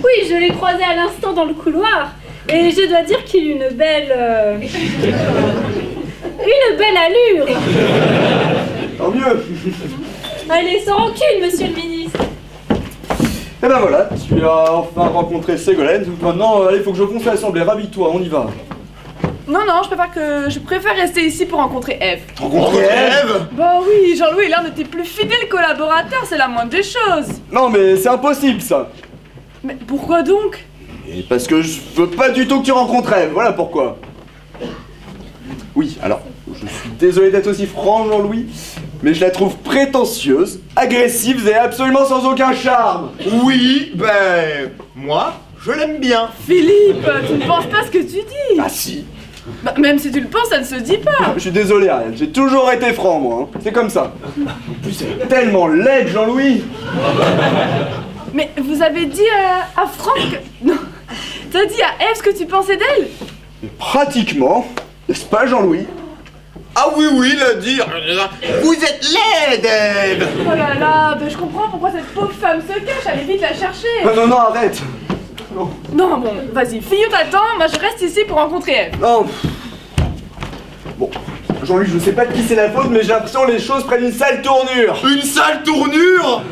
Oui, je l'ai croisé à l'instant dans le couloir, et je dois dire qu'il a une belle allure. Tant mieux. Allez, sans rancune, monsieur le ministre. Et ben voilà, tu as enfin rencontré Ségolène. Maintenant, allez, faut que je fonce à l'assemblée. Ravis-toi, on y va. Non, je préfère rester ici pour rencontrer Ève. Rencontrer Ève? Bah oui, Jean-Louis est l'un de tes plus fidèles collaborateurs, c'est la moindre des choses. Non, mais c'est impossible, ça. Mais pourquoi donc? Et parce que je veux pas du tout que tu rencontres Ève, voilà pourquoi. Oui, alors, je suis désolé d'être aussi franc, Jean-Louis, mais je la trouve prétentieuse, agressive et absolument sans aucun charme. Oui, ben, moi, je l'aime bien. Philippe, tu ne penses pas ce que tu dis? Ah si. Bah, même si tu le penses, ça ne se dit pas. Je suis désolé, Ariel, j'ai toujours été franc, moi. Hein. C'est comme ça. En plus, elle est tellement laide, Jean-Louis. Mais vous avez dit à Franck... Non, t'as dit à Ève ce que tu pensais d'elle? Pratiquement, n'est-ce pas, Jean-Louis? Ah oui, il a dit. Vous êtes laide, Ève. Oh là là, ben je comprends pourquoi cette pauvre femme se cache, allez vite la chercher. Non, arrête. Non, bon, vas-y, fille, t'attends, moi je reste ici pour rencontrer Ève. Non. Bon, Jean-Louis, je sais pas de qui c'est la faute, mais j'ai l'impression que les choses prennent une sale tournure. Une sale tournure?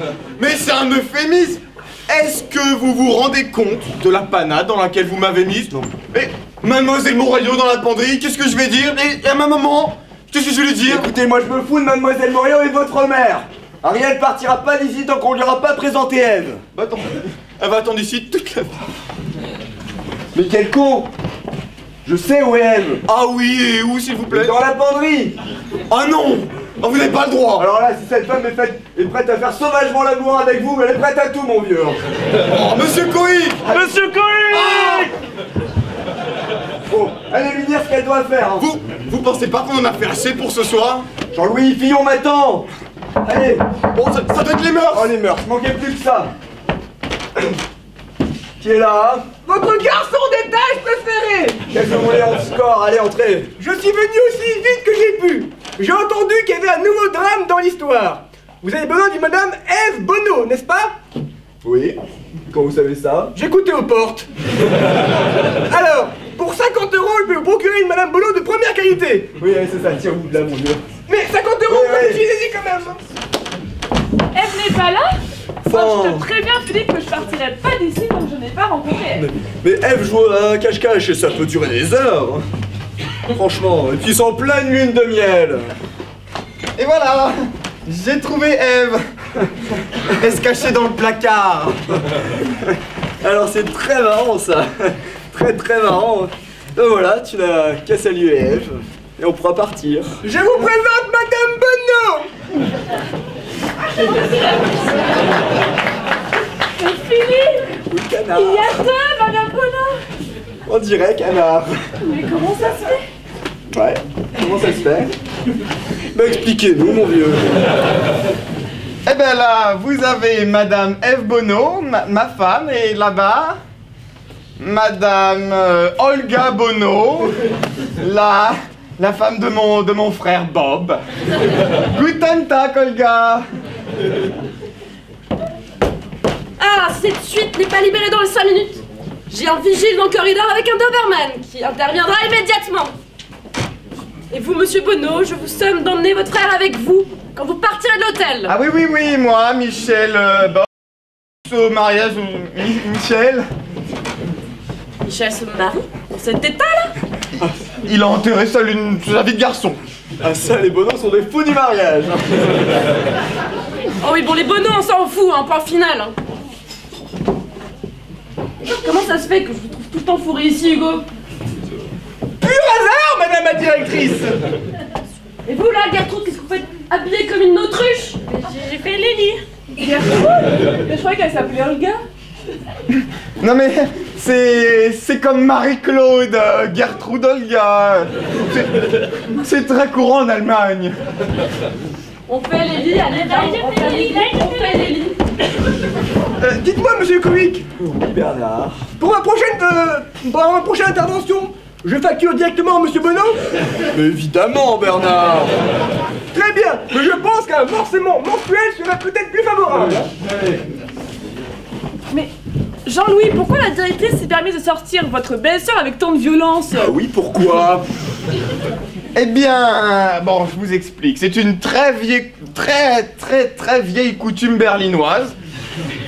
Mais c'est un euphémisme. Est-ce que vous vous rendez compte de la panade dans laquelle vous m'avez mise? Non. Mais Mademoiselle Moraillot dans la penderie, qu'est-ce que je vais dire? Et à ma maman, qu'est-ce que je vais lui dire? Écoutez, moi je me fous de Mademoiselle Moraillot et de votre mère. Ariel partira pas d'ici tant qu'on lui aura pas présenté Ève. Bah attends, elle va attendre ici toute la vie. Mais quel con! Je sais où est Ève. Ah oui, et où s'il vous plaît? Dans la penderie. Ah non! Ah, vous n'avez pas le droit! Alors là, si cette femme est prête à faire sauvagement l'amour avec vous, elle est prête à tout, mon vieux. Oh, Monsieur Coïc! Monsieur Coïc! Allez lui dire ce qu'elle doit faire. Hein. Vous pensez pas qu'on en a fait assez pour ce soir? Jean-Louis Fillon m'attend. Allez. Bon, ça doit être les mœurs. Oh les mœurs, manquait plus que ça. Qui est là hein? Votre garçon d'étage préféré. Quels sont les handscores? Allez, entrez. Je suis venu aussi vite que j'ai pu. J'ai entendu qu'il y avait un nouveau drame dans l'histoire. Vous avez besoin d'une madame Ève Bonneau, n'est-ce pas? Oui. Quand vous savez ça? J'écoutais aux portes. Alors, pour 50 €, je peux vous procurer une madame Bonneau de première qualité. Oui, c'est ça, tiens-vous de là, mon Dieu. Mais 50 €, utilisez-y quand même. Ève n'est pas là? Enfin, je te préviens, Philippe, que je partirai pas d'ici tant que je n'ai pas rencontré Ève. Mais Ève joue à un cache-cache et ça peut durer des heures. Franchement, et puis en pleine lune de miel. Et voilà, j'ai trouvé Ève. Elle se cachait dans le placard. Alors c'est très marrant ça. Très marrant. Ben voilà, tu n'as qu'à saluer Ève et on pourra partir. Je vous présente madame Bonneau. Philippe, Oui, canard. il y a deux, madame Bonneau. On dirait canard. Mais comment ça se fait? Ouais, comment ça se fait? Bah expliquez-nous mon vieux. Eh ben là, vous avez madame Ève Bonneau, ma femme, et là-bas, madame Olga Bonneau, la femme de mon frère Bob. Guten Tag, Olga. Ah, cette suite n'est pas libérée dans les 5 minutes. J'ai un vigile dans le corridor avec un Doberman qui interviendra immédiatement. Et vous, monsieur Bonneau, je vous somme d'emmener votre frère avec vous quand vous partirez de l'hôtel. Ah oui, moi, Michel Bob, au mariage, Michel. Michel se marie dans cet état-là? Il a enterré sa vie de garçon. Ah ça, les Bonneaux sont des fous du mariage. Oh oui, bon, les Bonneaux, on s'en fout, hein, point final. Hein. Comment ça se fait que je vous trouve tout le temps fourré ici, Hugo? Pur hasard, madame la directrice. Et vous, là, Gertrude, qu'est-ce que vous faites habillée comme une autruche? J'ai fait les lits. Gertrude? Mais je croyais qu'elle s'appelait Olga. Non mais, c'est comme Marie-Claude, Gertrude, Olga. C'est très courant en Allemagne. On fait les lits, allez, on fait les lits. Dites-moi, monsieur Kovic. Oui, Bernard. Pour ma prochaine intervention, je facture directement monsieur Bonneau? Mais évidemment, Bernard. Très bien, mais je pense qu'un versement mensuel serait peut-être plus favorable. Mais Jean-Louis, pourquoi la directrice s'est permis de sortir votre belle-sœur avec tant de violence? Ah oui, pourquoi? Eh bien, bon, je vous explique. C'est une très vieille coutume berlinoise.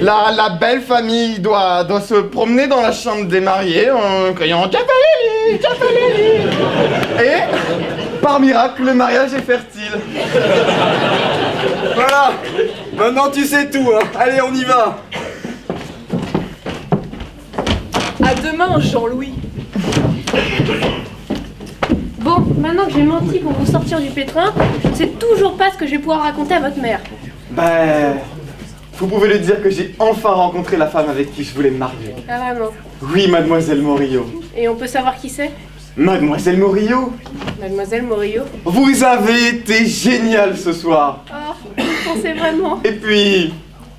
La belle famille doit se promener dans la chambre des mariés en criant « Cavalelli, Cavalelli !» Et, par miracle, le mariage est fertile. Voilà. Maintenant tu sais tout, hein. Allez, on y va. À demain, Jean-Louis. Bon, maintenant que j'ai menti pour vous sortir du pétrin, je ne sais toujours pas ce que je vais pouvoir raconter à votre mère. Ben, vous pouvez lui dire que j'ai enfin rencontré la femme avec qui je voulais me marier. Ah vraiment? Oui, mademoiselle Morillo. Et on peut savoir qui c'est? Mademoiselle Morillo, Mademoiselle Morillo. vous avez été géniale ce soir. Oh, vous pensez vraiment? Et puis,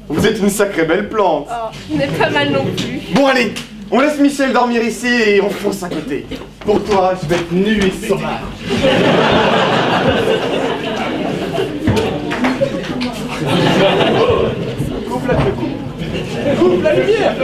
vous êtes une sacrée belle plante. Oh, vous n'êtes pas mal non plus. Bon allez, on laisse Michel dormir ici et on fonce à côté. Pour toi, je vais être nu et sauvage. Coupe la lumière.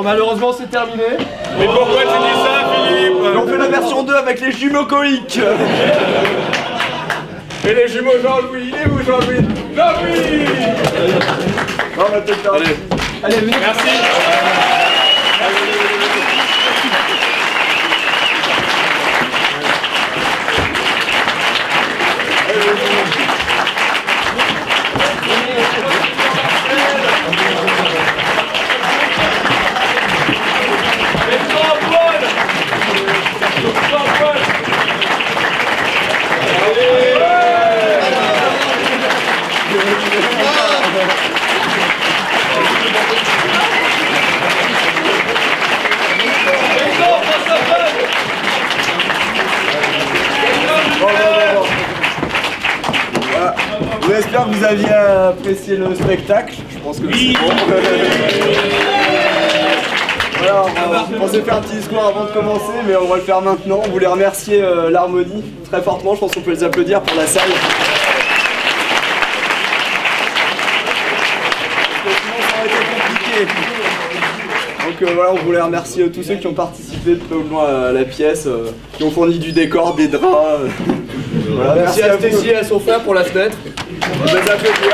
malheureusement c'est terminé. Mais pourquoi tu dis ça, Philippe? Et on fait la version 2 avec les jumeaux coïques. Et les jumeaux Jean-Louis, il est où Jean-Louis? Jean-Louis! On va peut-être faire. Allez, venez. Merci. J'espère que vous aviez apprécié le spectacle. Je pense que c'est bon. Voilà, on pensait faire un petit discours avant de commencer, mais on va le faire maintenant. On voulait remercier l'Harmonie très fortement. Je pense qu'on peut les applaudir pour la salle. Parce que sinon, ça aurait été compliqué. Donc voilà, on voulait remercier tous ceux qui ont participé de près ou de loin à la pièce, qui ont fourni du décor, des draps. Voilà, merci à Stécie et à son frère pour la fenêtre. On va les applaudir.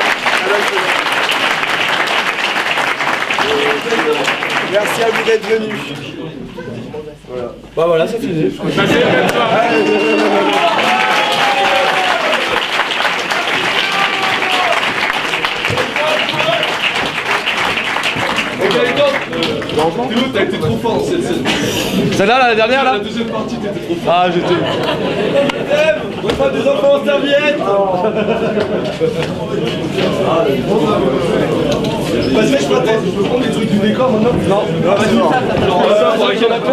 Merci à vous d'être venus. Voilà. Bah voilà, c'est fini. Passez une bonne soirée. Théo, t'as été trop fort dans cette scène. Celle-là, la dernière là? La deuxième partie, t'étais trop fort. Ah, j'étais. On pas des enfants en serviette. Vas-y, je peux prendre des trucs du décor maintenant? Non, vas-y, ça, pour un canapé.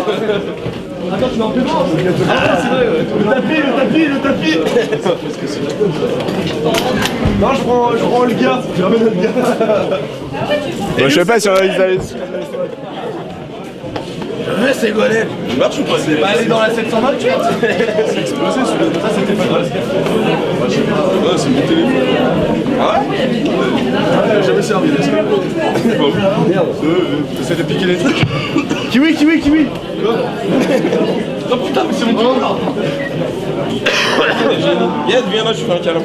Attends, tu m'en fais pas? Ah, c'est vrai, ouais. Le tapis. Non, je prends le gars. Je ramène le gars. Je sais pas si ils allaient. Ouais, c'est Golem. Il marche ou pas? C'est pas aller dans la 728. C'est explosé celui-là. Ça, c'était pas mal. Ouais, c'est mon téléphone. Ah ouais? Il a jamais servi, n'est-ce pas? Bah oui. Merde. T'essaies de piquer les trucs. Kiwi. Oh putain, mais c'est mon téléphone là. Yes, viens là, je fais un câlin.